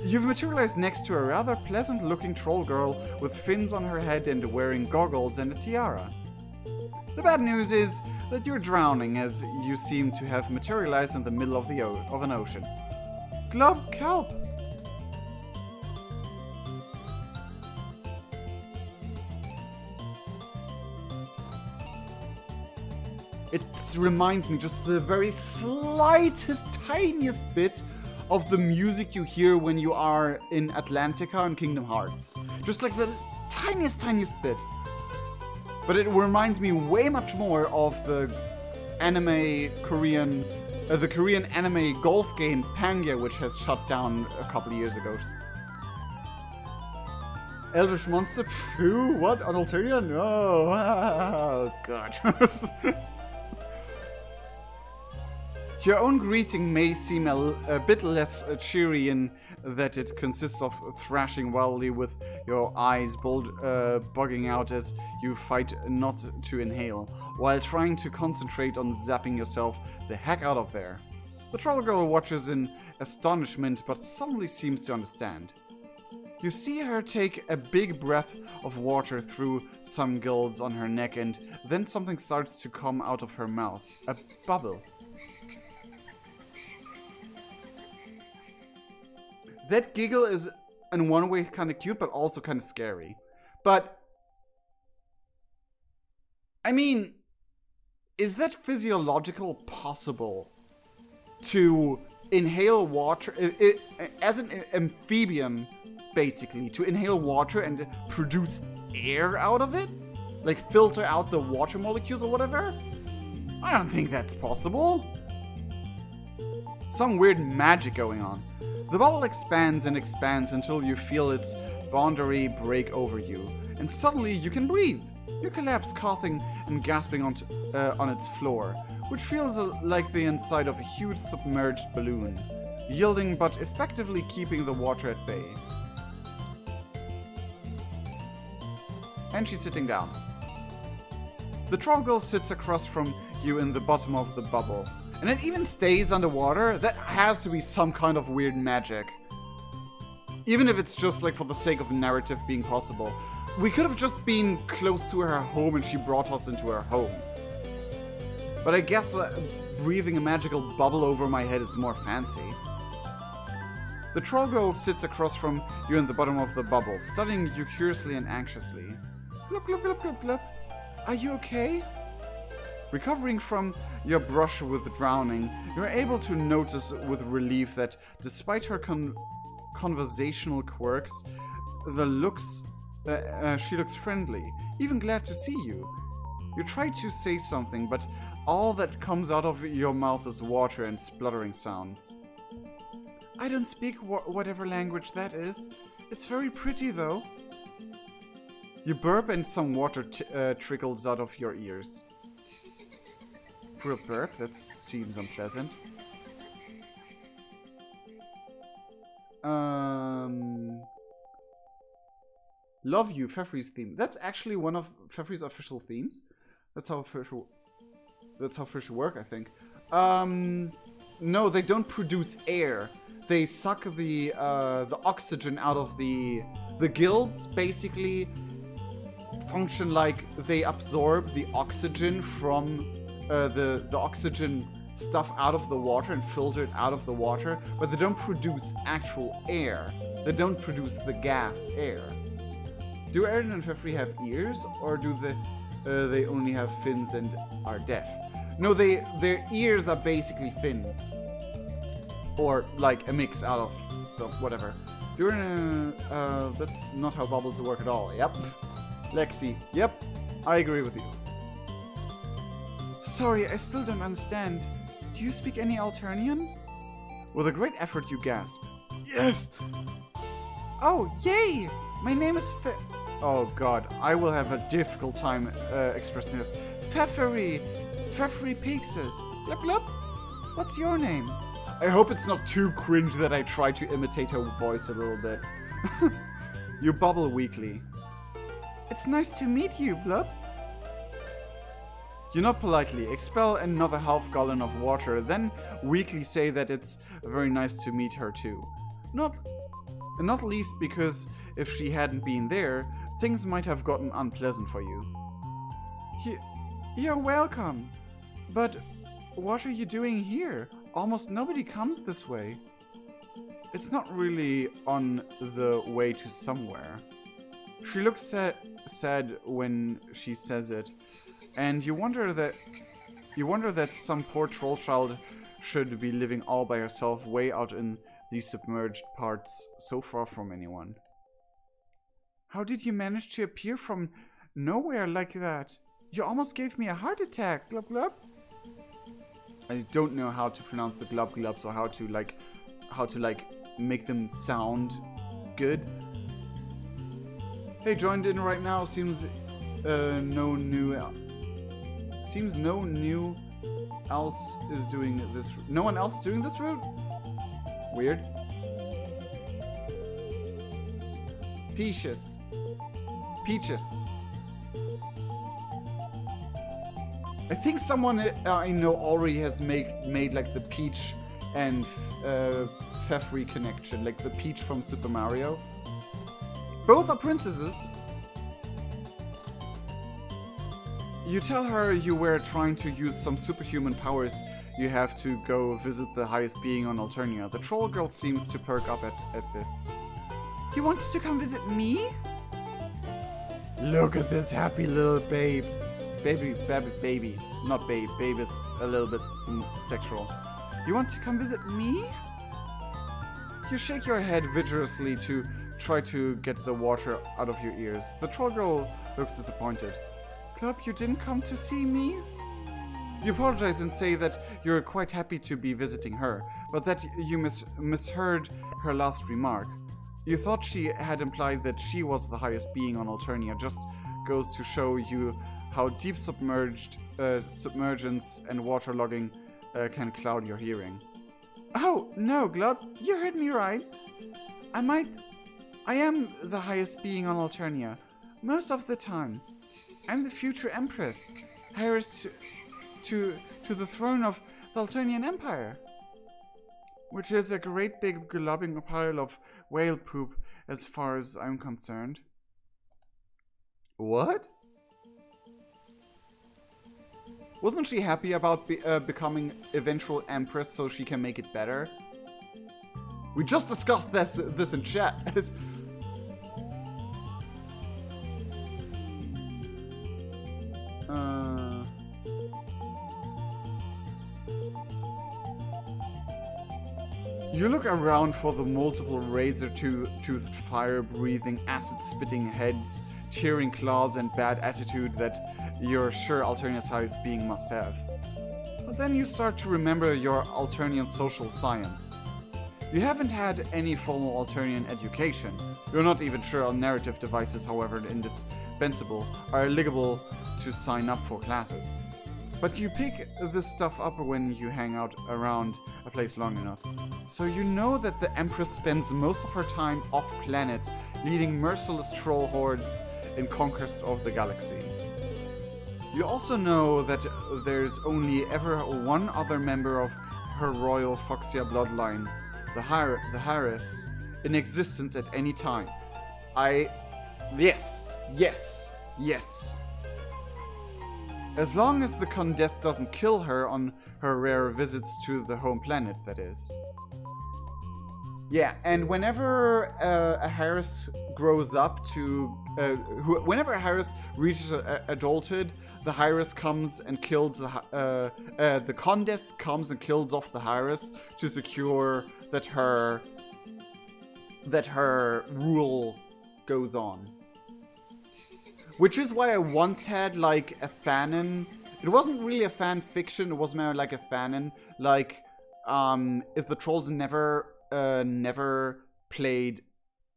you've materialized next to a rather pleasant-looking troll girl with fins on her head and wearing goggles and a tiara. The bad news is that you're drowning, as you seem to have materialized in the middle of an ocean. Glub kelp! It reminds me just the very slightest, tiniest bit of the music you hear when you are in Atlantica and Kingdom Hearts. Just like the tiniest, tiniest bit. But it reminds me way much more of the Korean anime golf game Pangea, which has shut down a couple of years ago. Eldritch Monster? Phew, what? Adulteria? No. Oh, God. Your own greeting may seem a bit less cheery in that it consists of thrashing wildly with your eyes bugging out as you fight not to inhale, while trying to concentrate on zapping yourself the heck out of there. The troll girl watches in astonishment, but suddenly seems to understand. You see her take a big breath of water through some gills on her neck, and then something starts to come out of her mouth. A bubble. That giggle is, in one way, kind of cute, but also kind of scary. But, I mean, is that physiological possible to inhale water, as an amphibian, basically, to inhale water and produce air out of it? Like, filter out the water molecules or whatever? I don't think that's possible. Some weird magic going on. The bubble expands and expands until you feel its boundary break over you, and suddenly you can breathe. You collapse, coughing and gasping on its floor, which feels like the inside of a huge submerged balloon, yielding but effectively keeping the water at bay. And she's sitting down. The troll girl sits across from you in the bottom of the bubble. And it even stays underwater. That has to be some kind of weird magic. Even if it's just like for the sake of narrative being possible. We could have just been close to her home and she brought us into her home. But I guess that breathing a magical bubble over my head is more fancy. The troll girl sits across from you in the bottom of the bubble, studying you curiously and anxiously. Look, look, look, look, look. Are you okay? Recovering from your brush with drowning, you're able to notice with relief that despite her conversational quirks, she looks friendly, even glad to see you. You try to say something, but all that comes out of your mouth is water and spluttering sounds. I don't speak whatever language that is. It's very pretty, though. You burp and some water trickles out of your ears. For a burp, that seems unpleasant. Love You, Feferi's theme. That's actually one of Feferi's official themes. That's how official work, I think. No, they don't produce air. They suck the oxygen out of the gills. Basically, function like they absorb the oxygen from the oxygen stuff out of the water and filter it out of the water, but they don't produce actual air. They don't produce the gas air. Do Eridan and Feferi have ears, or do they only have fins and are deaf? No, their ears are basically fins. Or like a mix out of the whatever. You're in a, that's not how bubbles work at all. Yep. Lexi. Yep. I agree with you. Sorry, I still don't understand. Do you speak any Alternian? With a great effort, you gasp. Yes! Oh, yay! My name is Oh god, I will have a difficult time expressing this. Feferi! Feferi Pixes! Blub blub! What's your name? I hope it's not too cringe that I try to imitate her voice a little bit. You bubble weakly. It's nice to meet you, Blub. You nod politely, expel another half-gallon of water, then weakly say that it's very nice to meet her too. Not least because if she hadn't been there, things might have gotten unpleasant for you. You're welcome. But what are you doing here? Almost nobody comes this way. It's not really on the way to somewhere. She looks sad when she says it, and you wonder that some poor troll child should be living all by herself way out in these submerged parts so far from anyone. How did you manage to appear from nowhere like that? You almost gave me a heart attack, glub glub. I don't know how to pronounce the glub glubs or how to make them sound good. Hey, joined in right now. Seems no new else is doing this. No one else doing this route? Weird. Peaches. I think someone I know already has made like the Peach and Feferi connection, like the Peach from Super Mario. Both are princesses. You tell her you were trying to use some superhuman powers. You have to go visit the highest being on Alternia. The troll girl seems to perk up at this. You want to come visit me? Look at this happy little babe. Baby. Not babe. Babe is a little bit sexual. You want to come visit me? You shake your head vigorously to try to get the water out of your ears. The troll girl looks disappointed. Club, you didn't come to see me? You apologize and say that you're quite happy to be visiting her, but that you misheard her last remark. You thought she had implied that she was the highest being on Alternia. Just goes to show you how deep submergence and waterlogging can cloud your hearing. Oh, no, Glub, you heard me right. I am the highest being on Alternia, most of the time. I'm the future Empress, heiress to the throne of the Alternian Empire. Which is a great big globbing pile of whale poop as far as I'm concerned. What? Wasn't she happy about becoming eventual Empress so she can make it better? We just discussed this in chat. You look around for the multiple razor-toothed, fire-breathing, acid-spitting heads, tearing claws, and bad attitude that you're sure Alternia's highest being must have. But then you start to remember your Alternian social science. You haven't had any formal Alternian education. You're not even sure our narrative devices, however indispensable, are eligible to sign up for classes. But you pick this stuff up when you hang out around a place long enough. So you know that the Empress spends most of her time off-planet, leading merciless troll hordes in conquest of the galaxy. You also know that there's only ever one other member of her royal Foxia bloodline, the Harris, in existence at any time. Yes. As long as the Condesce doesn't kill her on her rare visits to the home planet, that is. Yeah, and whenever a Harris grows up to, whenever a Harris reaches adulthood, the Harris comes and kills the Condess comes and kills off the Harris to secure that her rule goes on. Which is why I once had like a fanon. It wasn't really a fan fiction. It was more like a fanon. Like, if the trolls never played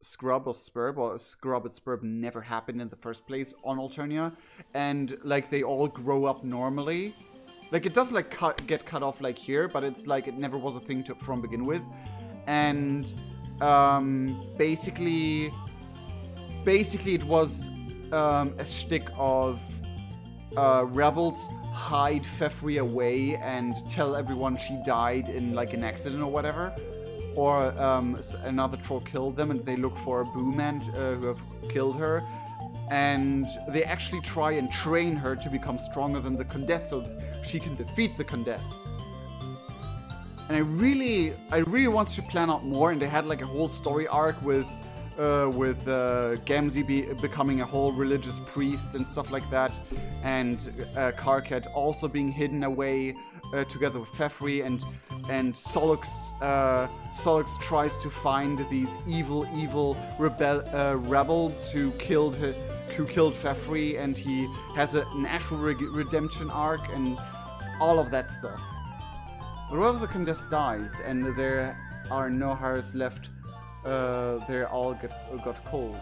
Scrub or Spurb, or Scrub and Spurb never happened in the first place on Alternia, and like they all grow up normally. Like it does like get cut off like here, but it's like it never was a thing from begin with, and basically it was a shtick of rebels hide Feferi away and tell everyone she died in like an accident or whatever. Or another troll killed them and they look for a boomant who have killed her. And they actually try and train her to become stronger than the Condess so that she can defeat the Condess. And I really wanted to plan out more, and they had like a whole story arc with Gamzee becoming a whole religious priest and stuff like that, and Karkat also being hidden away together with Feferi, and Solux tries to find these evil rebels who killed Feferi, and he has an actual redemption arc and all of that stuff. But what if the Condess dies and there are no Harris left? They all got cold.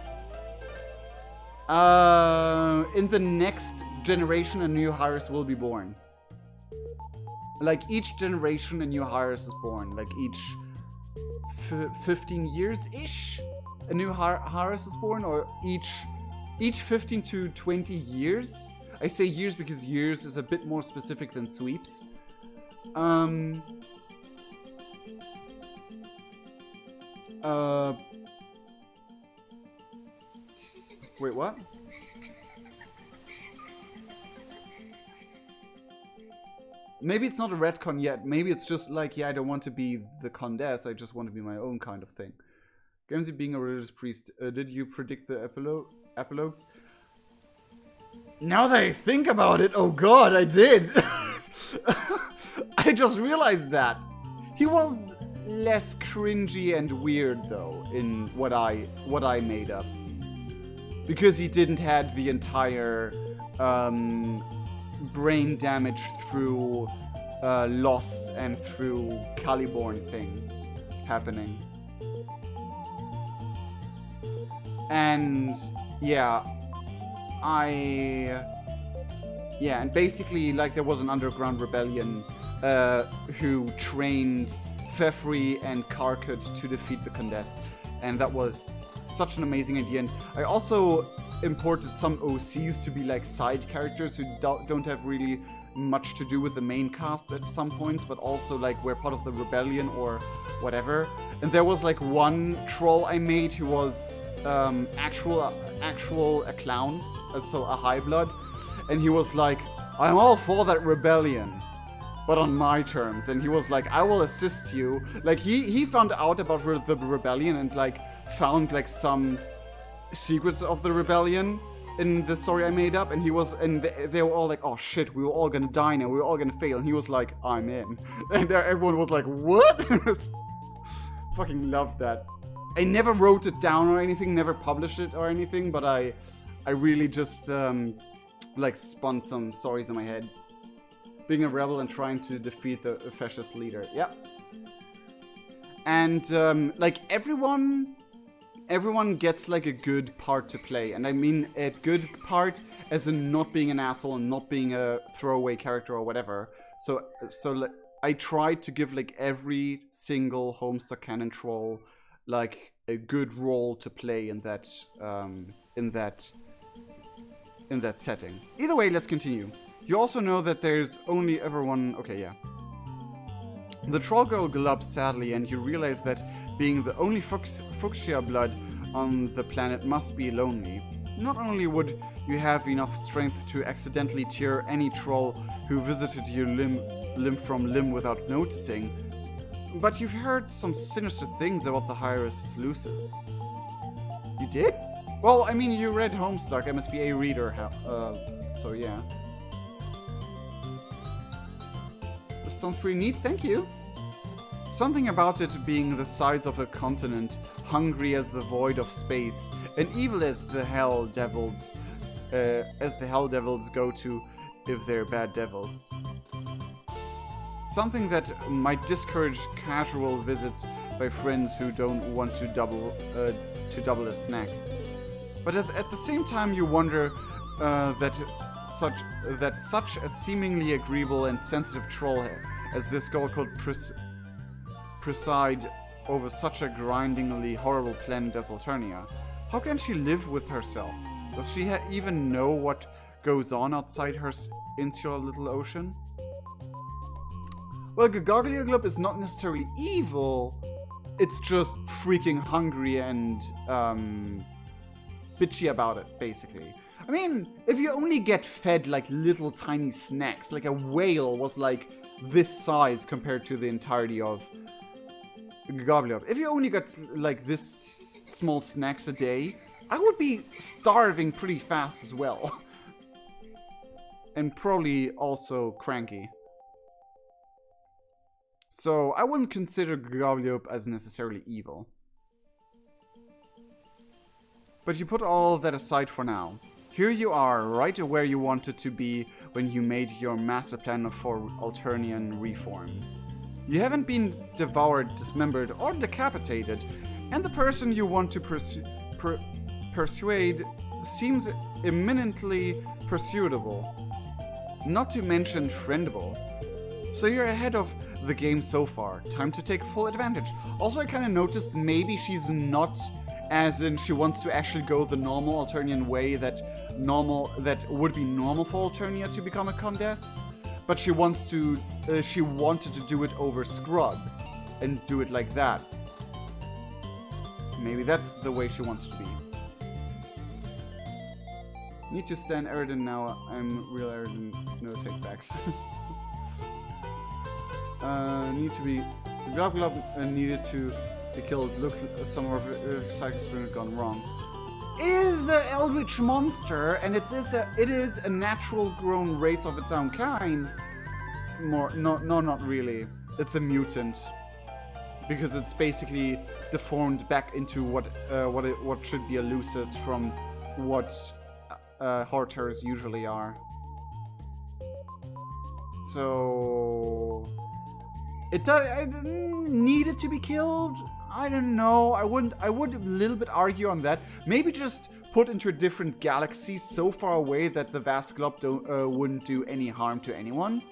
In the next generation, a new Harris will be born. Like each generation, a new Harris is born. Like each 15 years-ish, a new Harris is born, or each 15 to 20 years. I say years because years is a bit more specific than sweeps. Wait, what? Maybe it's not a retcon yet. Maybe it's just like, yeah, I don't want to be the Condess. I just want to be my own kind of thing. Gamzee being a religious priest. Did you predict the epilogues? Now that I think about it, oh god, I did. I just realized that. He was less cringy and weird though in what I made up. Because he didn't have the entire brain damage through loss and through Caliborn thing happening. And yeah, and basically like there was an underground rebellion who trained Feferi and Karkat to defeat the Condess, and that was such an amazing idea. And I also imported some OCs to be like side characters who don't have really much to do with the main cast at some points, but also like we're part of the rebellion or whatever. And there was like one troll I made who was actual a clown, so a high blood, and he was like, I'm all for that rebellion, but on my terms. And he was like, I will assist you. Like he found out about the rebellion and like found like some secrets of the rebellion in the story I made up, and he was, and they were all like, oh shit, we were all gonna die now, we were all gonna fail, and he was like, I'm in. And everyone was like, what? Fucking loved that. I never wrote it down or anything, never published it or anything, but I really just like spun some stories in my head. Being a rebel and trying to defeat the fascist leader. Yep. And like everyone gets like a good part to play, and I mean a good part as in not being an asshole and not being a throwaway character or whatever. So like, I tried to give like every single Homestuck Cannon troll like a good role to play in that setting. Either way, let's continue. You also know that there's only ever one. Okay, yeah. The troll girl glubs sadly, and you realize that being the only fuchsia blood on the planet must be lonely. Not only would you have enough strength to accidentally tear any troll who visited you limb from limb without noticing, But you've heard some sinister things about the High-Risk Lucis. You did? Well, I mean, you read Homestuck, MSPAR reader, so yeah. This sounds pretty neat, thank you. Something about it being the size of a continent, hungry as the void of space, and evil as the hell devils go to if they're bad devils. Something that might discourage casual visits by friends who don't want to double as snacks. But at the same time, you wonder that such a seemingly agreeable and sensitive troll as this girl could preside over such a grindingly horrible planet as Alternia. How can she live with herself? Does she even know what goes on outside her insular little ocean? Well, Gagaglioglob is not necessarily evil, it's just freaking hungry and bitchy about it, basically. I mean, if you only get fed like little tiny snacks, like a whale was like this size compared to the entirety of Gagaglioglob. If you only got like this small snacks a day, I would be starving pretty fast as well. And probably also cranky. So I wouldn't consider Gagaglioglob as necessarily evil. But you put all that aside for now. Here you are, right where you wanted to be when you made your master plan for Alternian reform. You haven't been devoured, dismembered, or decapitated, and the person you want to persuade seems imminently pursuable, not to mention friendable. So you're ahead of the game so far. Time to take full advantage. Also, I kind of noticed maybe she's not, as in she wants to actually go the normal Alternian way that would be normal for Alternia to become a Condess, but she wanted to do it over Scrub and do it like that. Maybe that's the way she wants to be. Need to stand Eridan now. I'm real Eridan. No takebacks. Need to be... Glub needed to be killed. Look, some of her psychic spirit gone wrong. It is the Eldritch monster, and it is a natural grown race of its own kind. No, not really. It's a mutant. Because it's basically deformed back into what should be a Lucis from what Horters usually are. So it needed to be killed. I don't know. I would a little bit argue on that. Maybe just put into a different galaxy so far away that the vast glob wouldn't do any harm to anyone.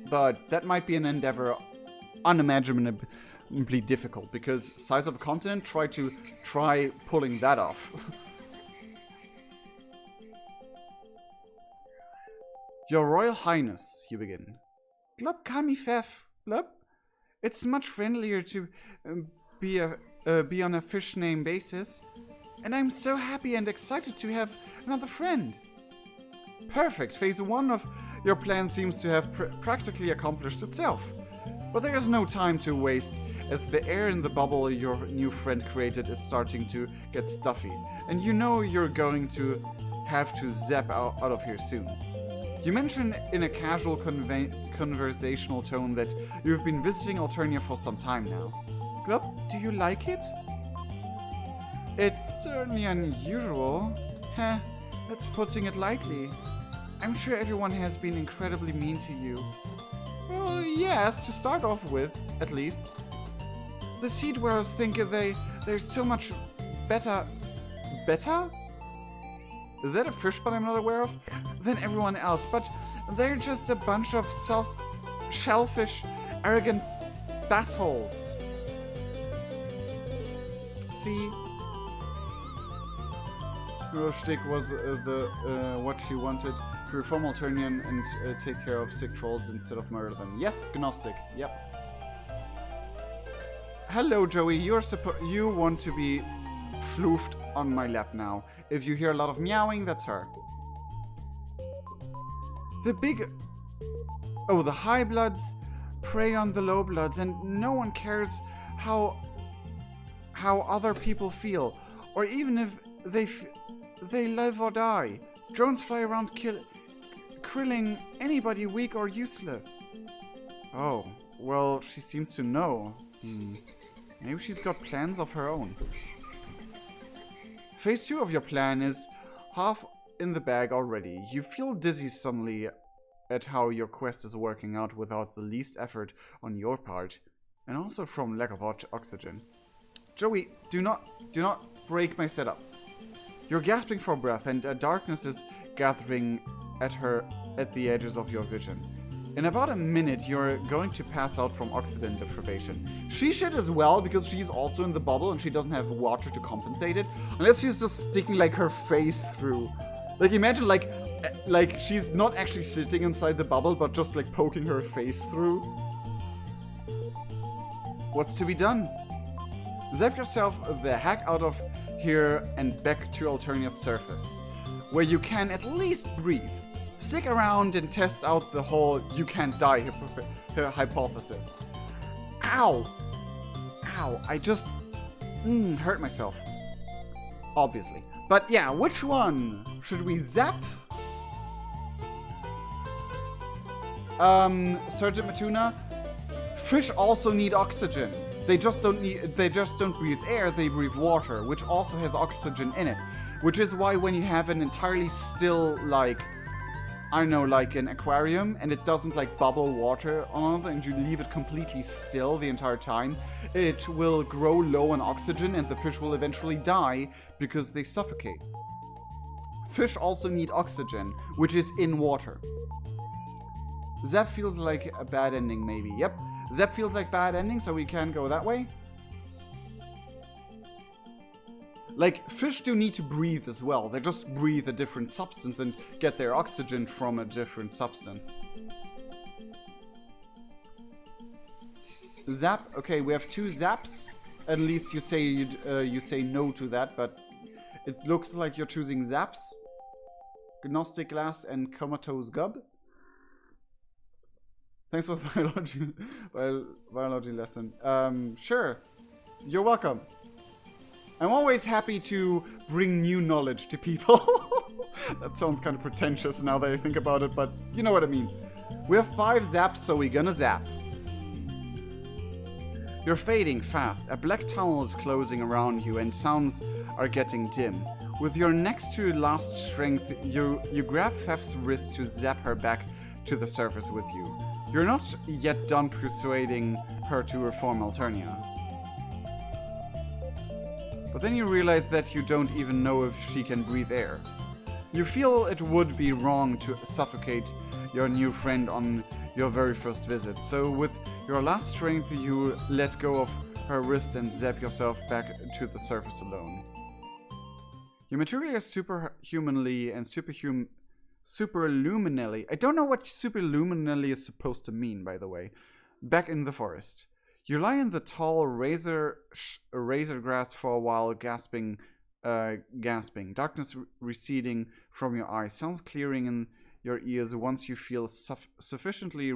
But that might be an endeavor unimaginably difficult, because size of a continent, try pulling that off. Your Royal Highness, you begin. Glub Kami Fef, Glub. It's much friendlier to be on a fish name basis, and I'm so happy and excited to have another friend. Perfect. Phase 1 of your plan seems to have practically accomplished itself. But there is no time to waste, as the air in the bubble your new friend created is starting to get stuffy, and you know you're going to have to zap out of here soon. You mention in a casual conversational tone that you've been visiting Alternia for some time now. Glub, do you like it? It's certainly unusual. Heh, that's putting it lightly. I'm sure everyone has been incredibly mean to you. Well, yes, to start off with, at least. The seadwellers think they're so much better... Better? Is that a fish but I'm not aware of? Than everyone else, but they're just a bunch of shellfish, arrogant bassholes. See? Roshtik was what she wanted to reform Alternian and take care of sick trolls instead of murder them. Yes, Gnostic. Yep. Hello, Joey. You want to be floofed on my lap now. If you hear a lot of meowing, that's her. The High Bloods prey on the lowbloods, and no one cares how other people feel, or even if they live or die. Drones fly around killing anybody weak or useless. Oh, well, she seems to know. Maybe she's got plans of her own. Phase 2 of your plan is half in the bag already. You feel dizzy suddenly at how your quest is working out without the least effort on your part, and also from lack of oxygen. Joey, do not break my setup. You're gasping for breath, and darkness is gathering at the edges of your vision. In about a minute, you're going to pass out from oxygen deprivation. She should as well, because she's also in the bubble and she doesn't have water to compensate it. Unless she's just sticking like her face through. Like imagine like she's not actually sitting inside the bubble, but just like poking her face through. What's to be done? Zap yourself the heck out of here and back to Alternia's surface, where you can at least breathe. Stick around and test out the whole you can't die hypothesis. Ow! Ow, I just hurt myself. Obviously. But yeah, which one? Should we zap? Sergeant Matuna? Fish also need oxygen. They just don't breathe air, they breathe water, which also has oxygen in it. Which is why when you have an entirely still, like, I don't know, like an aquarium, and it doesn't like bubble water on it, and you leave it completely still the entire time, it will grow low on oxygen and the fish will eventually die because they suffocate. Fish also need oxygen, which is in water. Zap feels like a bad ending, maybe. Yep. Zap feels like bad ending, so we can go that way. Like, fish do need to breathe as well. They just breathe a different substance and get their oxygen from a different substance. Zap. Okay, we have 2 zaps. At least you say no to that, but it looks like you're choosing zaps. Gnostic Glass and Comatose Gub. Thanks for biology lesson. Sure. You're welcome. I'm always happy to bring new knowledge to people. That sounds kind of pretentious now that I think about it, but you know what I mean. We have 5 zaps, so we're gonna zap. You're fading fast. A black tunnel is closing around you and sounds are getting dim. With your next to last strength, you grab Fef's wrist to zap her back to the surface with you. You're not yet done persuading her to reform Alternia. But then you realize that you don't even know if she can breathe air. You feel it would be wrong to suffocate your new friend on your very first visit, so with your last strength you let go of her wrist and zap yourself back to the surface alone. You materialize superhumanly and superluminally. I don't know what superluminally is supposed to mean, by the way. Back in the forest. You lie in the tall razor grass for a while, gasping. Darkness receding from your eyes, sounds clearing in your ears once you feel sufficiently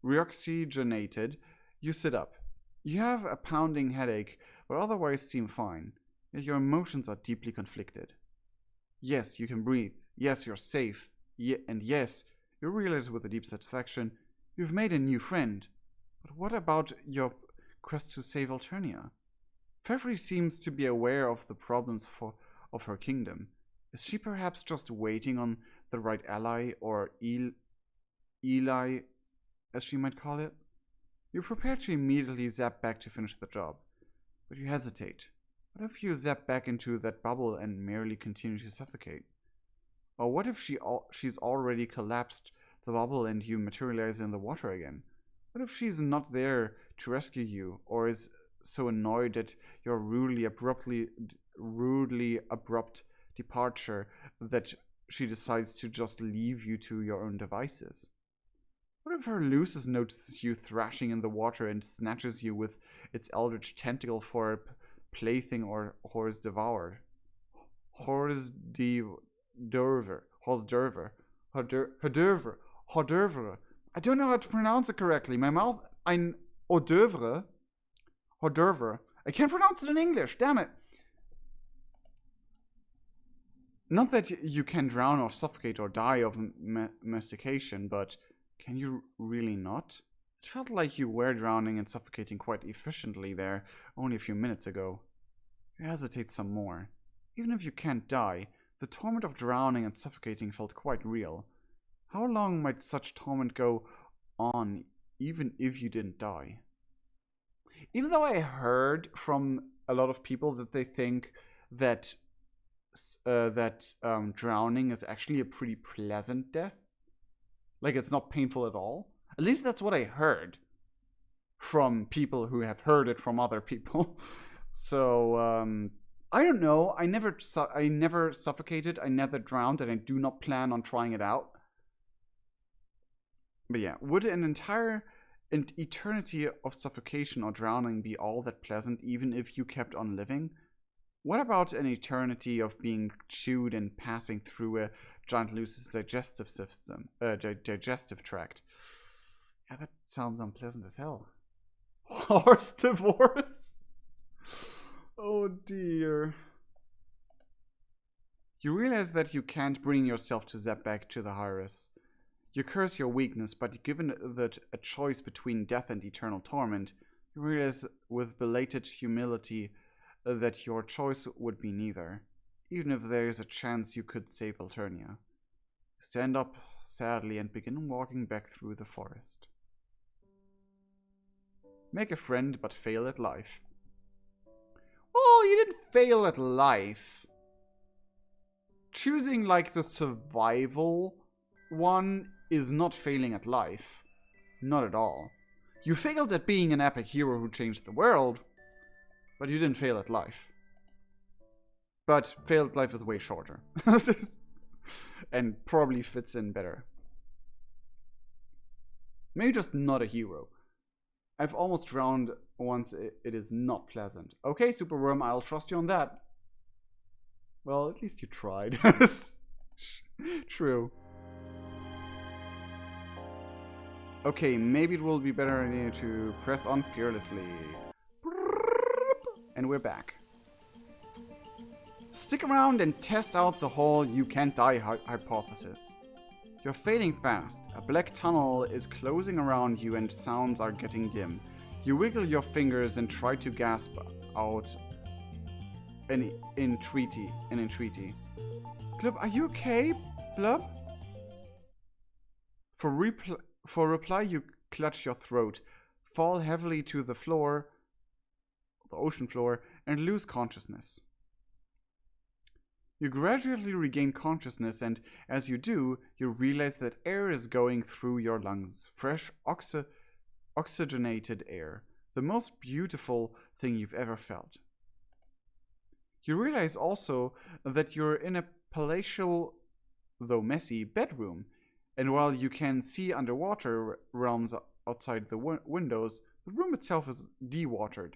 reoxygenated. You sit up. You have a pounding headache, but otherwise seem fine. Yet your emotions are deeply conflicted. Yes, you can breathe. Yes, you're safe. And yes, you realize with a deep satisfaction, you've made a new friend. But what about your quest to save Alternia? Feferi seems to be aware of the problems of her kingdom. Is she perhaps just waiting on the right ally, or Eli, as she might call it? You prepare to immediately zap back to finish the job, but you hesitate. What if you zap back into that bubble and merely continue to suffocate? Or what if she's already collapsed the bubble and you materialize in the water again? What if she's not there to rescue you, or is so annoyed at your rudely abrupt departure that she decides to just leave you to your own devices? What if her Lucis notices you thrashing in the water and snatches you with its eldritch tentacle for a plaything or horse devoured? I don't know how to pronounce it correctly. My mouth, ein hors d'oeuvre. Hors d'oeuvre. I can't pronounce it in English, damn it. Not that you can drown or suffocate or die of mastication, but can you really not? It felt like you were drowning and suffocating quite efficiently there only a few minutes ago. You hesitate some more. Even if you can't die, the torment of drowning and suffocating felt quite real. How long might such torment go on even if you didn't die? Even though I heard from a lot of people that they think that drowning is actually a pretty pleasant death. Like, it's not painful at all. At least that's what I heard from people who have heard it from other people. So, I don't know. I never suffocated, I never drowned, and I do not plan on trying it out. But yeah, would an eternity of suffocation or drowning be all that pleasant even if you kept on living? What about an eternity of being chewed and passing through a giant loose's digestive system, digestive tract? Yeah, that sounds unpleasant as hell. Horse divorce? Oh dear. You realize that you can't bring yourself to zap back to the Hyris. You curse your weakness, but given that a choice between death and eternal torment, you realize with belated humility that your choice would be neither, even if there is a chance you could save Alternia. You stand up sadly and begin walking back through the forest. Make a friend, but fail at life. Well, you didn't fail at life. Choosing like the survival one is not failing at life. Not at all. You failed at being an epic hero who changed the world, but you didn't fail at life. But fail at life is way shorter. And probably fits in better. Maybe just not a hero. I've almost drowned once. It is not pleasant. Okay, Superworm, I'll trust you on that. Well, at least you tried. True. Okay, maybe it will be better to press on fearlessly. And we're back. Stick around and test out the whole you can't die hypothesis. You're fading fast. A black tunnel is closing around you and sounds are getting dim. You wiggle your fingers and try to gasp out an entreaty. Glub, are you okay, Blub? For reply, you clutch your throat, fall heavily to the floor, the ocean floor, and lose consciousness. You gradually regain consciousness, and as you do, you realize that air is going through your lungs. Fresh, oxygenated air. The most beautiful thing you've ever felt. You realize also that you're in a palatial, though messy, bedroom. And while you can see underwater realms outside the windows, the room itself is dewatered.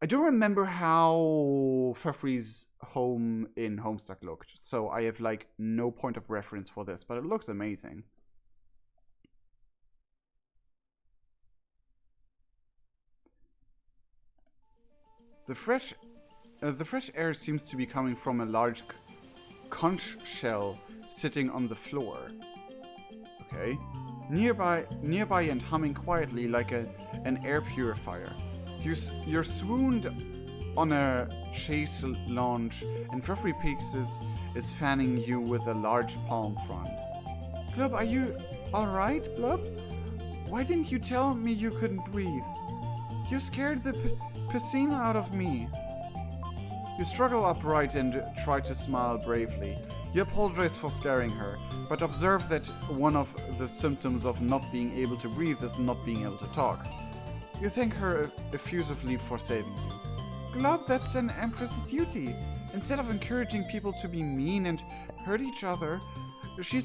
I don't remember how Feferi's home in Homestuck looked, so I have like no point of reference for this, but it looks amazing. The fresh air seems to be coming from a large conch shell sitting on the floor. Okay. Nearby and humming quietly like an air purifier. You're swooned on a chaise lounge, and Feferi Peaks is fanning you with a large palm frond. Blub, are you alright, Blub? Why didn't you tell me you couldn't breathe? You scared the piscine out of me. You struggle upright and try to smile bravely. You apologize for scaring her, but observe that one of the symptoms of not being able to breathe is not being able to talk. You thank her effusively for saving you. Glub, that's an empress's duty. Instead of encouraging people to be mean and hurt each other, she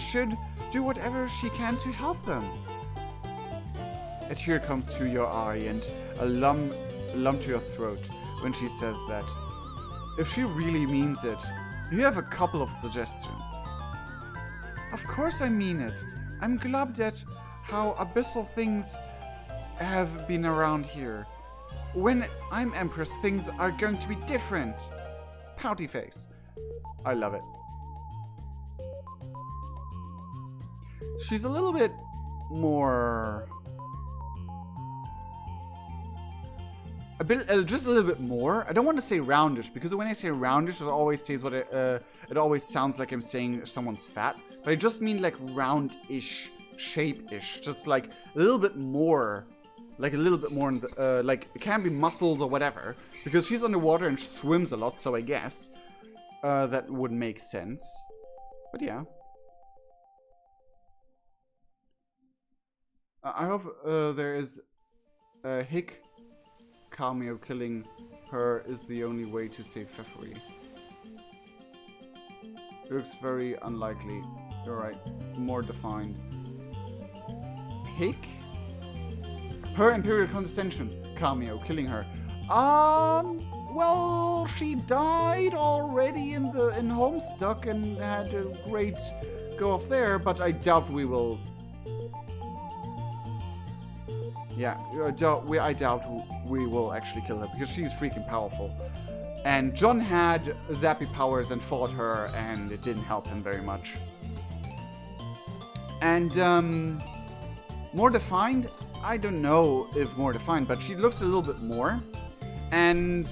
should do whatever she can to help them. A tear comes to your eye and a lump to your throat when she says that. If she really means it, you have a couple of suggestions. Of course I mean it. I'm glad at how abyssal things have been around here. When I'm Empress, things are going to be different. Pouty face. I love it. She's a little bit more... just a little bit more. I don't want to say roundish, because when I say roundish, it always says what it always sounds like I'm saying someone's fat. But I just mean like round-ish, shape-ish, just like a little bit more, like a little bit more. In the, like it can be muscles or whatever, because she's underwater and swims a lot. So I guess that would make sense. But yeah, I hope there is a hick. Cameo killing her is the only way to save Feferi. Looks very unlikely. You're right. More defined. Hick? Her Imperial Condescension. Cameo killing her. Well, she died already in Homestuck and had a great go off there, but I doubt we will. Yeah, I doubt we will actually kill her, because she's freaking powerful. And John had zappy powers and fought her, and it didn't help him very much. And, more defined? I don't know if more defined, but she looks a little bit more. And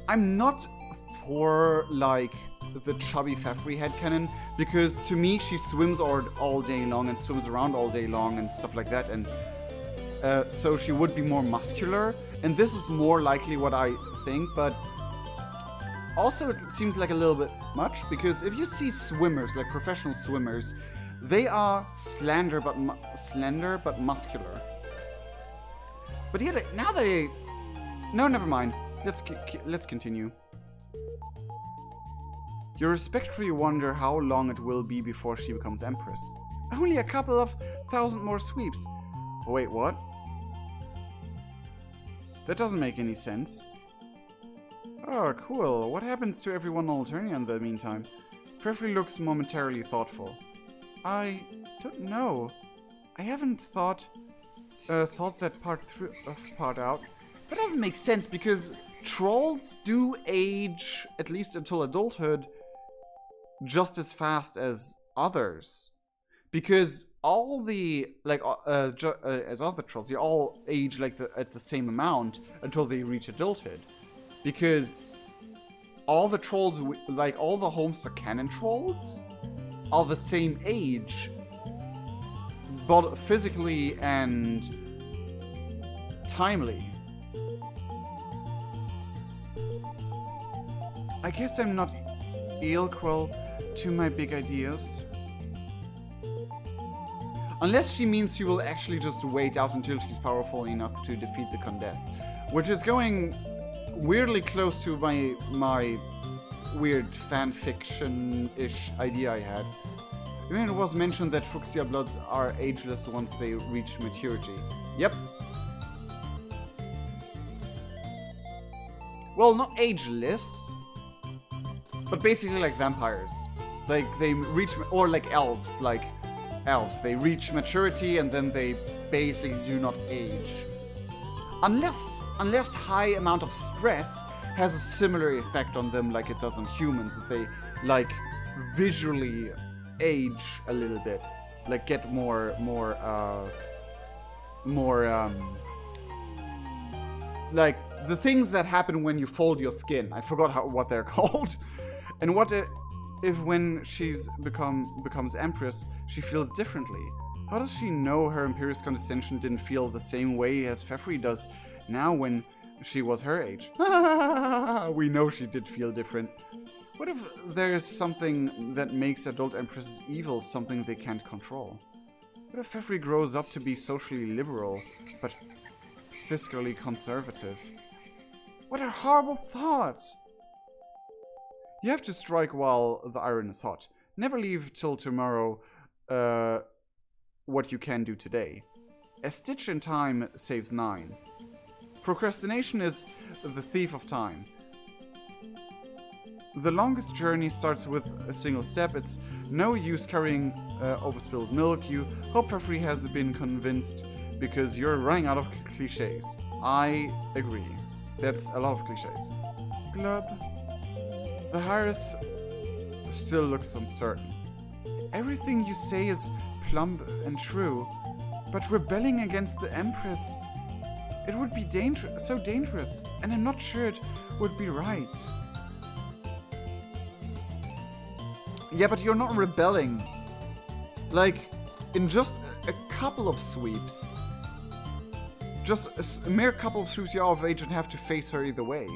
I'm not for, like, the chubby Feferi headcanon, because to me, she swims all day long and swims around all day long and stuff like that, and so she would be more muscular, and this is more likely what I think, but also it seems like a little bit much, because if you see swimmers, like professional swimmers, they are slender but muscular. But yeah, now they... No, never mind. Let's continue. You respectfully wonder how long it will be before she becomes Empress. Only a couple of thousand more sweeps. Wait, what? That doesn't make any sense. Oh, cool. What happens to everyone on Alternia in the meantime? Feferi looks momentarily thoughtful. I don't know. I haven't thought that part out. That doesn't make sense, because trolls do age, at least until adulthood, just as fast as others. Because all the, like, as other trolls, they all age like at the same amount until they reach adulthood. Because all the trolls, like all the Homestuck canon trolls, are the same age, but physically and timely. I guess I'm not equal to my big ideas. Unless she means she will actually just wait out until she's powerful enough to defeat the Condess. Which is going weirdly close to my weird fanfiction-ish idea I had. Even it was mentioned that Fuchsia Bloods are ageless once they reach maturity. Yep. Well, not ageless, but basically like vampires. Like they reach, or like elves, they reach maturity and then they basically do not age. Unless high amount of stress has a similar effect on them like it does on humans, that they like visually age a little bit, like get more like the things that happen when you fold your skin. I forgot what they're called. And what if when she's becomes Empress, she feels differently? How does she know her Imperious Condescension didn't feel the same way as Feferi does now when she was her age? We know she did feel different. What if there's something that makes adult Empresses evil, something they can't control? What if Feferi grows up to be socially liberal, but fiscally conservative? What a horrible thought! You have to strike while the iron is hot. Never leave till tomorrow what you can do today. A stitch in time saves 9. Procrastination is the thief of time. The longest journey starts with a single step. It's no use carrying overspilled milk. You hope Feferi has been convinced because you're running out of cliches. I agree. That's a lot of cliches. Glub. The Harris still looks uncertain. Everything you say is plumb and true, but rebelling against the Empress, it would be so dangerous, and I'm not sure it would be right. Yeah, but you're not rebelling. Like, in just a couple of sweeps, just a mere couple of sweeps, you're out of age and have to face her either way.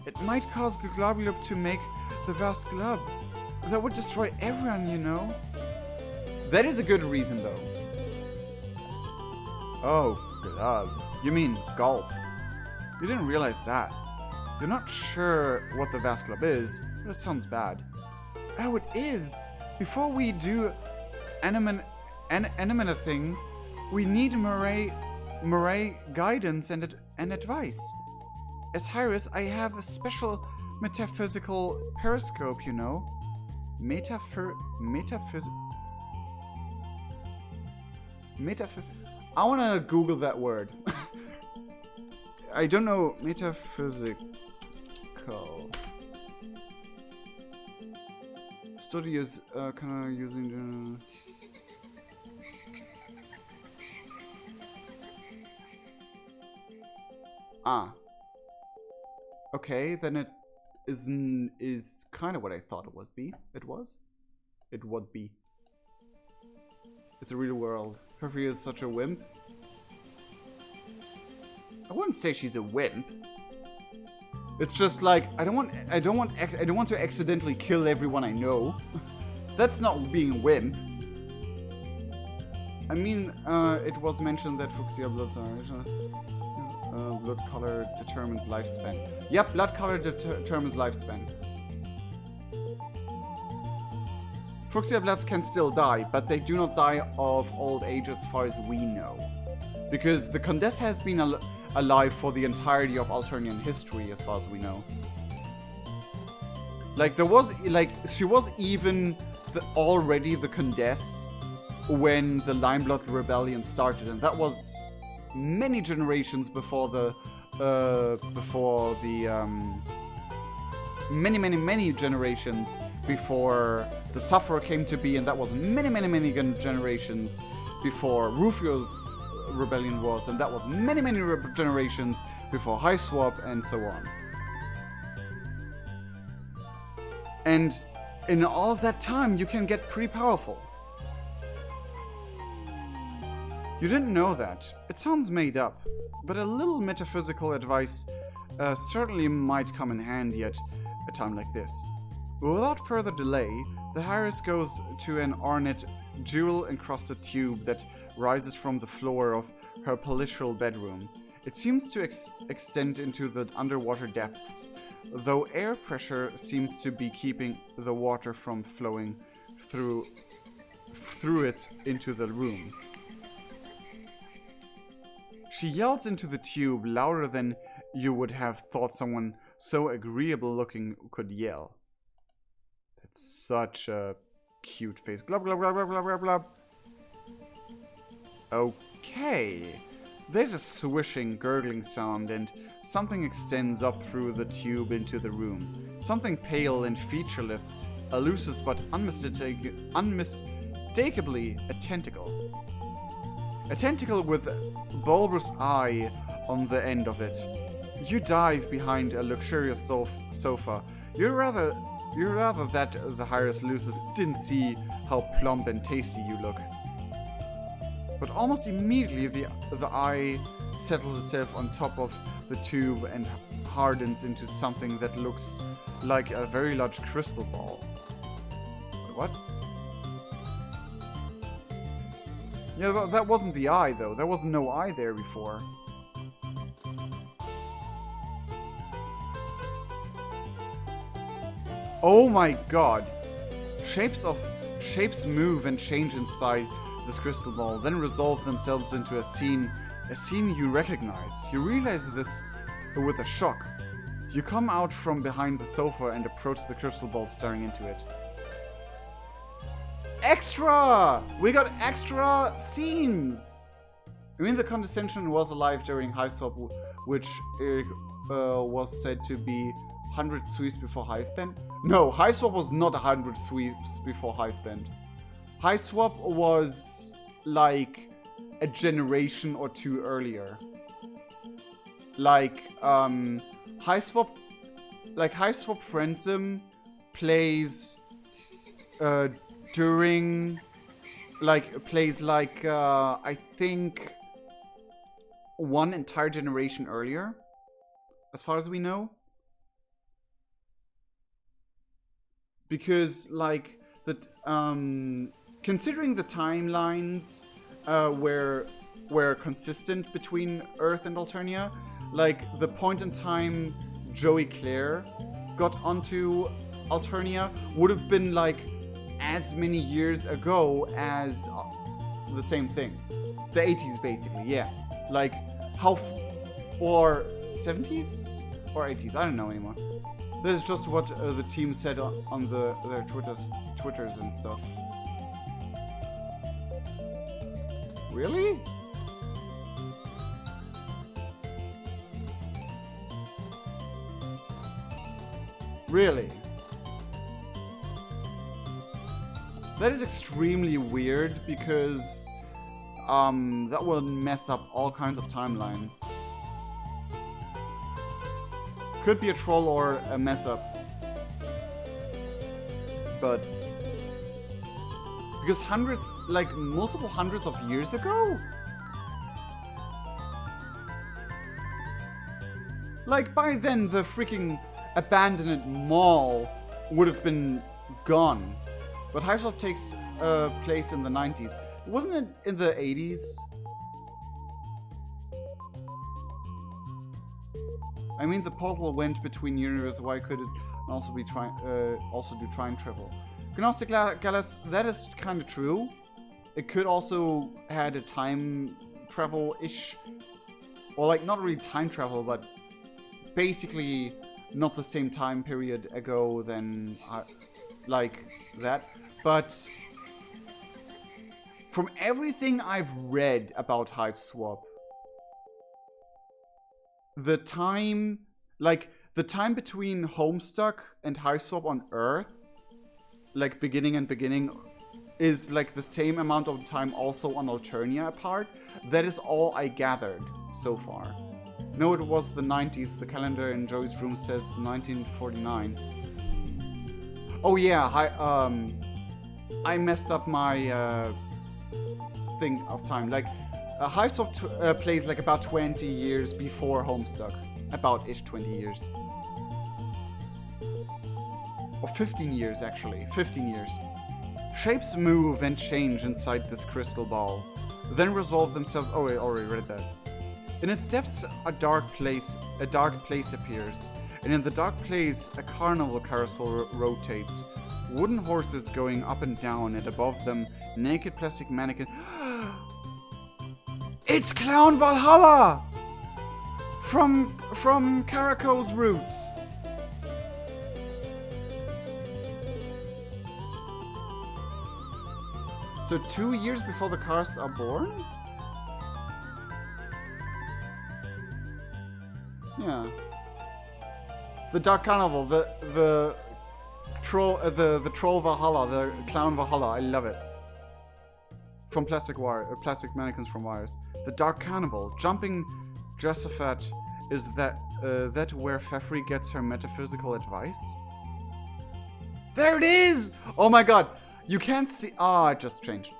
It might cause Globulub to make the vast glub. That would destroy everyone, you know. That is a good reason, though. Oh, glub. You mean gulp. You didn't realize that. You're not sure what the vast glub is, but it sounds bad. Oh, it is. Before we do animate thing, we need Murray guidance and advice. As Hyris, I have a special metaphysical periscope, you know. I wanna Google that word. I don't know. Metaphysical. Study is kind of using okay, then it is kind of what I thought it would be. It would be. It's a real world. Feferi is such a wimp. I wouldn't say she's a wimp. It's just like I don't want to accidentally kill everyone I know. That's not being a wimp. I mean, it was mentioned that fuchsia bloods are blood color determines lifespan. Yep, blood color determines lifespan. Fuchsia bloods can still die, but they do not die of old age as far as we know. Because the Condess has been alive for the entirety of Alternian history as far as we know. Like, there was, like, she was even already the Condess when the Limeblood Rebellion started, and that was many generations before many generations before the Sufferer came to be, and that was many generations before Rufio's rebellion was, and that was many generations before High Swap, and so on. And in all of that time, you can get pretty powerful. You didn't know that. It sounds made up, but a little metaphysical advice certainly might come in handy at a time like this. Without further delay, the Harris goes to an ornate, jewel-encrusted tube that rises from the floor of her palatial bedroom. It seems to extend into the underwater depths, though air pressure seems to be keeping the water from flowing through it into the room. She yells into the tube louder than you would have thought someone so agreeable-looking could yell. That's such a cute face. Glub, glub, glub, glub, glub, glub, glub. Okay. There's a swishing, gurgling sound, and something extends up through the tube into the room. Something pale and featureless, elusive but unmistakably a tentacle. A tentacle with a bulbous eye on the end of it. You dive behind a luxurious sofa. You're rather that the Hyris Lucis didn't see how plump and tasty you look. But almost immediately the eye settles itself on top of the tube and hardens into something that looks like a very large crystal ball. What? Yeah, that wasn't the eye though. There was no eye there before. Oh my god. Shapes move and change inside this crystal ball, then resolve themselves into a scene you recognize. You realize this with a shock. You come out from behind the sofa and approach the crystal ball, staring into it. Extra! We got extra scenes! I mean, the condescension was alive during High Swap, which was said to be 100 sweeps before Hive Bend. No, High Swap was not 100 sweeps before Hive Bend. High Swap was like a generation or two earlier. Like, High Swap Friendsum plays during, I think, one entire generation earlier, as far as we know. Because, like, considering the timelines were consistent between Earth and Alternia, like, the point in time Joey Claire got onto Alternia would have been, like, as many years ago as the same thing. The 80s, basically, yeah. Like, or 70s? Or 80s, I don't know anymore. That is just what the team said on their Twitters and stuff. Really? Really? That is extremely weird because that will mess up all kinds of timelines. Could be a troll or a mess up. But because multiple hundreds of years ago? Like, by then the freaking abandoned mall would have been gone. But High Swap takes place in the 90s. Wasn't it in the 80s? I mean, the portal went between universes. Why could it also be also do time travel? Gnostic Gallus, that is kind of true. It could also had a time travel-ish, or like not really time travel, but basically not the same time period ago than like that. But from everything I've read about Hive Swap, the time between Homestuck and Hive Swap on Earth, like beginning and beginning, is like the same amount of time also on Alternia apart. That is all I gathered so far. No, it was the 90s. The calendar in Joey's room says 1949. Oh yeah, I messed up my thing of time. Like, Hive Swap plays like about 20 years before Homestuck. About-ish 20 years. Or 15 years, actually. 15 years. Shapes move and change inside this crystal ball, then resolve themselves. Oh, I already read that. In its depths, a dark place appears, and in the dark place, a carnival carousel rotates. Wooden horses going up and down, and above them, naked plastic mannequin. It's Clown Valhalla! From Caraco's roots. So 2 years before the cars are born? Yeah. The Dark Carnival, the troll, the troll Valhalla, the clown Valhalla. I love it. From plastic mannequins from wires. The Dark Carnival, jumping Josaphat. Is that where Feferi gets her metaphysical advice? There it is! Oh my god. You can't see... Ah, it just changed.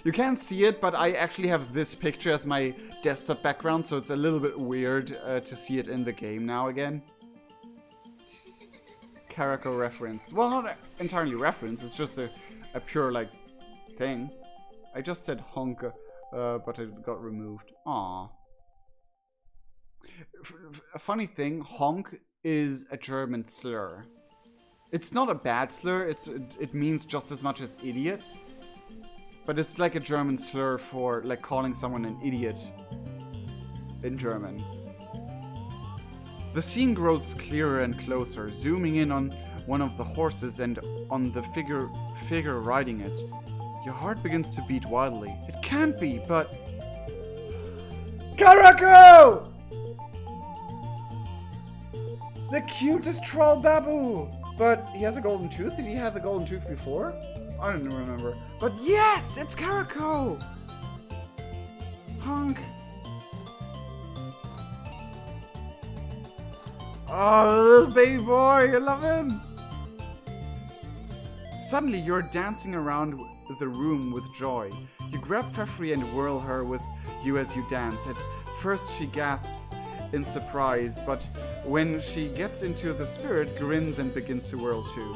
You can't see it, but I actually have this picture as my desktop background, so it's a little bit weird to see it in the game now again. Caraco reference. Well, not entirely reference, it's just a pure, like, thing. I just said honk, but it got removed. Aww. A funny thing, honk is a German slur. It's not a bad slur, it means just as much as idiot. But it's like a German slur for like calling someone an idiot in German. The scene grows clearer and closer, zooming in on one of the horses and on the figure riding it. Your heart begins to beat wildly. It can't be, but... Karako! The cutest troll babu! But he has a golden tooth? Did he have the golden tooth before? I don't remember. But yes! It's Karako! Hunk! Oh, little baby boy! I love him! Suddenly, you're dancing around the room with joy. You grab Feferi and whirl her with you as you dance. At first, she gasps in surprise, but when she gets into the spirit, grins and begins to whirl too.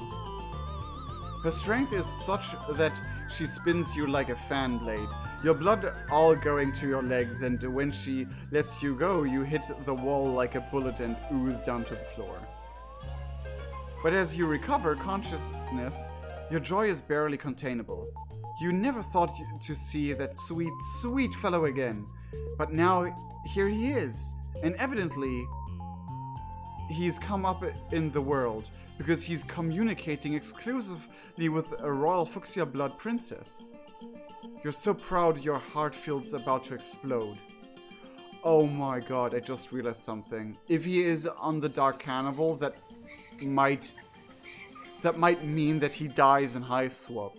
Her strength is such that she spins you like a fan blade, your blood all going to your legs, and when she lets you go, you hit the wall like a bullet and ooze down to the floor. But as you recover consciousness, your joy is barely containable. You never thought to see that sweet, sweet fellow again, but now here he is, and evidently he's come up in the world because he's communicating exclusively with a royal fuchsia blood princess. You're so proud your heart feels about to explode. Oh my god, I just realized something. If he is on the Dark Carnival, that might mean that he dies in Hive Swap.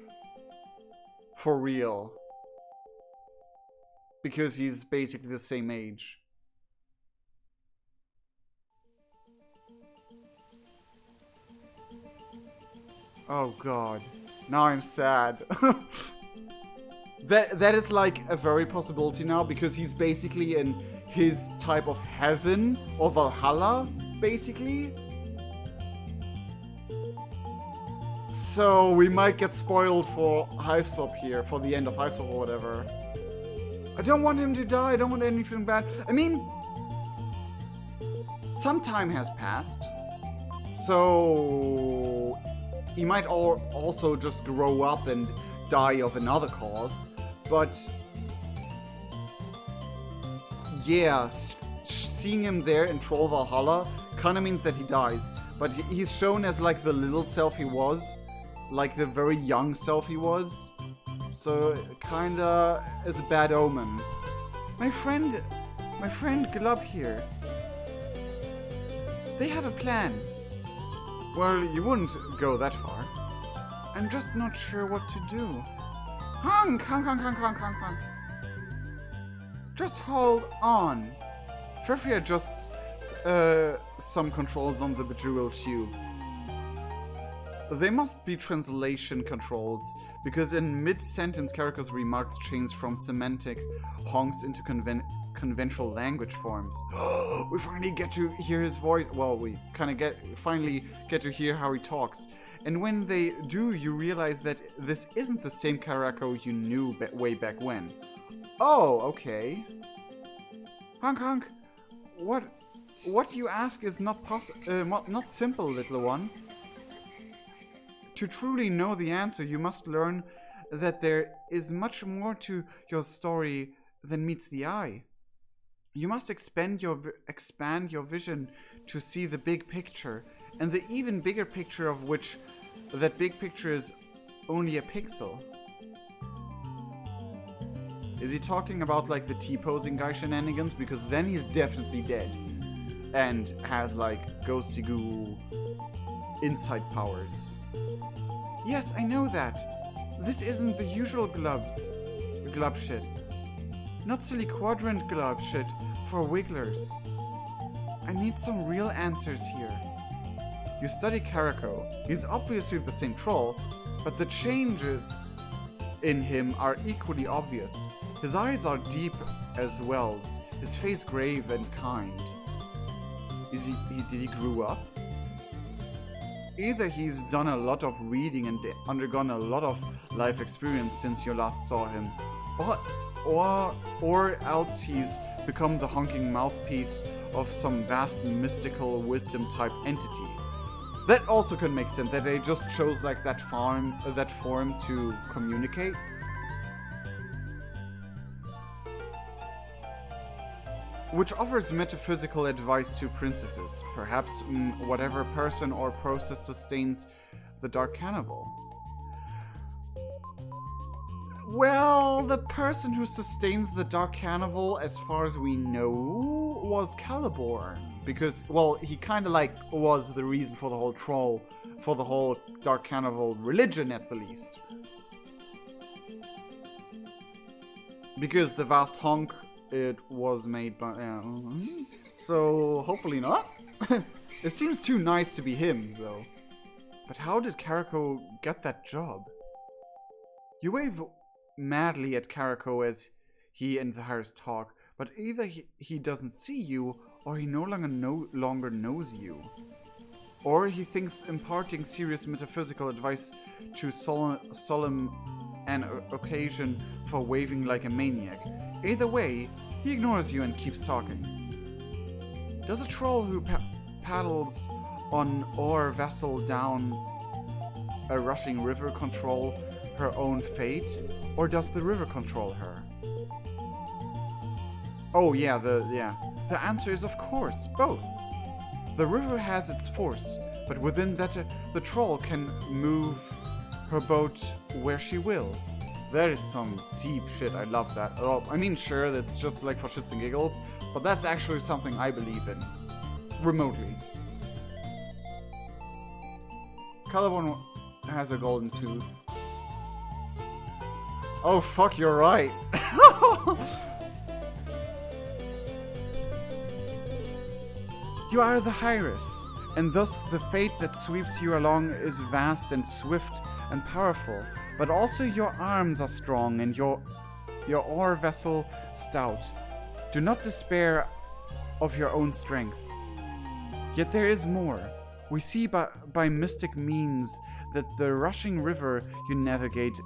For real. Because he's basically the same age. Oh god. Now I'm sad. That is like a very possibility now, because he's basically in his type of heaven or Valhalla, basically. So we might get spoiled for Hive Swap here, for the end of Hive Swap or whatever. I don't want him to die, I don't want anything bad. I mean, some time has passed, so he might also just grow up and die of another cause, but yeah, seeing him there in Troll Valhalla kind of means that he dies, but he's shown as like the little self he was, like the very young self he was, so it kinda is a bad omen. My friend Glub here, they have a plan. Well, you wouldn't go that far. I'm just not sure what to do. Honk! Honk, honk, honk, honk, honk, honk. Just hold on. Feferi adjusts some controls on the bejeweled tube. They must be translation controls, because in mid-sentence, Karaka's remarks change from semantic honks into conventional language forms. We finally get to hear his voice. Well, we kind of finally get to hear how he talks. And when they do, you realize that this isn't the same Karako you knew way back when. Oh, okay. Honk honk. What you ask is not simple, little one. To truly know the answer, you must learn that there is much more to your story than meets the eye. You must expand your vision to see the big picture, and the even bigger picture of which that big picture is only a pixel. Is he talking about like the T-posing guy shenanigans? Because then he's definitely dead and has like ghosty goo insight powers. Yes, I know that. This isn't the usual glub shit. Not silly quadrant glub shit for wigglers. I need some real answers here. You study Karako. He's obviously the same troll, but the changes in him are equally obvious. His eyes are deep as wells, his face grave and kind. Did he grow up? Either he's done a lot of reading and undergone a lot of life experience since you last saw him, or else he's become the honking mouthpiece of some vast mystical wisdom type entity. That also could make sense, that they just chose like that form to communicate. which offers metaphysical advice to princesses. Perhaps whatever person or process sustains the Dark Cannibal. Well, the person who sustains the Dark Cannibal, as far as we know, was Caliborn. Because, well, he kind of like was the reason for the whole troll, for the whole Dark Cannibal religion at the least. Because the vast honk, it was made by... so, hopefully not. It seems too nice to be him, though. But how did Karako get that job? You wave madly at Karako as he and the Harris talk, but either he doesn't see you, or he no longer knows you. Or he thinks imparting serious metaphysical advice to solemn an occasion for waving like a maniac. Either way, he ignores you and keeps talking. Does a troll who paddles on oar vessel down a rushing river control her own fate, or does the river control her? Oh yeah, the answer is of course both. The river has its force, but within that the troll can move her boat where she will. That is some deep shit, I love that. Oh, I mean sure, that's just like for shits and giggles, but that's actually something I believe in. Remotely. Caliborn has a golden tooth. Oh fuck, you're right. You are the Hyris, and thus the fate that sweeps you along is vast and swift and powerful, but also your arms are strong and your oar vessel stout. Do not despair of your own strength. Yet there is more. We see by mystic means that the rushing river you navigate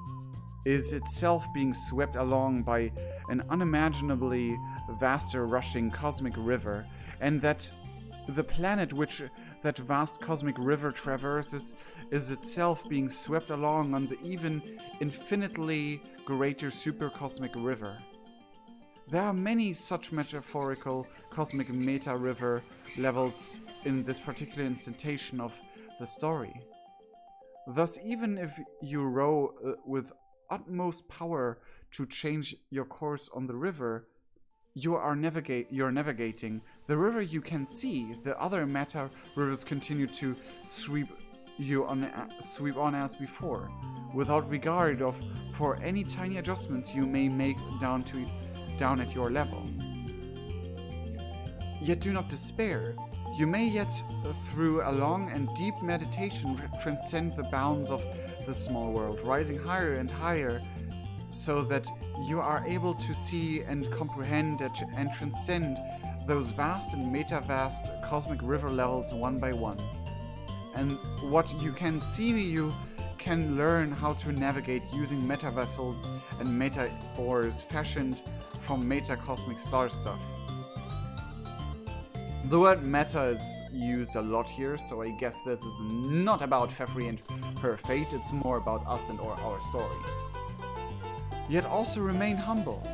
is itself being swept along by an unimaginably vaster rushing cosmic river, and that the planet which that vast cosmic river traverses is itself being swept along on the even infinitely greater supercosmic river. There are many such metaphorical cosmic meta-river levels in this particular instantation of the story. Thus, even if you row with utmost power to change your course on the river, you're navigating the river you can see. The other meta rivers continue to sweep on as before, without regard for any tiny adjustments you may make down at your level. Yet do not despair. You may yet, through a long and deep meditation, transcend the bounds of the small world, rising higher and higher, so that you are able to see and comprehend and transcend those vast and meta-vast cosmic river levels one by one. And what you can see, you can learn how to navigate using meta-vessels and meta-oars fashioned from meta-cosmic star stuff. The word meta is used a lot here, so I guess this is not about Feferi and her fate, it's more about us and our story. Yet also remain humble.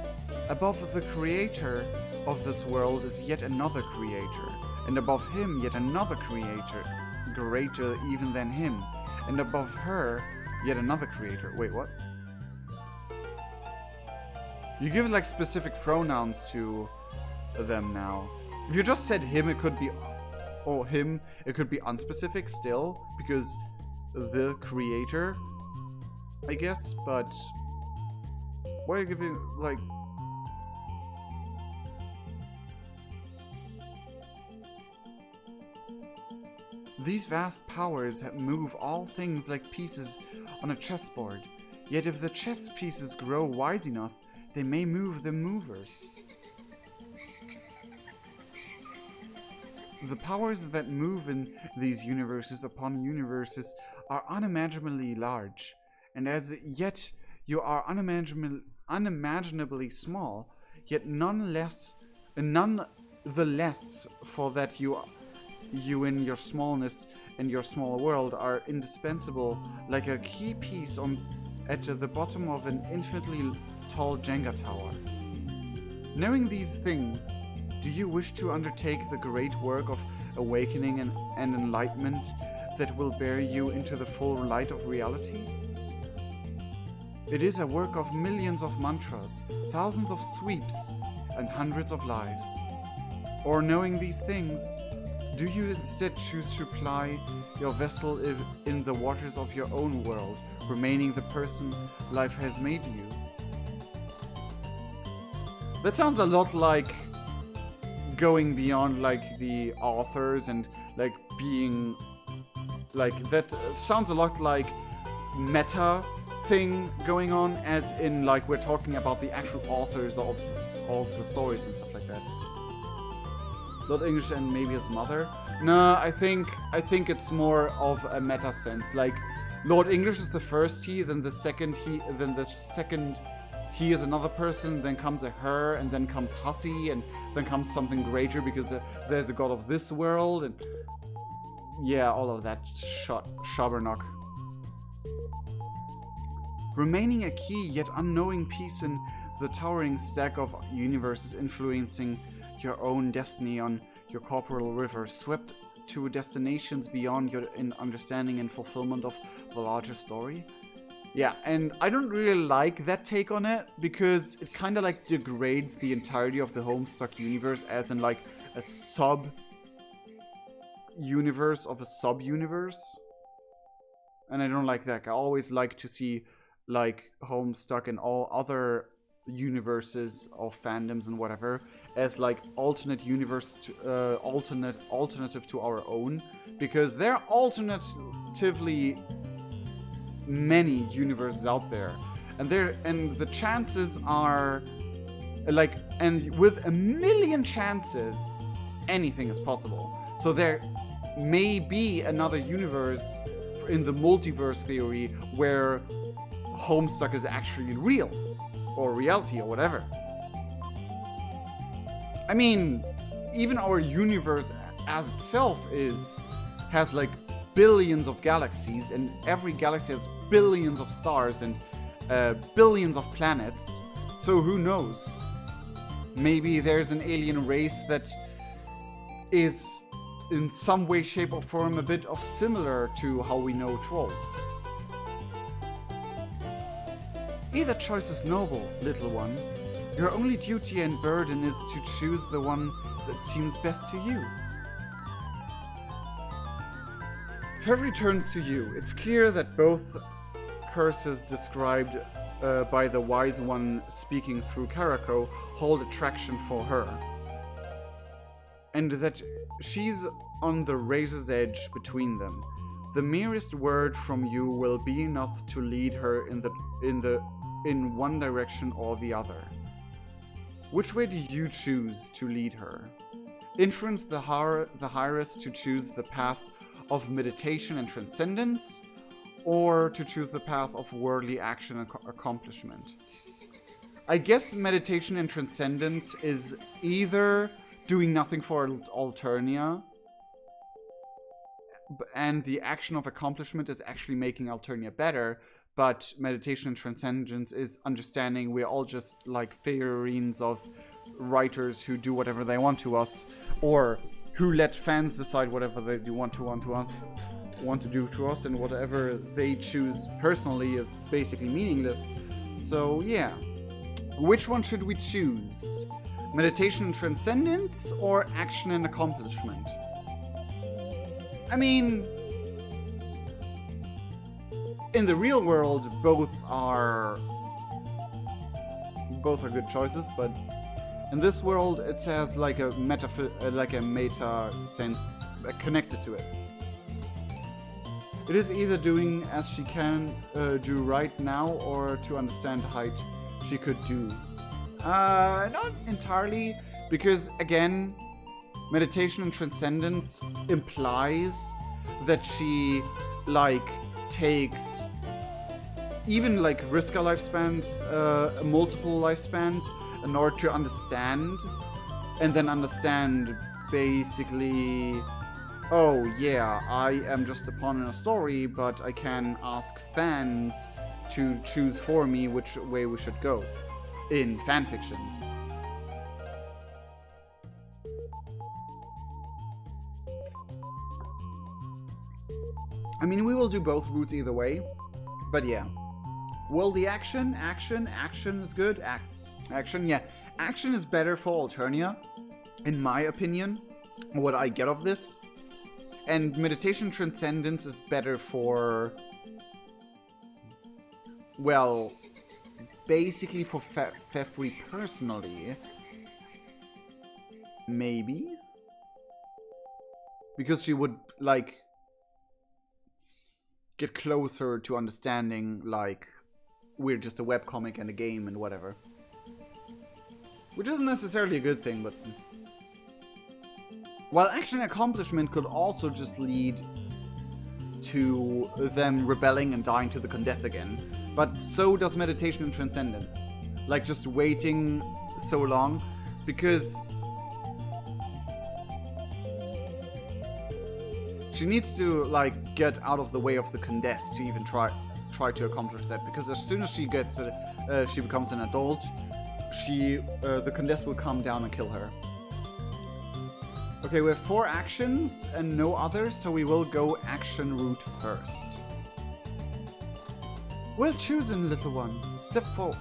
Above the creator of this world is yet another creator, and above him yet another creator, greater even than him, and above her yet another creator. Wait, what? You give like specific pronouns to them now. If you just said him, it could be, or him, it could be unspecific still, because the creator, I guess, but why are you giving, like... These vast powers move all things like pieces on a chessboard, yet if the chess pieces grow wise enough, they may move the movers. The powers that move in these universes upon universes are unimaginably large, and as yet you are unimaginably small, yet none the less for that you in your smallness and your small world are indispensable, like a key piece at the bottom of an infinitely tall Jenga tower. Knowing these things, Do you wish to undertake the great work of awakening and enlightenment that will bear you into the full light of reality? It is a work of millions of mantras, thousands of sweeps, and hundreds of lives. Or knowing these things, do you instead choose to ply your vessel in the waters of your own world, remaining the person life has made you? That sounds a lot like going beyond like the authors and like being like that sounds a lot like meta thing going on, as in like we're talking about the actual authors of the stories and stuff like that. Lord English and maybe his mother. No, I think it's more of a meta sense. Like Lord English is the first he, then the second he is another person, then comes a her, and then comes Hussy, and then comes something greater because there's a god of this world, and yeah, all of that shabbernock. Remaining a key yet unknowing piece in the towering stack of universes influencing your own destiny on your corporal river, swept to destinations beyond your understanding and fulfillment of the larger story. Yeah, and I don't really like that take on it, because it kind of like degrades the entirety of the Homestuck universe as in like a sub-universe of a sub-universe. And I don't like that. I always like to see like Homestuck and all other universes of fandoms and whatever as like alternate universe to, alternative to our own, because there are alternatively many universes out there, and the chances are like, and with a million chances anything is possible. So there may be another universe in the multiverse theory where Homestuck is actually real or reality or whatever. I mean, even our universe as itself has like billions of galaxies, and every galaxy has billions of stars and billions of planets. So who knows? Maybe there's an alien race that is in some way, shape or form a bit of similar to how we know trolls. Either choice is noble, little one. Your only duty and burden is to choose the one that seems best to you. Feferi turns to you. It's clear that both curses described by the wise one speaking through Karako hold attraction for her, and that she's on the razor's edge between them. The merest word from you will be enough to lead her in one direction or the other. Which way do you choose to lead her? Influence the Hyrus to choose the path of meditation and transcendence, or to choose the path of worldly action and accomplishment? I guess meditation and transcendence is either doing nothing for Alternia, and the action of accomplishment is actually making Alternia better, but meditation and transcendence is understanding we're all just like figurines of writers who do whatever they want to us, or who let fans decide whatever they do want to do to us, and whatever they choose personally is basically meaningless. So yeah, which one should we choose? Meditation and transcendence, or action and accomplishment? I mean, in the real world, both are good choices, but in this world, it has like a meta sense connected to it. It is either doing as she can do right now, or to understand the height she could do. Not entirely, because again, meditation and transcendence implies that she like takes even like risk her lifespans, multiple lifespans, in order to understand, and then understand basically, oh yeah, I am just a pawn in a story, but I can ask fans to choose for me which way we should go in fanfictions. I mean, we will do both routes either way, but yeah. Well, the action is good. Action, yeah. Action is better for Alternia, in my opinion, what I get of this. And Meditation Transcendence is better for, well, basically for Feferi personally. Maybe? Because she would, like, get closer to understanding, like, we're just a webcomic and a game and whatever. Which isn't necessarily a good thing, but... While action accomplishment could also just lead to them rebelling and dying to the Condess again. But so does Meditation and Transcendence. Like, just waiting so long, because... she needs to, like, get out of the way of the Condess to even try to accomplish that. Because as soon as she gets, she becomes an adult, the Condess will come down and kill her. Okay, we have 4 actions and no others, so we will go action route first. Well chosen, little one. Step forward.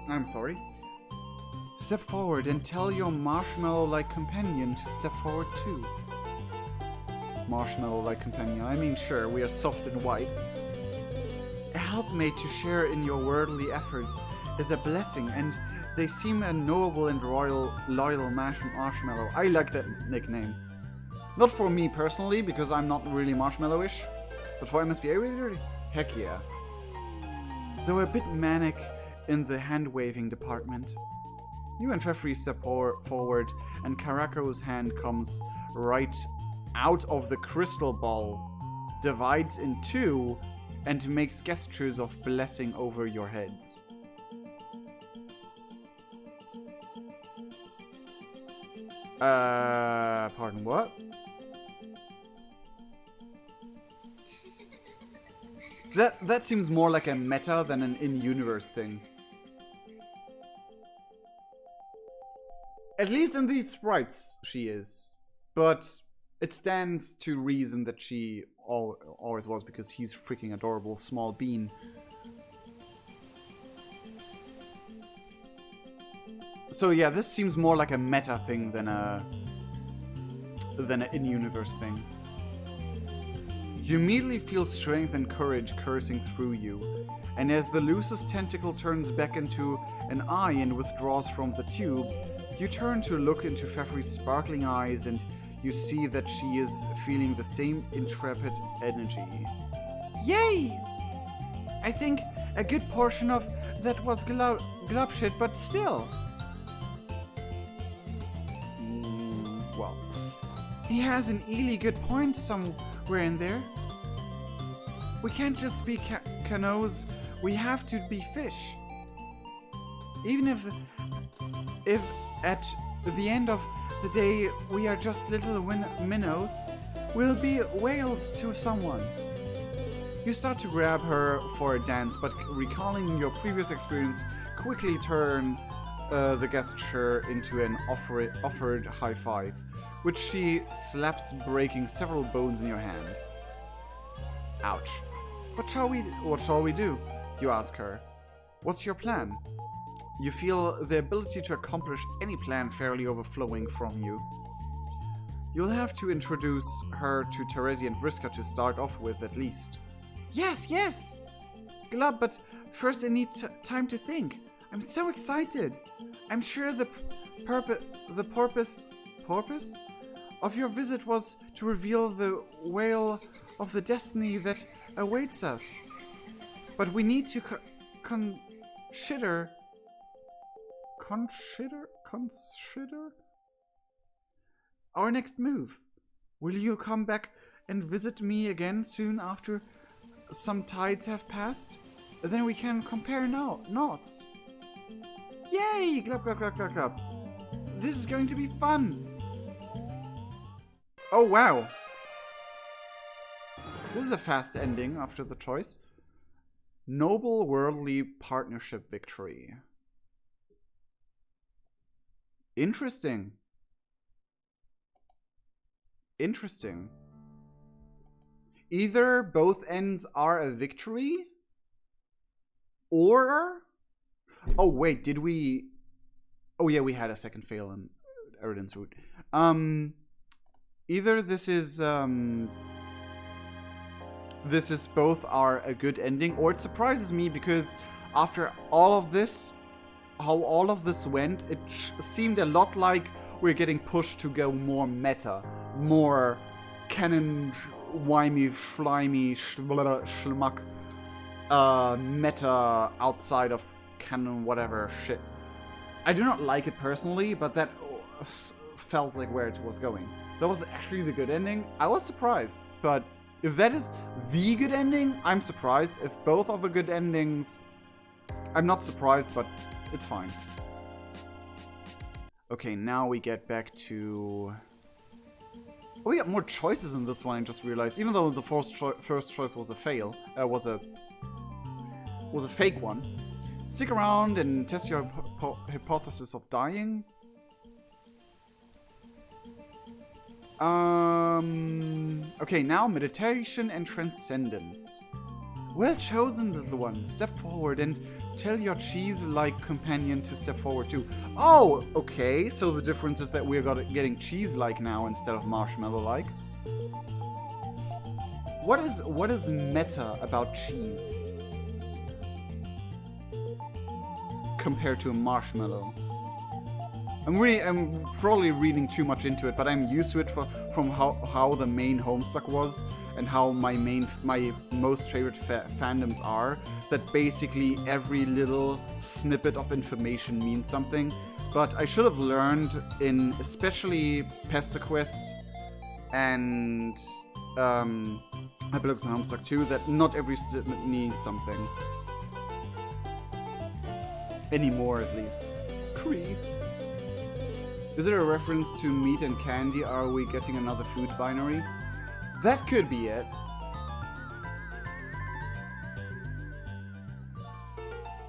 I'm sorry. Step forward and tell your marshmallow-like companion to step forward too. Marshmallow-like companion, I mean sure, we are soft and white. A helpmate to share in your worldly efforts is a blessing, and they seem a noble and loyal marshmallow. I like that nickname. Not for me personally, because I'm not really marshmallowish, but for MSPA really? Heck yeah. Though a bit manic in the hand-waving department. You and Feferi step forward, and Karako's hand comes right out of the crystal ball, divides in 2, and makes gestures of blessing over your heads. Pardon, what? So that seems more like a meta than an in-universe thing. At least in these sprites, she is. But it stands to reason that she always was, because he's freaking adorable small bean. So yeah, this seems more like a meta thing than an in-universe thing. You immediately feel strength and courage coursing through you, and as the loosest tentacle turns back into an eye and withdraws from the tube, you turn to look into Feferi's sparkling eyes, and you see that she is feeling the same intrepid energy. Yay! I think a good portion of that was glub shit, but still. Well, he has an really good point somewhere in there. We can't just be canoes, we have to be fish. Even if at the end of the day we are just little minnows, we'll be whales to someone. You start to grab her for a dance, but recalling your previous experience, quickly turn the gesture into an offered high five, which she slaps, breaking several bones in your hand. Ouch. What shall we do? You ask her. What's your plan? You feel the ability to accomplish any plan fairly overflowing from you. You'll have to introduce her to Terezi and Vriska to start off with, at least. Yes! Glub, but first I need time to think. I'm so excited. I'm sure the purpose of your visit was to reveal the whale of the destiny that awaits us. But we need to consider our next move. Will you come back and visit me again soon after some tides have passed? Then we can compare notes. Yay! Glub, glub, glub, glub, glub. This is going to be fun. Oh, wow. This is a fast ending after the choice. Noble worldly partnership victory. Interesting. Interesting. Either both ends are a victory, or... Oh, wait, did we... Oh, yeah, we had a second fail in Eridan's route. Either this is both are a good ending, or it surprises me because after all of this, how all of this went, it seemed a lot like we're getting pushed to go more meta, more canon, wimey, slimy, schmuck, meta outside of canon, whatever shit. I do not like it personally, but that felt like where it was going. That was actually the good ending. I was surprised, but if that is the good ending, I'm surprised. If both are the good endings, I'm not surprised, but it's fine. Okay, now we get back to... Oh, we got more choices in this one, I just realized. Even though the first choice was a fail, was a fake one. Stick around and test your hypothesis of dying. Okay, now meditation and transcendence. Well chosen, little one. Step forward and tell your cheese-like companion to step forward too. Oh, okay. So the difference is that we're getting cheese-like now instead of marshmallow-like. What is meta about cheese compared to a marshmallow? I'm probably reading too much into it, but I'm used to it from how the main Homestuck was and how my most favorite fandoms are. That basically every little snippet of information means something. But I should have learned in especially PESTERQUEST and Hyperlux and Homestuck 2 that not every snippet means something. Anymore, at least. Creep. Is there a reference to meat and candy? Are we getting another food binary? That could be it.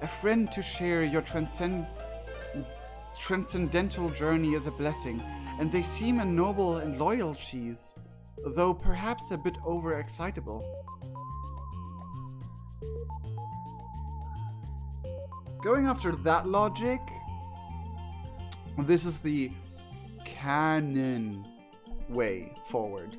A friend to share your transcendental journey is a blessing, and they seem a noble and loyal cheese, though perhaps a bit overexcitable. Going after that logic, this is the canon way forward.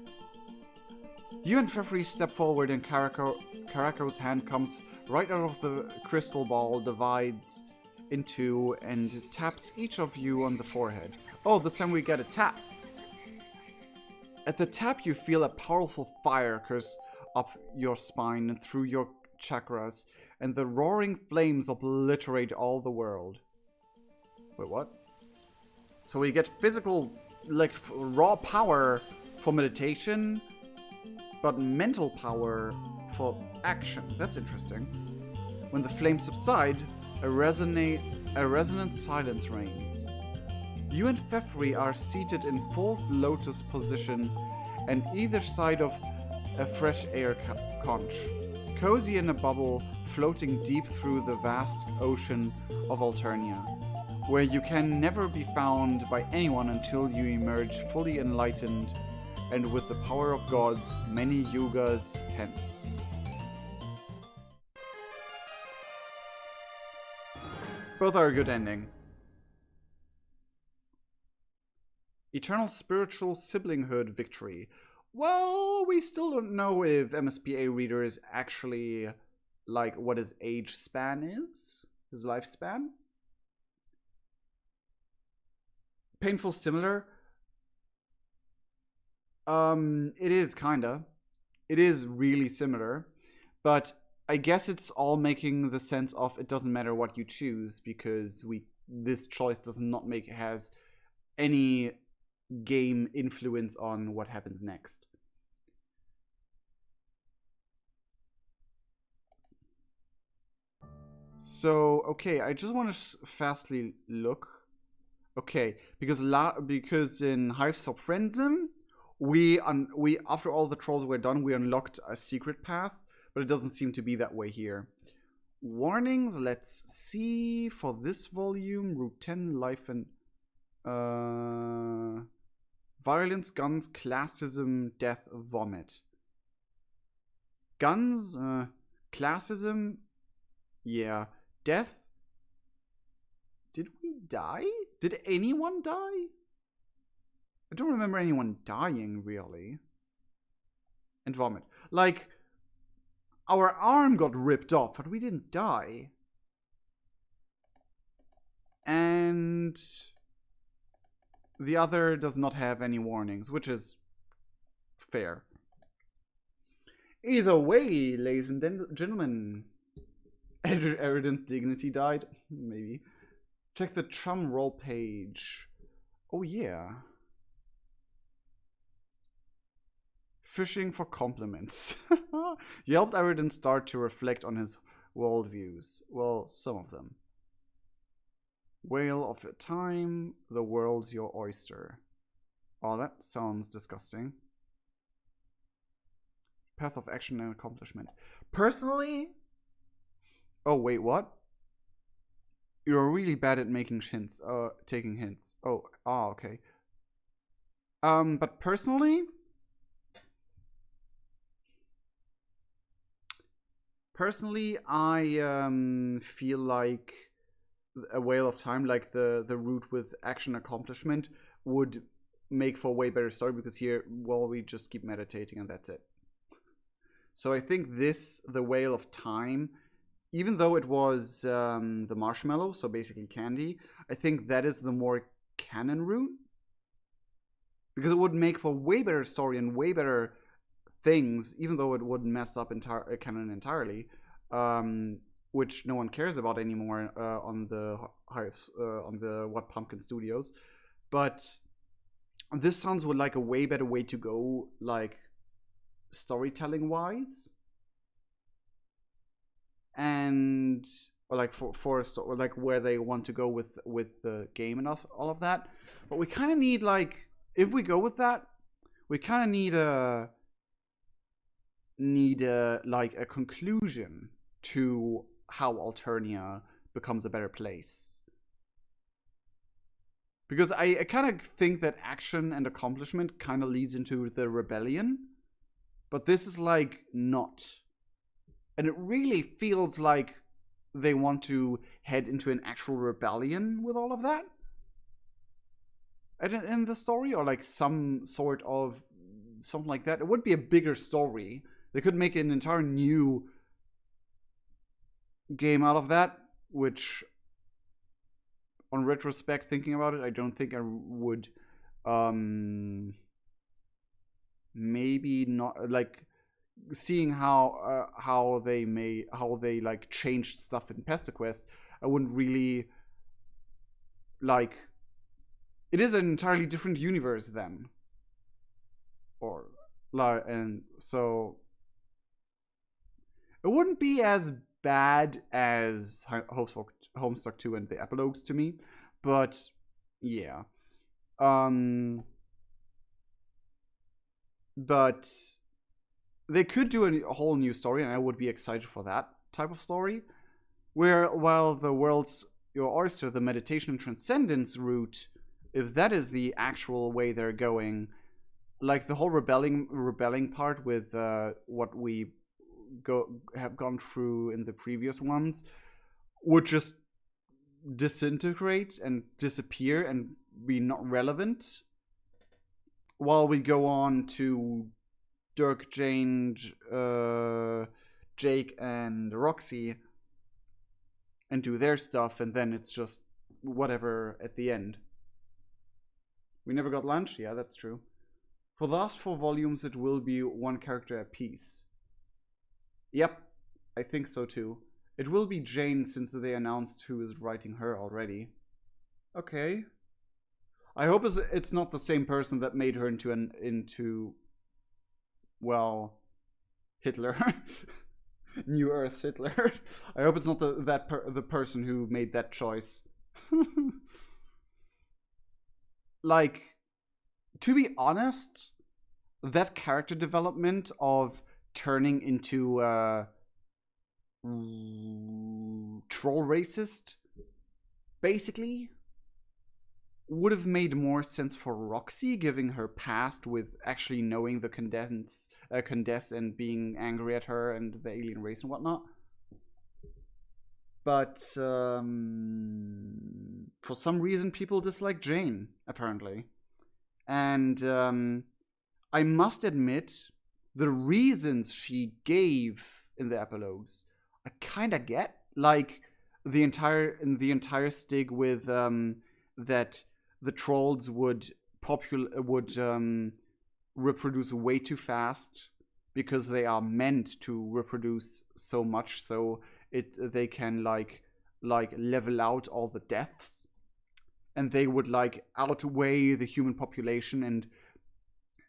You and Feferi step forward and Karako's hand comes right out of the crystal ball, divides in two, and taps each of you on the forehead. Oh, this time we get a tap. At the tap, you feel a powerful fire curse up your spine and through your chakras, and the roaring flames obliterate all the world. Wait, what? So we get physical, like, raw power for meditation, but mental power for action. That's interesting. When the flames subside, a resonant silence reigns. You and Feferi are seated in full lotus position and either side of a fresh air conch, cozy in a bubble floating deep through the vast ocean of Alternia, where you can never be found by anyone until you emerge fully enlightened and with the power of gods many yugas hence. Both are a good ending. Eternal spiritual siblinghood victory. Well, we still don't know if MSPA readers actually like what his age span is, his lifespan. Painful similar. It is kinda. It is really similar, but I guess it's all making the sense of it doesn't matter what you choose because this choice does not has any game influence on what happens next. So, okay, I just want to fastly look. Okay, because in Hives of Friendsm, we after all the trolls were done, we unlocked a secret path, but it doesn't seem to be that way here. Warnings, let's see, for this volume, Route 10, Life and Violence, guns, classism, death, vomit. Guns, classism, yeah. Death. Did we die? Did anyone die? I don't remember anyone dying, really. And vomit. Like, our arm got ripped off, but we didn't die. And the other does not have any warnings, which is fair. Either way, ladies and gentlemen. Eridan's dignity died? Maybe. Check the Trum roll page. Oh yeah. Fishing for compliments. You helped Eridan start to reflect on his worldviews. Well, some of them. Whale of a time, the world's your oyster. Oh, that sounds disgusting. Path of action and accomplishment. Personally... Oh, wait, what? You're really bad at making hints, taking hints. Oh, okay. But personally... I feel like a Whale of Time, like the route with action accomplishment, would make for a way better story, because here, well, we just keep meditating and that's it. So I think this, the Whale of Time, even though it was the marshmallow, so basically candy, I think that is the more canon route, because it would make for a way better story and way better things, even though it would mess up canon entirely, which no one cares about anymore on the What Pumpkin Studios. But this sounds like a way better way to go, like storytelling wise, and like for like where they want to go with the game and all of that. But we kind of need, like, if we go with that, we kind of need like a conclusion to how Alternia becomes a better place. Because I kind of think that action and accomplishment kind of leads into the rebellion, but this is like not. And it really feels like they want to head into an actual rebellion with all of that in the story, or like some sort of something like that. It would be a bigger story. They could make an entire new game out of that, which, on retrospect, thinking about it, I don't think I would. Maybe not, like, seeing how they like changed stuff in PESTERQUEST, I wouldn't really like. It is an entirely different universe then, or like, and so it wouldn't be as bad as Homestuck 2 and the epilogues to me, but yeah. But they could do a whole new story, and I would be excited for that type of story, where while the world's your oyster, the meditation and transcendence route, if that is the actual way they're going, like the whole rebelling part with what we have gone through in the previous ones, would just disintegrate and disappear and be not relevant, while we go on to Dirk, Jane, Jake, and Roxy and do their stuff, and then it's just whatever at the end. We never got lunch? Yeah, that's true. For the last 4 volumes, it will be one character a piece. Yep, I think so too. It will be Jane, since they announced who is writing her already. Okay. I hope it's not the same person that made her into well, Hitler. New Earth Hitler. I hope it's not the person who made that choice. Like, to be honest, that character development of turning into troll racist, basically, would have made more sense for Roxy, giving her past with actually knowing the Condes and being angry at her and the alien race and whatnot. But for some reason, people dislike Jane, apparently. And I must admit, the reasons she gave in the epilogues, I kind of get. Like the entire stig with that the trolls would reproduce way too fast because they are meant to reproduce so much, so they can like level out all the deaths, and they would like outweigh the human population,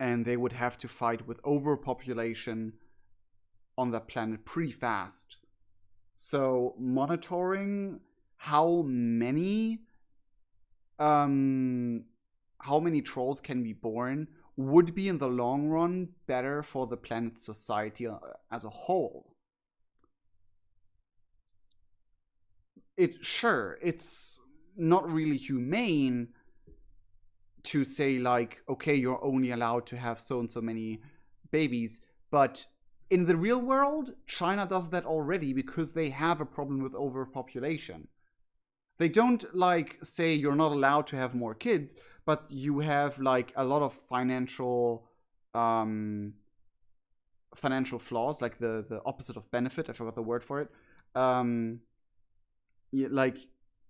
and they would have to fight with overpopulation on that planet pretty fast. So monitoring how many trolls can be born would be in the long run better for the planet's society as a whole. It's not really humane to say like, okay, you're only allowed to have so and so many babies, but in the real world, China does that already because they have a problem with overpopulation. They don't like say you're not allowed to have more kids, but you have like a lot of financial flaws, like the opposite of benefit. I forgot the word for it. Like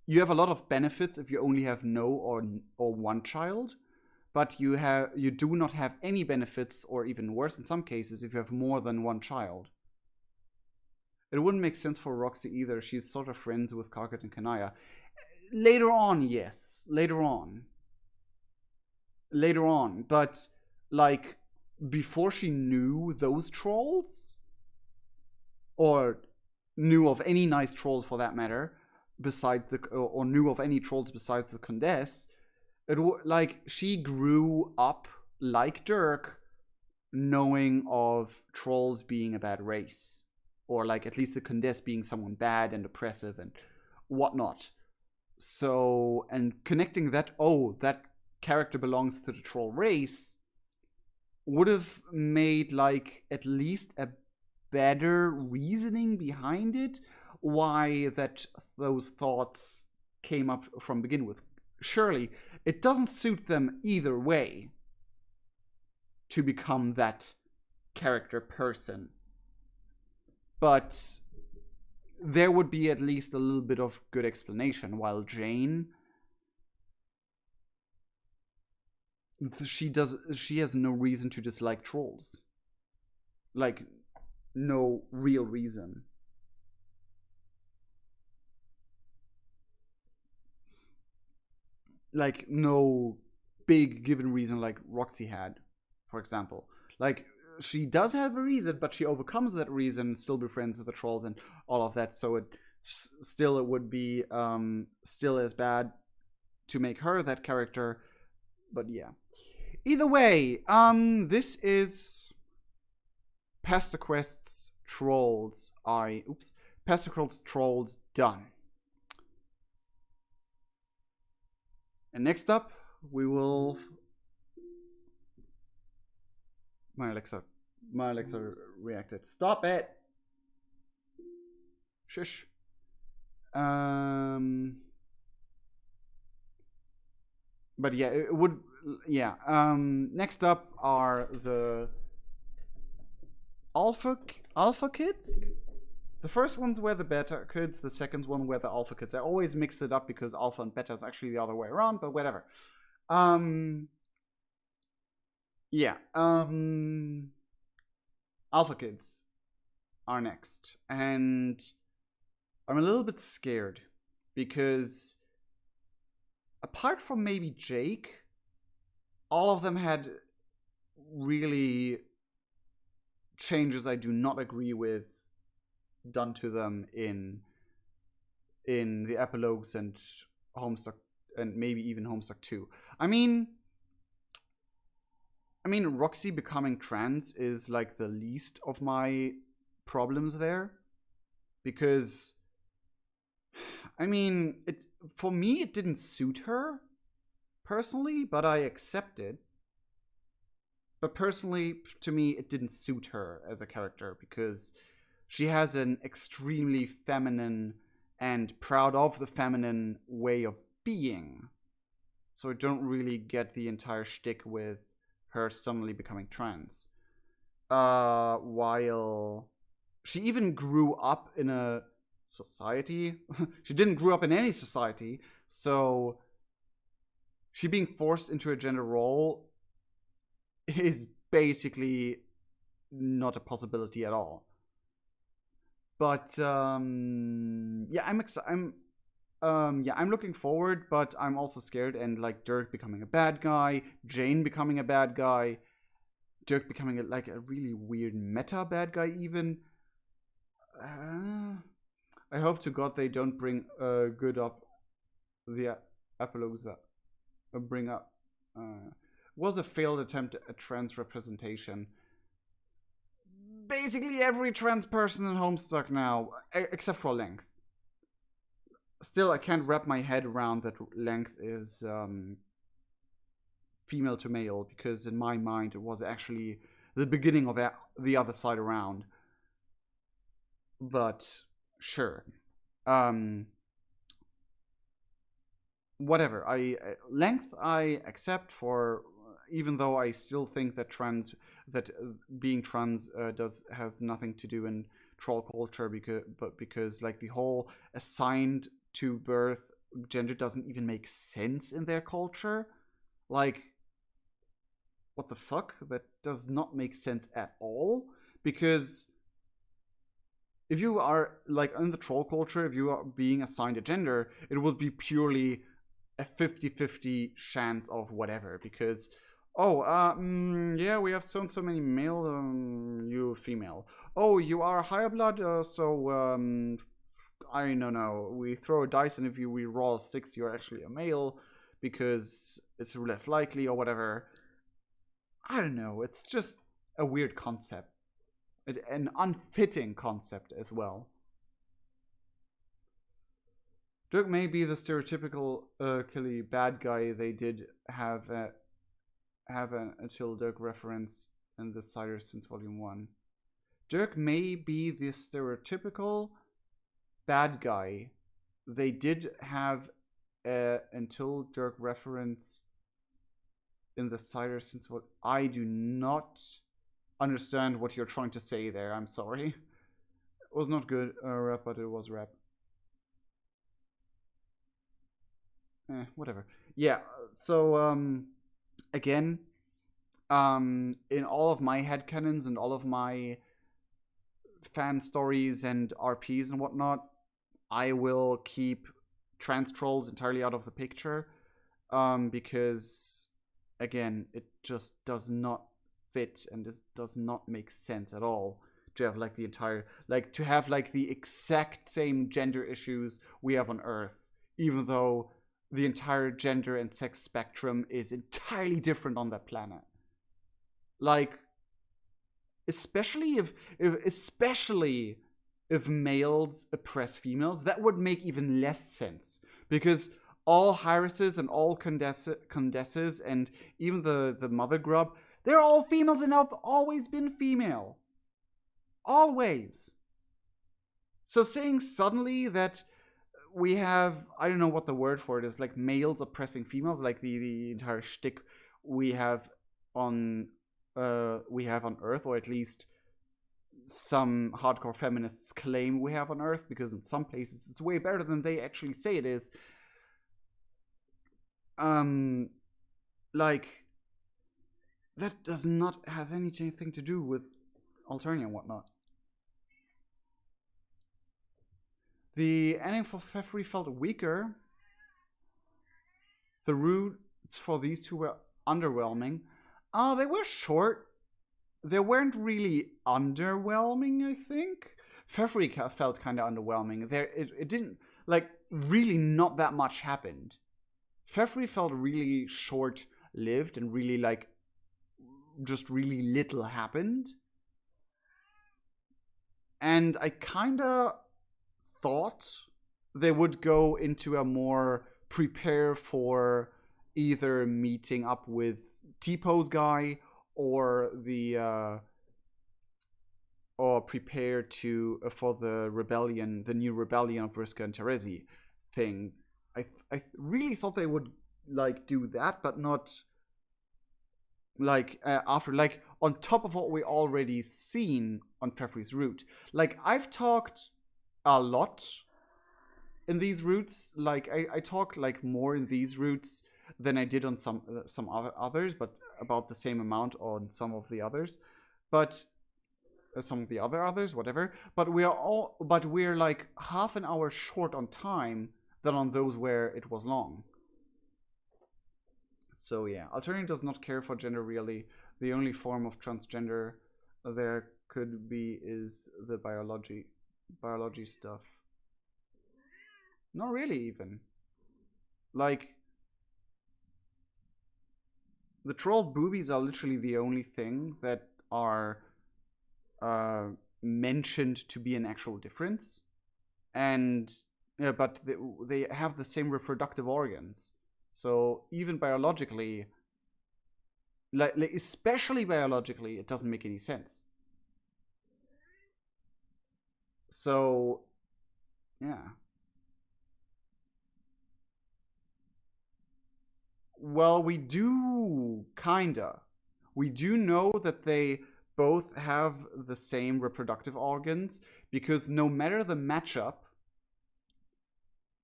you have a lot of benefits if you only have no or one child, but you do not have any benefits, or even worse in some cases, if you have more than one child. It wouldn't make sense for Roxy either. She's sort of friends with Karkat and Kanaya. Later on, yes. Later on. But, like, before she knew those trolls, or knew of any nice trolls for that matter, or knew of any trolls besides the Condes, like, she grew up like Dirk, knowing of trolls being a bad race, or like at least the Condes being someone bad and oppressive and whatnot. So, and connecting that, that character belongs to the troll race, would have made like at least a better reasoning behind it, why those thoughts came up from begin with. Surely it doesn't suit them either way to become that character person, but there would be at least a little bit of good explanation. While Jane, she has no reason to dislike trolls, like no real reason. Like no big given reason like Roxy had, for example. Like she does have a reason, but she overcomes that reason, still befriends the trolls and all of that. So it would be still as bad to make her that character. But yeah. Either way, this is PESTERQuest's Trolls. PESTERQuest's Trolls done. And next up, we will... My Alexa reacted. Stop it! Shush. But yeah, it would... Yeah. Next up are the Alpha kids? The first ones were the beta kids, the second one were the alpha kids. I always mix it up because alpha and beta is actually the other way around, but whatever. Yeah. Alpha kids are next. And I'm a little bit scared because apart from maybe Jake, all of them had really changes I do not agree with done to them in the epilogues and Homestuck, and maybe even Homestuck 2. I mean Roxy becoming trans is like the least of my problems there, because for me it didn't suit her personally, but I accept it. But personally, to me, it didn't suit her as a character because she has an extremely feminine and proud of the feminine way of being. So I don't really get the entire shtick with her suddenly becoming trans. While she even grew up in a society. She didn't grow up in any society, so she being forced into a gender role is basically not a possibility at all. But yeah, I'm looking forward, but I'm also scared. And like Dirk becoming a bad guy, Jane becoming a bad guy, Dirk becoming a really weird meta bad guy even. I hope to God they don't bring good up the epilogues that bring up was a failed attempt at trans representation. Basically every trans person in Homestuck now, except for Length. Still, I can't wrap my head around that Length is female to male, because in my mind it was actually the beginning of the other side around. But sure, whatever. Length I accept for, even though I still think that being trans has nothing to do in troll culture, because like the whole assigned to birth gender doesn't even make sense in their culture. Like, what the fuck? That does not make sense at all, because if you are, like, in the troll culture, if you are being assigned a gender, it will be purely a 50-50 chance of whatever, because, yeah, we have so and so many male, you female. Oh, you are higher blood, so, I don't know, we throw a dice, and if we roll a 6, you're actually a male, because it's less likely, or whatever. I don't know, it's just a weird concept. An unfitting concept as well. Dirk may be the stereotypical killy bad guy they did have an until Dirk reference in the Cider since Volume 1. Dirk may be the stereotypical bad guy they did have until Dirk reference in the Cider since what I do not understand what you're trying to say there. I'm sorry. It was not good rap, but it was rap. Whatever. Yeah. So again, in all of my headcanons and all of my fan stories and RPs and whatnot, I will keep trans trolls entirely out of the picture, because again, it just does not fit and this does not make sense at all to have like the entire, like to have like the exact same gender issues we have on Earth, even though the entire gender and sex spectrum is entirely different on that planet. Like, especially if males oppress females, that would make even less sense, because all Hyruses and all Condesses and even the Mother Grub, they're all females and have always been female. Always. So saying suddenly that we have, I don't know what the word for it is, like males oppressing females, like the entire shtick we have on Earth, or at least some hardcore feminists claim we have on Earth, because in some places it's way better than they actually say it is. Like, that does not have anything to do with Alternia and whatnot. The ending for Feferi felt weaker. The roots for these two were underwhelming. They were short. They weren't really underwhelming, I think. Feferi felt kind of underwhelming. It didn't, like, really not that much happened. Feferi felt really short-lived and really, like, just really little happened. And I kind of thought they would go into a more prepare for either meeting up with T-Pose guy or or prepare to for the rebellion, the new rebellion of Vriska and Terezi thing. I really thought they would like do that, but not like after, like on top of what we already seen on Feferi's route. Like I've talked a lot in these routes. Like I talked like more in these routes than I did on some others, but about the same amount on some of the others. But some of the others, whatever. But we're like half an hour short on time than on those where it was long. So yeah, Alternative does not care for gender really. The only form of transgender there could be is the biology stuff. Not really even. Like the troll boobies are literally the only thing that are mentioned to be an actual difference, and but they have the same reproductive organs. So even biologically, like especially biologically, it doesn't make any sense. So yeah. Well, we do kinda. We do know that they both have the same reproductive organs, because no matter the matchup,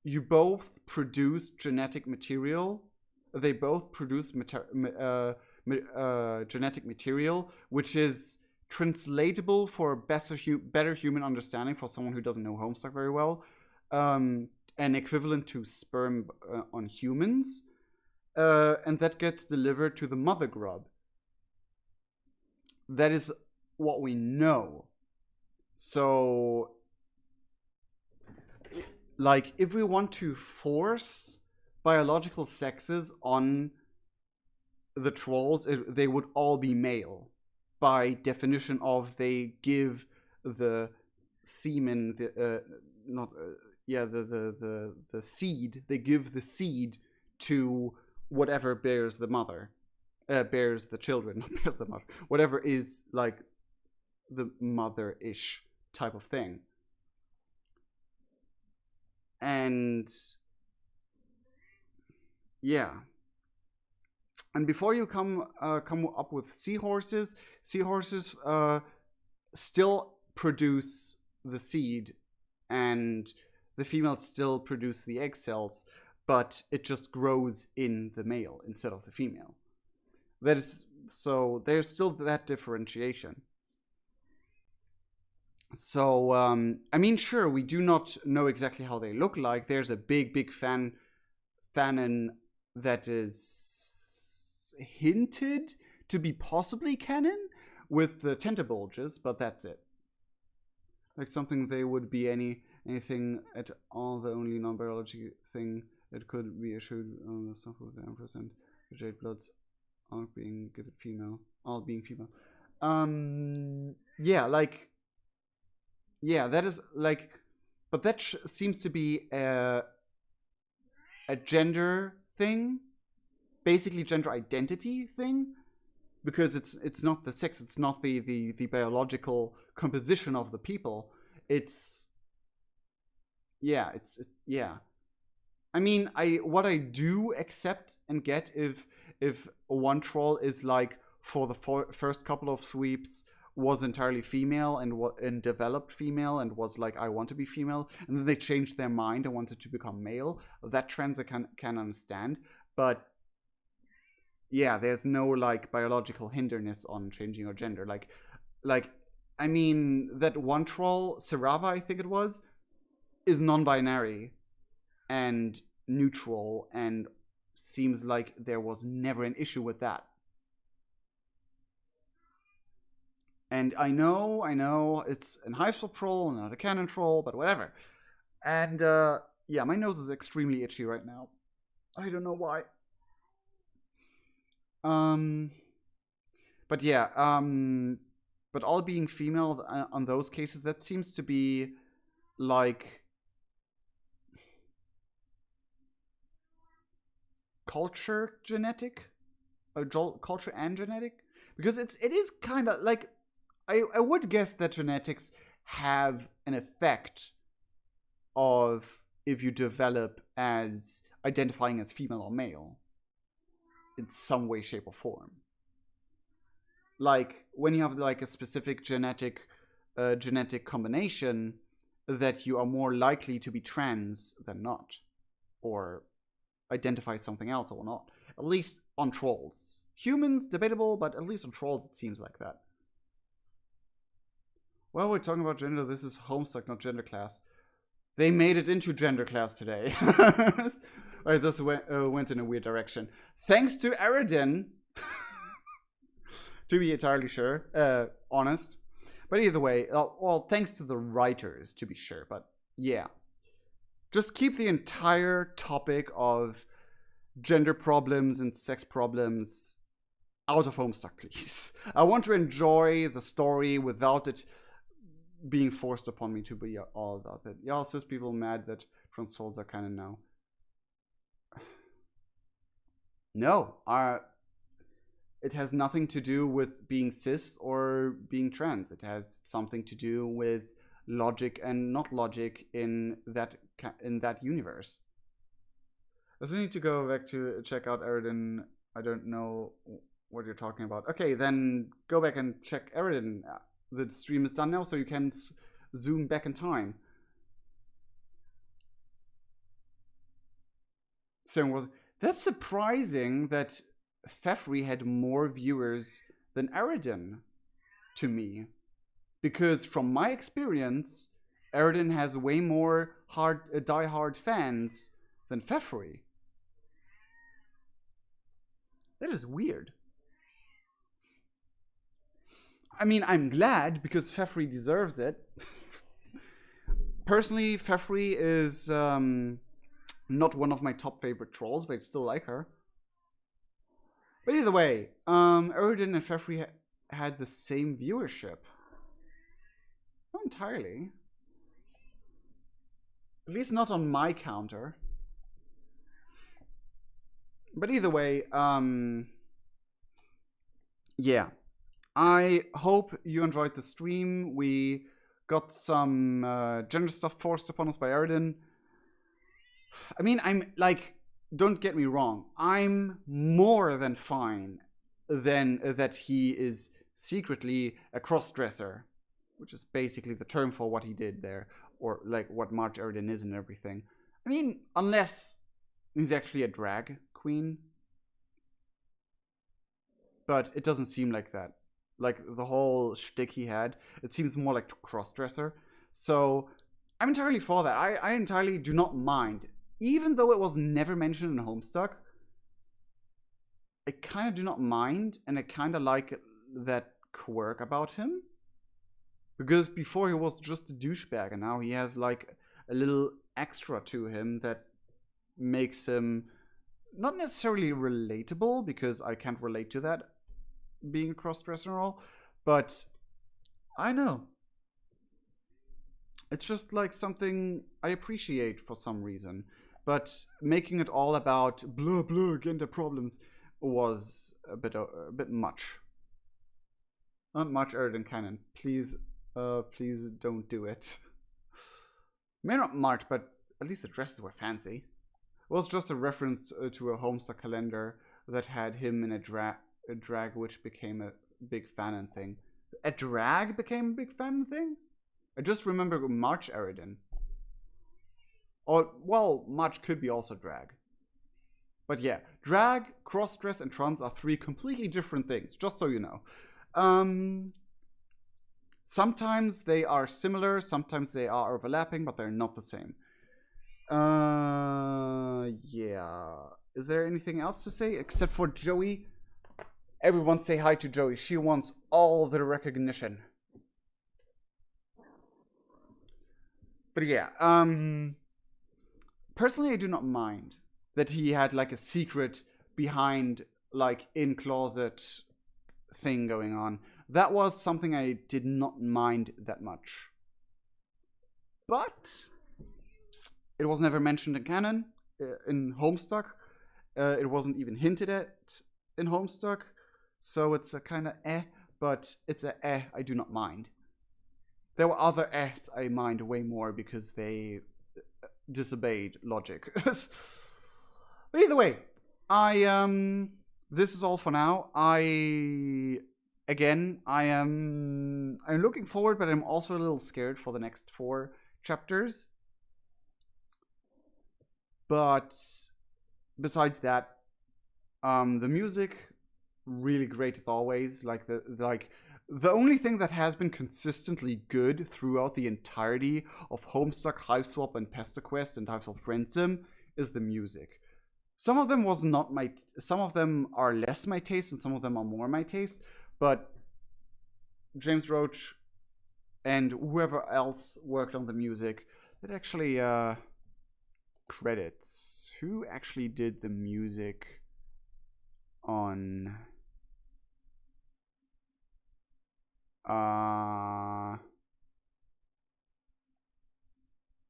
you both produce genetic material. They both produce genetic material, which is translatable for better human understanding for someone who doesn't know Homestuck very well, and equivalent to sperm on humans, and that gets delivered to the mother grub. That is what we know. So, like, if we want to force biological sexes on the trolls, they would all be male. By definition of, they give the semen, the seed. They give the seed to whatever bears the mother. Bears the children, not bears the mother. Whatever is like the mother-ish type of thing. And yeah. And before you come up with seahorses still produce the seed, and the females still produce the egg cells, but it just grows in the male instead of the female. That is, so there's still that differentiation. So, I mean, sure, we do not know exactly how they look like. There's a big fanon that is hinted to be possibly canon with the tentabulges, but that's it. Like something they would be anything at all. The only non-biology thing that could be issued on the stuff with the Empress and the Jade Bloods all being given female. Yeah, like, yeah, that is like, but that seems to be a gender thing, basically gender identity thing, because it's not the sex, it's not the biological composition of the people. It's yeah. I mean, what I do accept and get if one troll is like, for the first couple of sweeps was entirely female and developed female and was like, I want to be female, and then they changed their mind and wanted to become male. That trends I can understand, but yeah, there's no like biological hindrance on changing your gender. Like I mean, that one troll, Sarava, I think it was, is non-binary and neutral, and seems like there was never an issue with that. And I know it's an Hive troll, not a cannon troll, but whatever. And yeah, my nose is extremely itchy right now. I don't know why. But yeah, but all being female on those cases, that seems to be like, culture genetic, culture and genetic, because it is kind of like I would guess that genetics have an effect of if you develop as identifying as female or male in some way, shape, or form. Like when you have like a specific genetic combination, that you are more likely to be trans than not, or identify something else or not. At least on trolls. Humans, debatable, but at least on trolls it seems like that. Well, we're talking about gender. This is Homestuck, not gender class. They made it into gender class today. Alright, this went in a weird direction. Thanks to Eridan. To be entirely sure. Honest. But either way, well, thanks to the writers, to be sure. But yeah. Just keep the entire topic of gender problems and sex problems out of Homestuck, please. I want to enjoy the story without it being forced upon me to be all about it. Yeah, cis people mad that trans souls are kind of now. No, it has nothing to do with being cis or being trans. It has something to do with logic and not logic in that universe. I still need to go back to check out Eridan. I don't know what you're talking about. Okay, then go back and check Eridan. The stream is done now, so you can zoom back in time. So that's surprising that Feferi had more viewers than Eridan, to me. Because from my experience, Eridan has way more die-hard fans than Feferi. That is weird. I mean, I'm glad because Feferi deserves it. Personally, Feferi is not one of my top favorite trolls, but I still like her. But either way, Eridan and Feferi had the same viewership. Not entirely. At least not on my counter. But either way, yeah. I hope you enjoyed the stream. We got some gender stuff forced upon us by Eridan. I mean, I'm like, don't get me wrong. I'm more than fine that he is secretly a cross-dresser, which is basically the term for what he did there, or like what March Eridan is and everything. I mean, unless he's actually a drag queen. But it doesn't seem like that. Like the whole shtick he had, it seems more like cross-dresser. So I'm entirely for that. I entirely do not mind. Even though it was never mentioned in Homestuck, I kind of do not mind, and I kind of like that quirk about him. Because before he was just a douchebag, and now he has like a little extra to him that makes him not necessarily relatable, because I can't relate to that being a cross-dresser and all, but I know. It's just like something I appreciate for some reason. But making it all about blah blah gender problems was a bit much. Not much Eridan canon. Please, please don't do it. Maybe not much, but at least the dresses were fancy. It was just a reference to a Homestuck calendar that had him in a drag, which became a big fanon thing. A drag became a big fanon thing? I just remember March Eridan. Or, well, March could be also drag. But yeah, drag, cross-dress, and trans are three completely different things, just so you know. Sometimes they are similar, sometimes they are overlapping, but they're not the same. Yeah. Is there anything else to say except for Joey? Everyone say hi to Joey. She wants all the recognition. But yeah, personally, I do not mind that he had like a secret behind, like, in-closet thing going on. That was something I did not mind that much. But it was never mentioned in canon, in Homestuck, It wasn't even hinted at in Homestuck, so it's a kind of but it's a I do not mind. There were other I mind way more because they disobeyed logic. But either way, this is all for now. I'm looking forward, but I'm also a little scared for the next 4 chapters. But besides that, the music really great as always. The only thing that has been consistently good throughout the entirety of Homestuck, Hiveswap, and PESTERQUEST and Hiveswap Friendsim is the music. Some of them some of them are less my taste, and some of them are more my taste. But James Roach and whoever else worked on the music, it actually credits. Who actually did the music on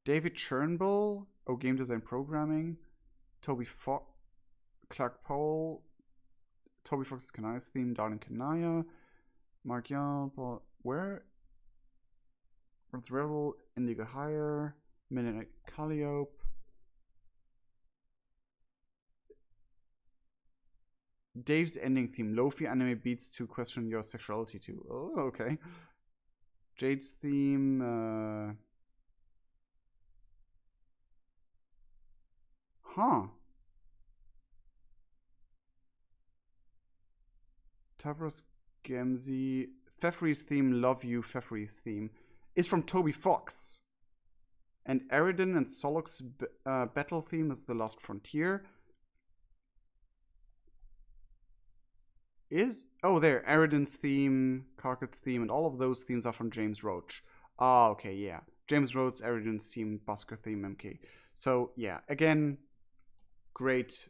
David Chernbull, game design programming, Toby Fox, Clark Powell, Toby Fox's Kanaya's theme, Darling Kanaya, Mark Young, Paul, where? Ron's Rebel, Indigo Hire, Midnight Calliope, Dave's ending theme, Lofi anime beats to question your sexuality too. Oh, okay. Jade's theme, Tavros Gemzi, Feferi's theme, Love You, Feferi's theme, is from Toby Fox. And Eridan and Solok's battle theme is The Lost Frontier. There, Eridan's theme, Karkat's theme, and all of those themes are from James Roach. Ah, okay, yeah. James Roach, Eridan's theme, Busker theme, MK. So, yeah, again, great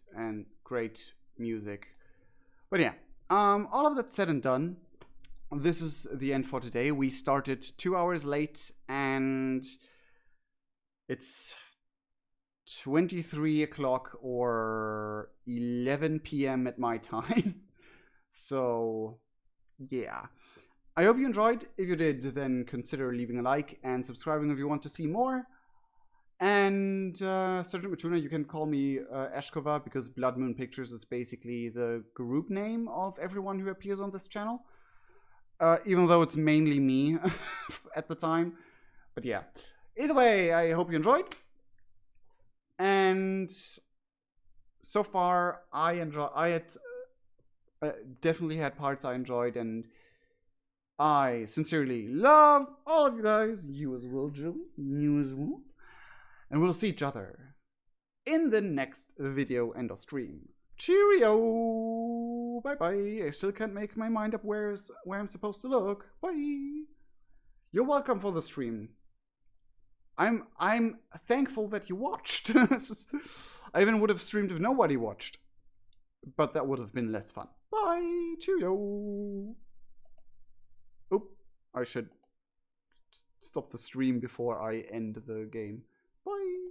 music. But yeah, all of that said and done, this is the end for today. We started 2 hours late, and it's 23 o'clock or 11 p.m. at my time. So, yeah. I hope you enjoyed. If you did, then consider leaving a like and subscribing if you want to see more. And Sergeant Matuna, you can call me Ashkova, because Blood Moon Pictures is basically the group name of everyone who appears on this channel. Even though it's mainly me at the time. But yeah. Either way, I hope you enjoyed. And so far, definitely had parts I enjoyed, and I sincerely love all of you guys. You as well, Joey. You as well. And we'll see each other in the next video and or stream. Cheerio! Bye bye. I still can't make my mind up where I'm supposed to look. Bye. You're welcome for the stream. I'm thankful that you watched. I even would have streamed if nobody watched, but that would have been less fun. Bye. Cheerio. Oop. I should stop the stream before I end the game. Bye.